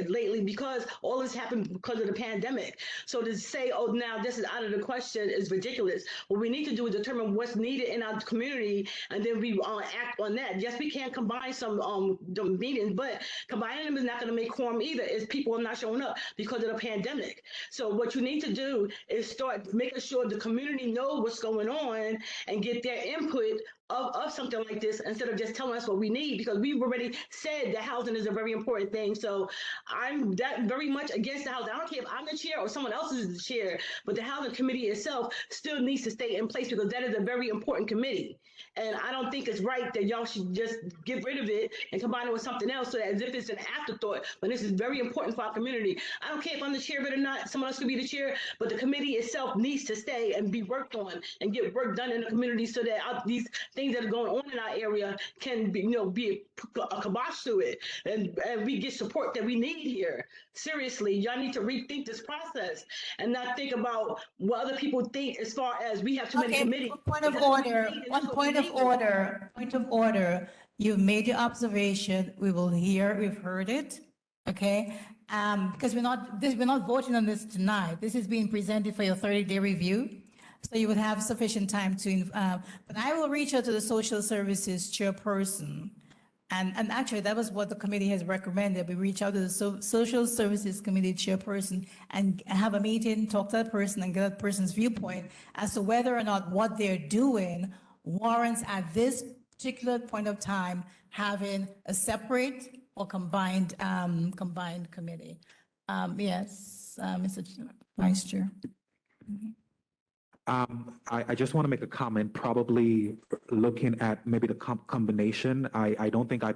lately, because all this happened because of the pandemic. So to say, oh, now this is out of the question is ridiculous. What we need to do is determine what's needed in our community, and then we act on that. Yes, we can combine some meetings, but combining them is not going to make quorum either, is people are not showing up because of the pandemic. So what you need to do is start making sure the community knows what's going on and get their input of something like this, instead of just telling us what we need, because we've already said that housing is a very important thing. So I'm that very much against the housing. I don't care if I'm the chair or someone else is the chair, but the housing committee itself still needs to stay in place, because that is a very important committee. And I don't think it's right that y'all should just get rid of it and combine it with something else, so that as if it's an afterthought, but this is very important for our community. I don't care if I'm the chair of it or not, someone else could be the chair, but the committee itself needs to stay and be worked on and get work done in the community, so that these things that are going on in our area can be, be a kibosh to it, and we get support that we need here. Seriously, y'all need to rethink this process and not think about what other people think, as far as we have too many committees. Point of order, point of order. You've made your observation. We will hear, we've heard it, okay? Because we're not voting on this tonight. This is being presented for your 30-day review. So you would have sufficient time to, but I will reach out to the social services chairperson. And actually, that was what the committee has recommended. We reach out to the social services committee chairperson and have a meeting, talk to that person and get that person's viewpoint as to whether or not what they're doing warrants at this particular point of time having a separate or combined committee. Yes, Mr. Vice Chair. I just want to make a comment, probably looking at maybe the combination. I don't think I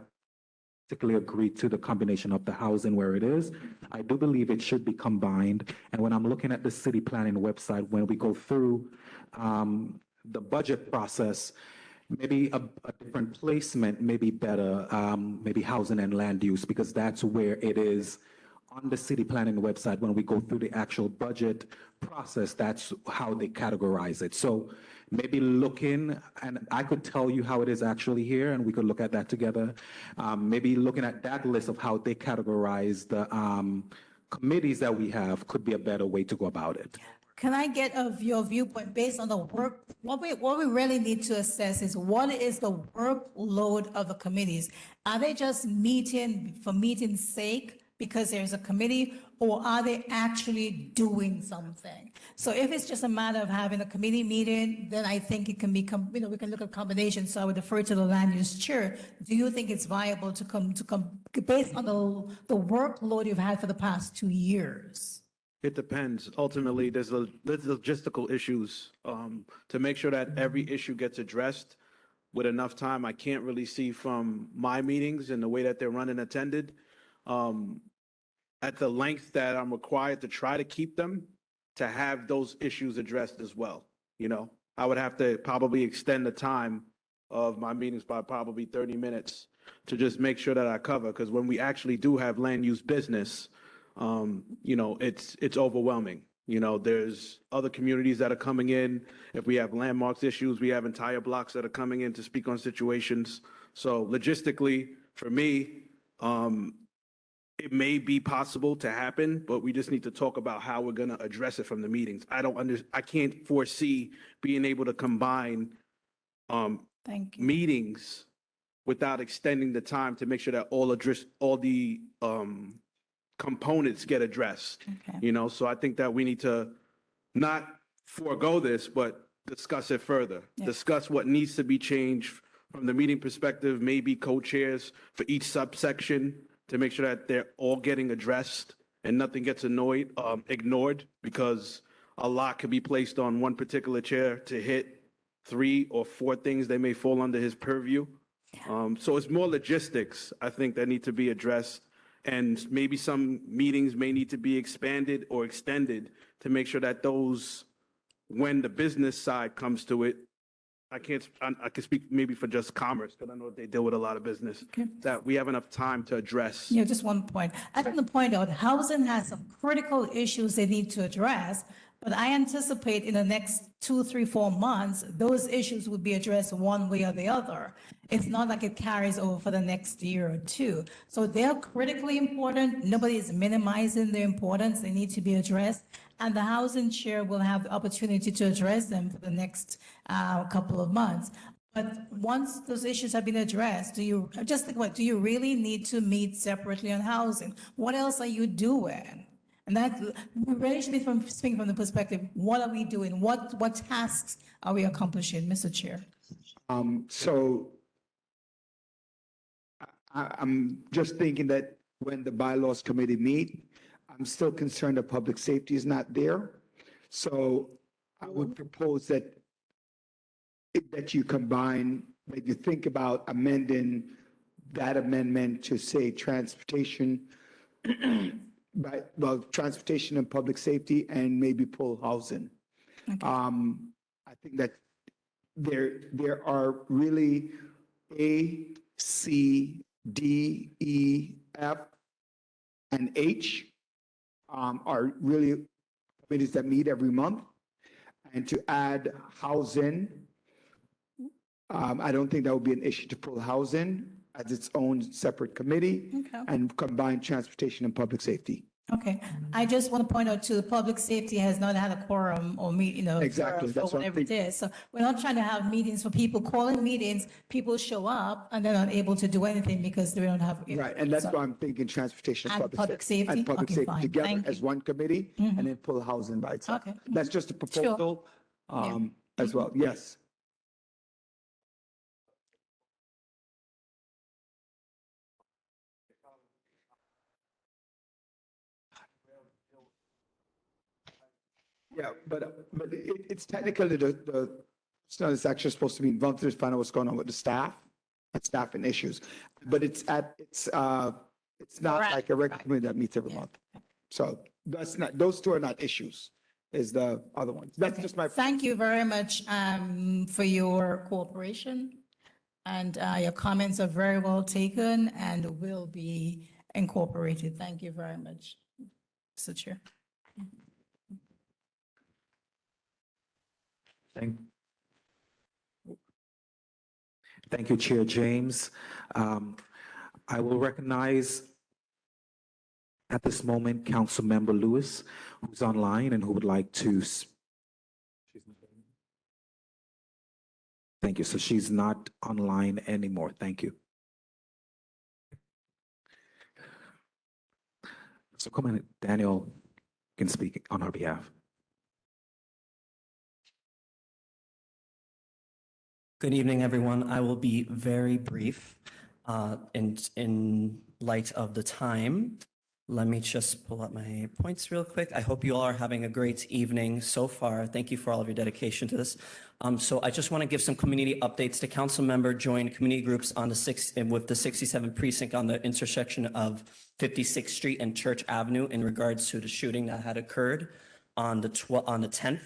particularly agree to the combination of the housing where it is. I do believe it should be combined. And when I'm looking at the city planning website, when we go through the budget process, maybe a different placement may be better, maybe housing and land use, because that's where it is on the city planning website. When we go through the actual budget process, that's how they categorize it. So maybe looking, and I could tell you how it is actually here, and we could look at that together. Maybe looking at that list of how they categorize the committees that we have could be a better way to go about it. Can I get your viewpoint based on the work? What we really need to assess is, what is the workload of the committees? Are they just meeting for meeting's sake because there's a committee, or are they actually doing something? So if it's just a matter of having a committee meeting, then I think it can become, we can look at combinations. So I would defer to the land use chair. Do you think it's viable to come based on the workload you've had for the past 2 years? It depends. Ultimately, there's logistical issues to make sure that every issue gets addressed with enough time. I can't really see from my meetings and the way that they're run and attended at the length that I'm required to try to keep them, to have those issues addressed as well, I would have to probably extend the time of my meetings by probably 30 minutes to just make sure that I cover, because when we actually do have land use business, it's overwhelming. There's other communities that are coming in. If we have landmarks issues, we have entire blocks that are coming in to speak on situations. So logistically, for me, it may be possible to happen, but we just need to talk about how we're going to address it from the meetings. I can't foresee being able to combine Thank you. meetings without extending the time to make sure that all the components get addressed. Okay. So I think that we need to not forego this, but discuss it further. Yes. Discuss what needs to be changed from the meeting perspective, maybe co-chairs for each subsection to make sure that they're all getting addressed and nothing gets ignored, because a lot could be placed on one particular chair to hit 3 or 4 things that may fall under his purview. So it's more logistics, I think, that need to be addressed. And maybe some meetings may need to be expanded or extended to make sure that those, when the business side comes to it, I can speak maybe for just commerce, because I know they deal with a lot of business, that we have enough time to address. Yeah, just one point. I want to point out, housing has some critical issues they need to address, but I anticipate in the next 2, 3, 4 months, those issues will be addressed one way or the other. It's not like it carries over for the next year or 2. So they're critically important. Nobody is minimizing their importance. They need to be addressed. And the housing chair will have the opportunity to address them for the next couple of months. But once those issues have been addressed, do you really need to meet separately on housing? What else are you doing? And that, we really should be speaking from the perspective, what are we doing? What tasks are we accomplishing, Mr. Chair? So I'm just thinking that when the bylaws committee meet, I'm still concerned that public safety is not there. So I would propose that you combine, that you think about amending that amendment to say transportation, transportation and public safety, and maybe pull housing. I think that there are really A, C, D, E, F, and H are really committees that meet every month. And to add housing, I don't think that would be an issue to pull housing as its own separate committee and combine transportation and public safety. Okay, I just want to point out too, the public safety has not had a quorum or meet, Exactly, for that's what I'm whatever it is. So we're not trying to have meetings for people calling meetings, people show up and they're not able to do anything because they don't have. Right, and that's why I'm thinking transportation And public safety? and public Okay, safety fine. together Thank as you. one committee, and then pull housing by itself. Okay. That's just a proposal as well. Yes. Yeah, but it's technically it's actually supposed to be involved to find out what's going on with the staff and staffing issues. But it's not like a regular committee that meets every month. So those two are not issues, is the other ones. That's just my. Thank you very much for your cooperation. And your comments are very well taken and will be incorporated. Thank you very much, Mr. Chair. Thank you, Chair James. I will recognize at this moment Councilmember Lewis, who's online and who would like to. Thank you. So she's not online anymore. Thank you. So come on, Daniel can speak on our behalf. Good evening, everyone. I will be very brief in light of the time. Let me just pull up my points real quick. I hope you all are having a great evening so far. Thank you for all of your dedication to this. So I just want to give some community updates. The council member joined community groups on with the 67th precinct on the intersection of 56th Street and Church Avenue in regards to the shooting that had occurred on the 10th.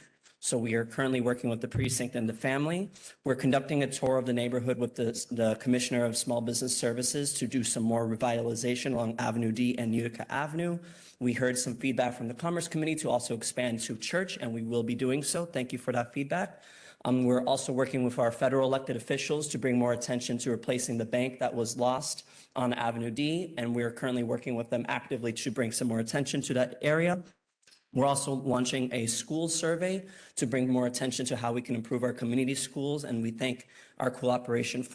So we are currently working with the precinct and the family. We're conducting a tour of the neighborhood with the Commissioner of Small Business Services to do some more revitalization along Avenue D and Utica Avenue. We heard some feedback from the Commerce Committee to also expand to Church, and we will be doing so. Thank you for that feedback. We're also working with our federal elected officials to bring more attention to replacing the bank that was lost on Avenue D, and we're currently working with them actively to bring some more attention to that area. We're also launching a school survey to bring more attention to how we can improve our community schools, and we thank our cooperation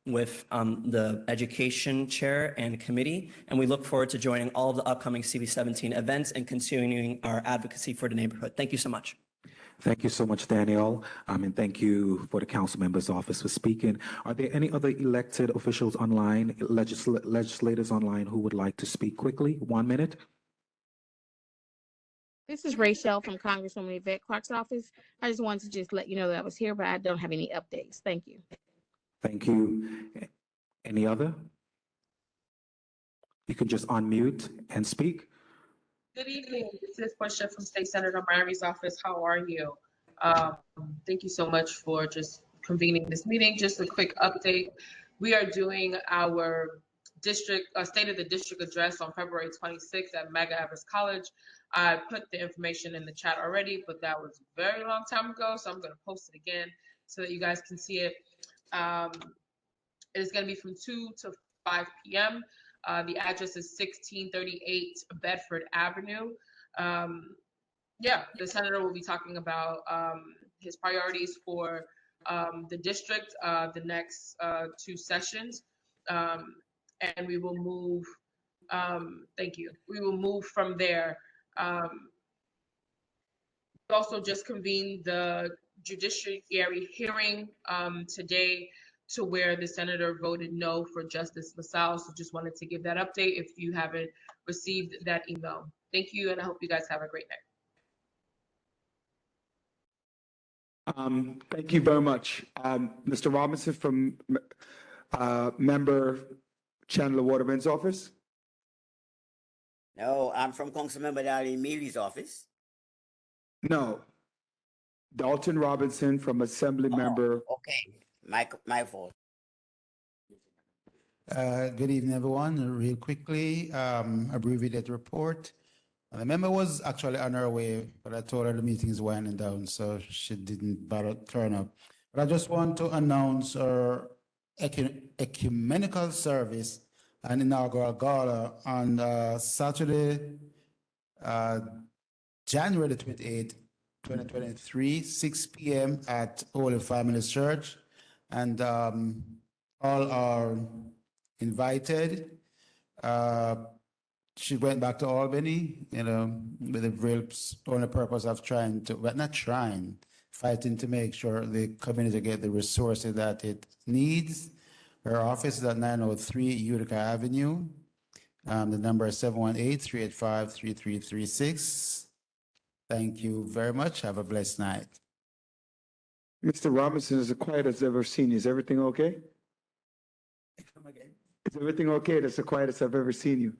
with the education chair and committee, and we look forward to joining all of the upcoming CB17 events and continuing our advocacy for the neighborhood. Thank you so much. Thank you so much, Danielle, and thank you for the council member's office for speaking. Are there any other elected officials online, legislators online who would like to speak quickly? 1 minute. This is Rachel from Congresswoman Yvette Clark's office. I just wanted to just let you know that I was here, but I don't have any updates. Thank you. Thank you. Any other? You can just unmute and speak. Good evening. This is Portia from State Senator Myri's office. How are you? Thank you so much for just convening this meeting. Just a quick update. We are doing our district State of the District address on February 26th at Mega Evers College. I put the information in the chat already, but that was a very long time ago, so I'm going to post it again so that you guys can see it. It is going to be from 2 to 5 p.m. The address is 1638 Bedford Avenue. The senator will be talking about his priorities for the district, the next 2 sessions. And we will move, thank you. We will move from there. We also just convened the judiciary hearing today, to where the senator voted no for Justice LaSalle. So just wanted to give that update if you haven't received that email. Thank you, and I hope you guys have a great night. Thank you very much. Mr. Robinson from Member Chandler Waterman's office. No, I'm from Councilmember Darlene Mealy's office. No. Dalton Robinson from Assembly Member. Okay, my fault. Good evening, everyone. Real quickly, abbreviated report. The member was actually on her way, but I told her the meeting is winding down, so she didn't bother turn up. But I just want to announce our ecumenical service and inaugural gala on Saturday, January the 28th, 2023, 6 p.m. at Holy Family Church. And all are invited. She went back to Albany, with the real only purpose of trying to, but not trying, fighting to make sure the community get the resources that it needs. Her office is at 903 Utica Avenue. The number is 718-385-3336. Thank you very much. Have a blessed night. Mr. Robinson is the quietest I've ever seen you. Is everything okay? Is everything okay? That's the quietest I've ever seen you.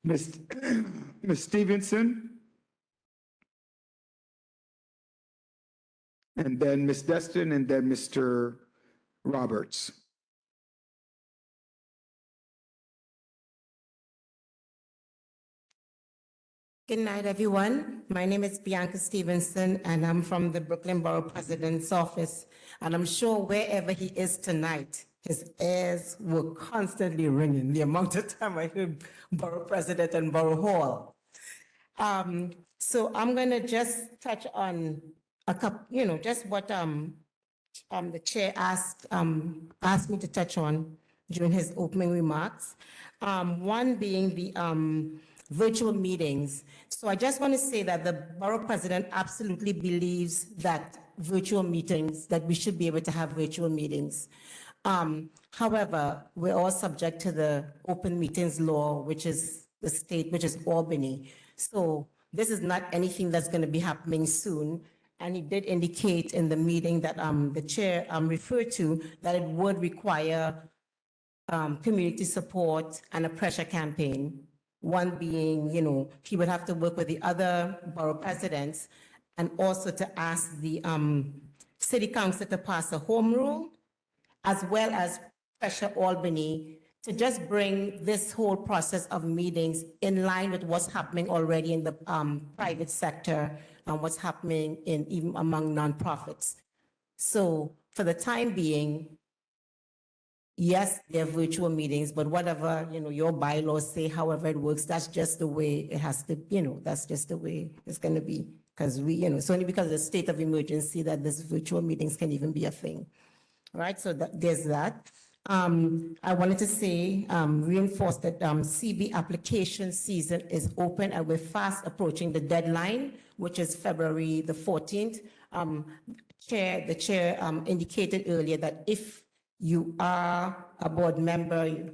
Ms. Stevenson. And then Ms. Destin, and then Mr. Roberts. Good night, everyone. My name is Bianca Stevenson, and I'm from the Brooklyn Borough President's office. And I'm sure wherever he is tonight, his ears were constantly ringing the amount of time I heard Borough President and Borough Hall. So I'm going to just touch on a couple, just what the chair asked me to touch on during his opening remarks. One being the virtual meetings. So I just want to say that the borough president absolutely believes that that we should be able to have virtual meetings. However, we're all subject to the open meetings law, which is the state, which is Albany. So this is not anything that's going to be happening soon. And he did indicate in the meeting that the chair referred to that it would require community support and a pressure campaign. One being, he would have to work with the other borough presidents and also to ask the city council to pass a home rule, as well as pressure Albany to just bring this whole process of meetings in line with what's happening already in the private sector and what's happening even among nonprofits. So for the time being, yes, they're virtual meetings, but whatever, your bylaws say, however it works, that's just the way it has to, that's just the way it's going to be. Because it's only because of the state of emergency that this virtual meetings can even be a thing. Right, so there's that. I wanted to say, reinforce that CB application season is open and we're fast approaching the deadline, which is February the 14th. The chair indicated earlier that if you are a board member,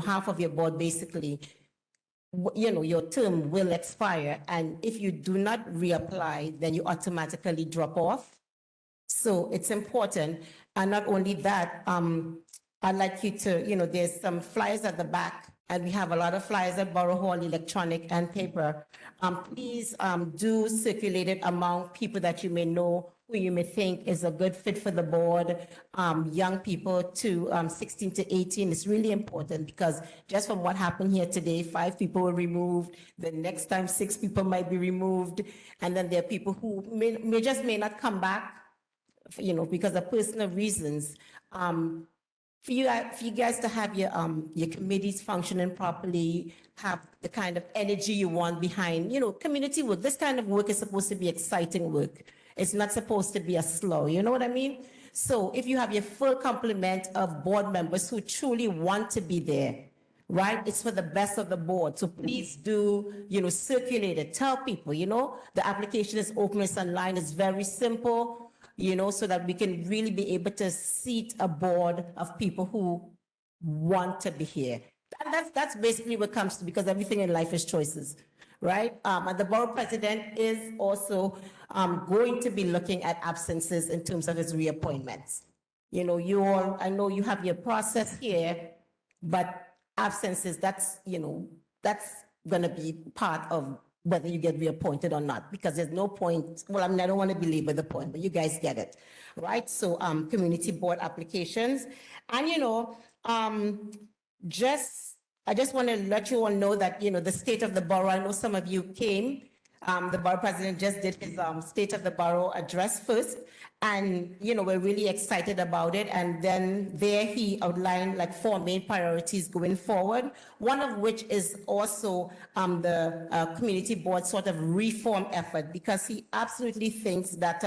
half of your board basically, your term will expire. And if you do not reapply, then you automatically drop off. So it's important. And not only that, I'd like you to, there's some flyers at the back, and we have a lot of flyers at Borough Hall, electronic and paper. Please do circulate it among people that you may know, who you may think is a good fit for the board, young people to 16 to 18. It's really important because just from what happened here today, 5 people were removed. The next time 6 people might be removed. And then there are people who may not come back, because of personal reasons. For you guys to have your committees functioning properly, have the kind of energy you want behind, community work. This kind of work is supposed to be exciting work. It's not supposed to be a slow, you know what I mean? So if you have your full complement of board members who truly want to be there, right? It's for the best of the board. So please do, circulate it. Tell people, the application is open, it's online, it's very simple, so that we can really be able to seat a board of people who want to be here. And that's basically what comes to, because everything in life is choices, right? And the borough president is also going to be looking at absences in terms of his reappointments. I know you have your process here, but absences, that's going to be part of whether you get reappointed or not, because there's no point, well, I don't want to belabor the point, but you guys get it, right? So community board applications. And, I just want to let you all know that, the state of the borough, I know some of you came, the borough president just did his state of the borough address first. And, we're really excited about it. And then there he outlined like 4 main priorities going forward, one of which is also the community board sort of reform effort, because he absolutely thinks that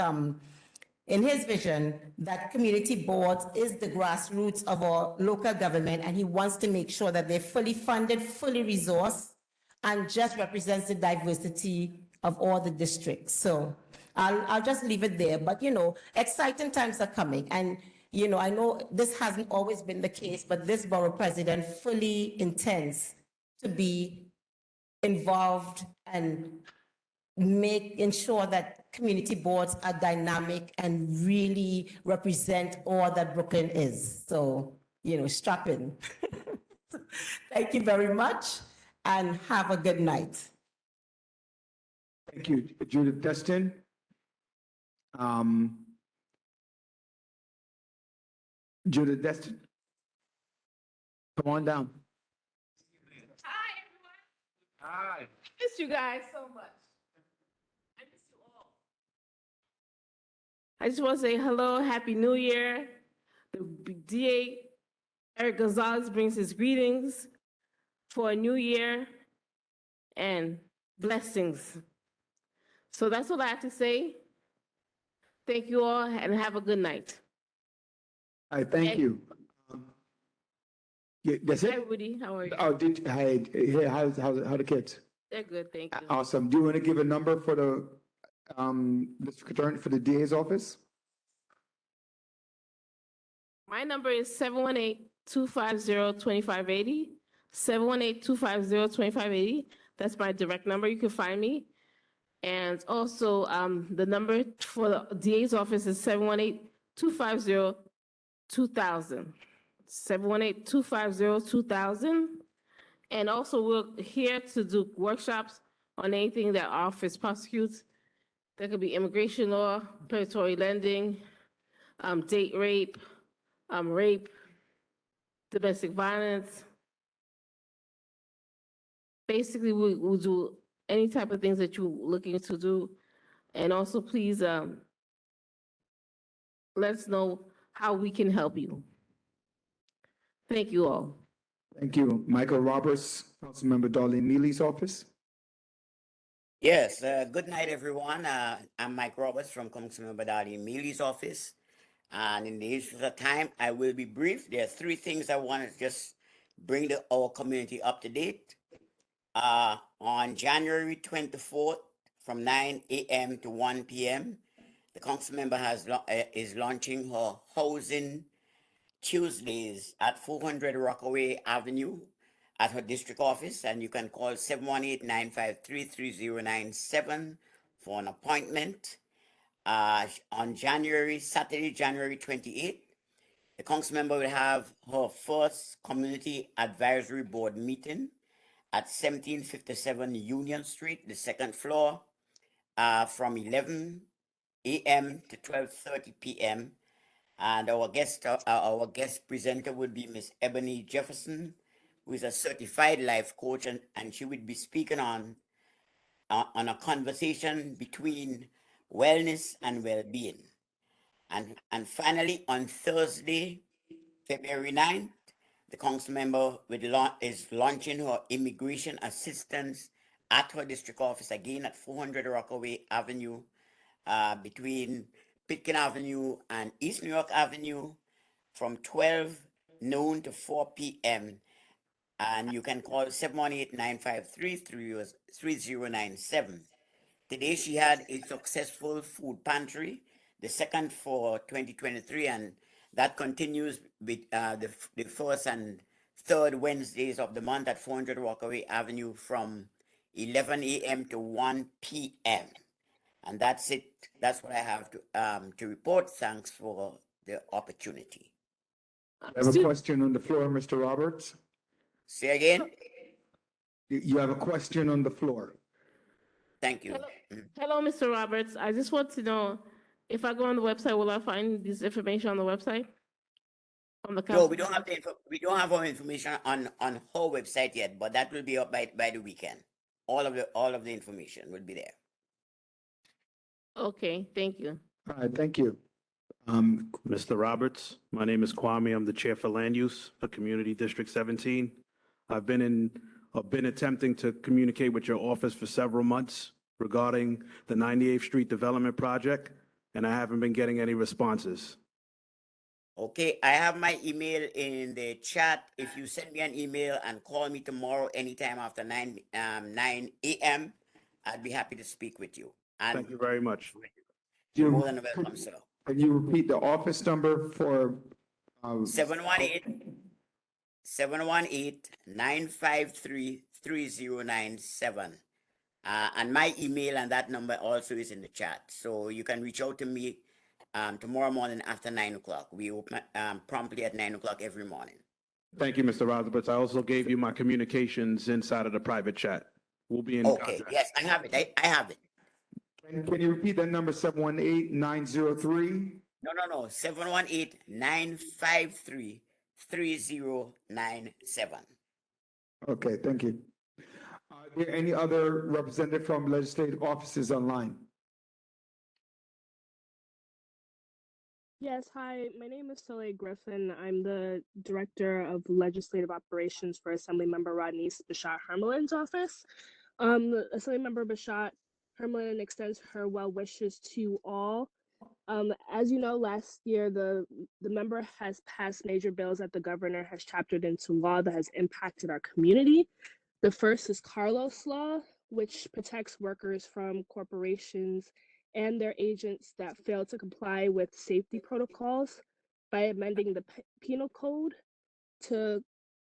in his vision, that community boards is the grassroots of our local government, and he wants to make sure that they're fully funded, fully resourced, and just represents the diversity of all the districts. So I'll just leave it there. But, exciting times are coming. And, I know this hasn't always been the case, but this borough president fully intends to be involved and ensure that community boards are dynamic and really represent all that Brooklyn is. So, strap in. Thank you very much and have a good night. Thank you, Judith Destin. Judith Destin, come on down. Hi, everyone. Hi. Miss you guys so much. I miss you all. I just want to say hello, Happy New Year. The DA, Eric Gonzalez, brings his greetings for a new year and blessings. So that's all I have to say. Thank you all and have a good night. All right, thank you. Yeah, that's Hi, it? Rudy. How are you? Oh, how the kids? They're good, thank you. Awesome. Do you want to give a number for the district attorney for the DA's office? My number is 718-250-2580. 718-250-2580. That's my direct number. You can find me. And also, the number for the DA's office is 718-250-2000. 718-250-2000. And also, we're here to do workshops on anything that our office prosecutes. That could be immigration law, predatory lending, date rape, rape, domestic violence. Basically, we'll do any type of things that you're looking to do. And also, please let us know how we can help you. Thank you all. Thank you. Michael Roberts, Councilmember Darlene Neely's office. Yes, good night, everyone. I'm Mike Roberts from Councilmember Darlene Mealy's office. And in the interest of time, I will be brief. There are three things I want to just bring our community up to date. On January 24th, from 9 a.m. to 1 p.m., the council member is launching her Housing Tuesdays at 400 Rockaway Avenue at her district office, and you can call 718-953-3097 for an appointment. On Saturday, January 28th, the council member will have her first community advisory board meeting at 1757 Union Street, the second floor, from 11 a.m. to 12:30 p.m. And our guest presenter will be Miss Ebony Jefferson, who is a certified life coach, and she will be speaking on a conversation between wellness and well-being. And finally, on Thursday, February 9th, the council member is launching her immigration assistance at her district office, again at 400 Rockaway Avenue, between Pitkin Avenue and East New York Avenue, from 12 noon to 4 p.m. And you can call 718-953-3097. Today she had a successful food pantry, the second for 2023, and that continues with the first and third Wednesdays of the month at 400 Rockaway Avenue from 11 a.m. to 1 p.m. And that's it. That's what I have to report. Thanks for the opportunity. I have a question on the floor, Mr. Roberts. Say again? You have a question on the floor. Thank you. Hello, Mr. Roberts. I just want to know, if I go on the website, will I find this information on the website? On the No, we don't have our information on her website yet, but that will be up by the weekend. All of the information will be there. Okay, thank you. All right, thank you. Mr. Roberts, my name is Kwame. I'm the Chair for Land Use for Community District 17. I've been attempting to communicate with your office for several months regarding the 98th Street Development Project, and I haven't been getting any responses. Okay, I have my email in the chat. If you send me an email and call me tomorrow anytime after 9 a.m., I'd be happy to speak with you. And Thank you very much. you're more than welcome, sir. Can you repeat the office number for? 718-953-3097. And my email and that number also is in the chat. So you can reach out to me tomorrow morning after 9 o'clock. We open promptly at 9 o'clock every morning. Thank you, Mr. Roberts. I also gave you my communications inside of the private chat. We'll be in contact. Yes, I have it. I have it. Can you repeat that number, 718-903? No. 718-953-3097. Okay, thank you. Are there any other representative from legislative offices online? Yes, hi, my name is Soleil Griffin. I'm the Director of Legislative Operations for Assemblymember Rodney's Bashat Hermelin's office. Assemblymember Bashat Hermelin extends her well wishes to all. As you know, last year, the member has passed major bills that the governor has chaptered into law that has impacted our community. The first is Carlos Law, which protects workers from corporations and their agents that fail to comply with safety protocols by amending the penal code to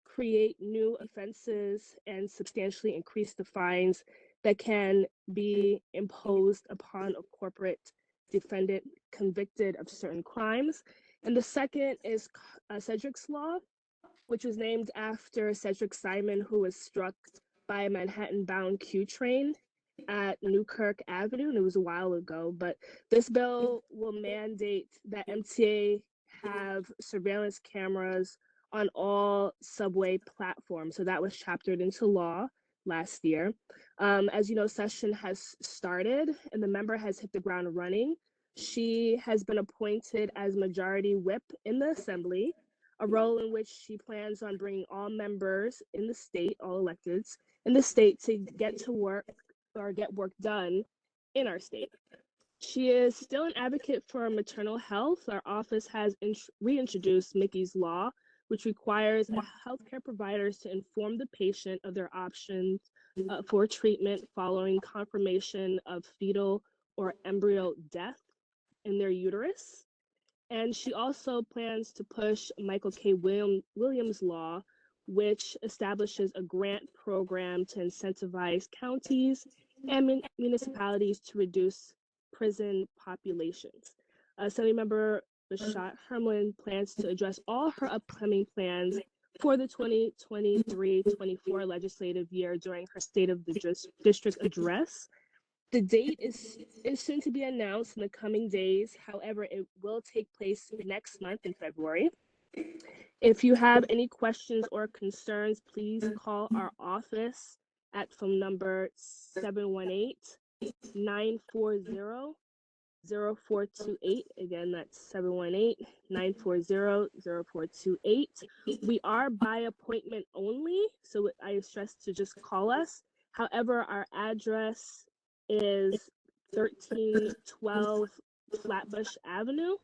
create new offenses and substantially increase the fines that can be imposed upon a corporate defendant convicted of certain crimes. And the second is Cedric's Law, which was named after Cedric Simon, who was struck by a Manhattan-bound Q train at Newkirk Avenue, and it was a while ago. But this bill will mandate that MTA have surveillance cameras on all subway platforms. So that was chaptered into law last year. As you know, session has started and the member has hit the ground running. She has been appointed as majority whip in the assembly, a role in which she plans on bringing all members in the state, all electeds in the state, to get to work or get work done in our state. She is still an advocate for maternal health. Our office has reintroduced Mickey's Law, which requires healthcare providers to inform the patient of their options for treatment following confirmation of fetal or embryo death in their uterus. And she also plans to push Michael K. Williams' law, which establishes a grant program to incentivize counties and municipalities to reduce prison populations. Assemblymember Bashat Hermelin plans to address all her upcoming plans for the 2023-24 legislative year during her State of the District address. The date is soon to be announced in the coming days. However, it will take place next month in February. If you have any questions or concerns, please call our office at phone number 718-940-0428. Again, that's 718-940-0428. We are by appointment only, so I stress to just call us. However, our address is 1312 Flatbush Avenue,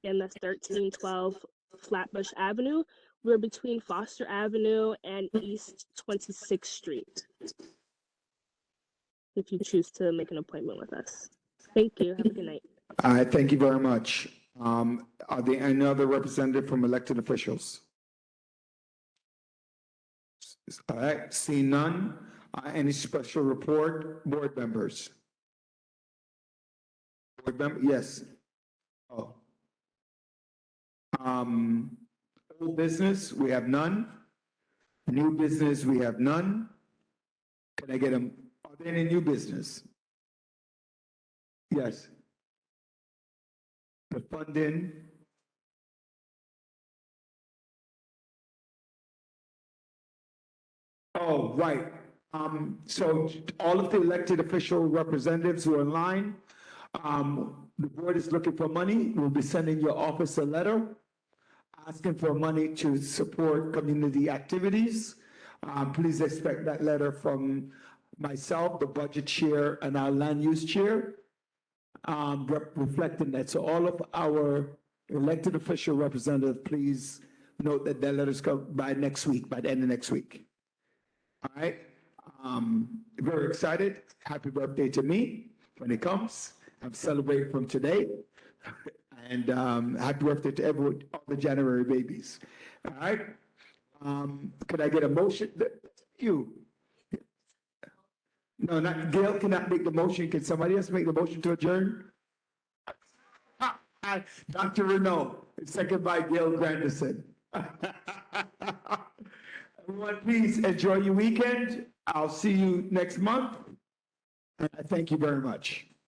and that's 1312 Flatbush Avenue. We're between Foster Avenue and East 26th Street, if you choose to make an appointment with us. Thank you. Have a good night. All right, thank you very much. Are there any other representative from elected officials? All right, seeing none. Any special report, board members? Board member, yes. Oh. Old business, we have none. New business, we have none. Can I get them? Are there any new business? Yes. The funding. Oh, right. So all of the elected official representatives who are in line, the board is looking for money. We'll be sending your office a letter asking for money to support community activities. Please expect that letter from myself, the budget chair, and our land use chair, reflecting that. So all of our elected official representatives, please note that that letter's come by next week, by the end of next week. All right. Very excited. Happy birthday to me when it comes. I'm celebrating from today. And happy birthday to everyone, all the January babies. All right. Could I get a motion? You. No, not Gail cannot make the motion. Can somebody else make the motion to adjourn? Dr. Renault, second by Gail Granderson. Everyone, please enjoy your weekend. I'll see you next month. And I thank you very much.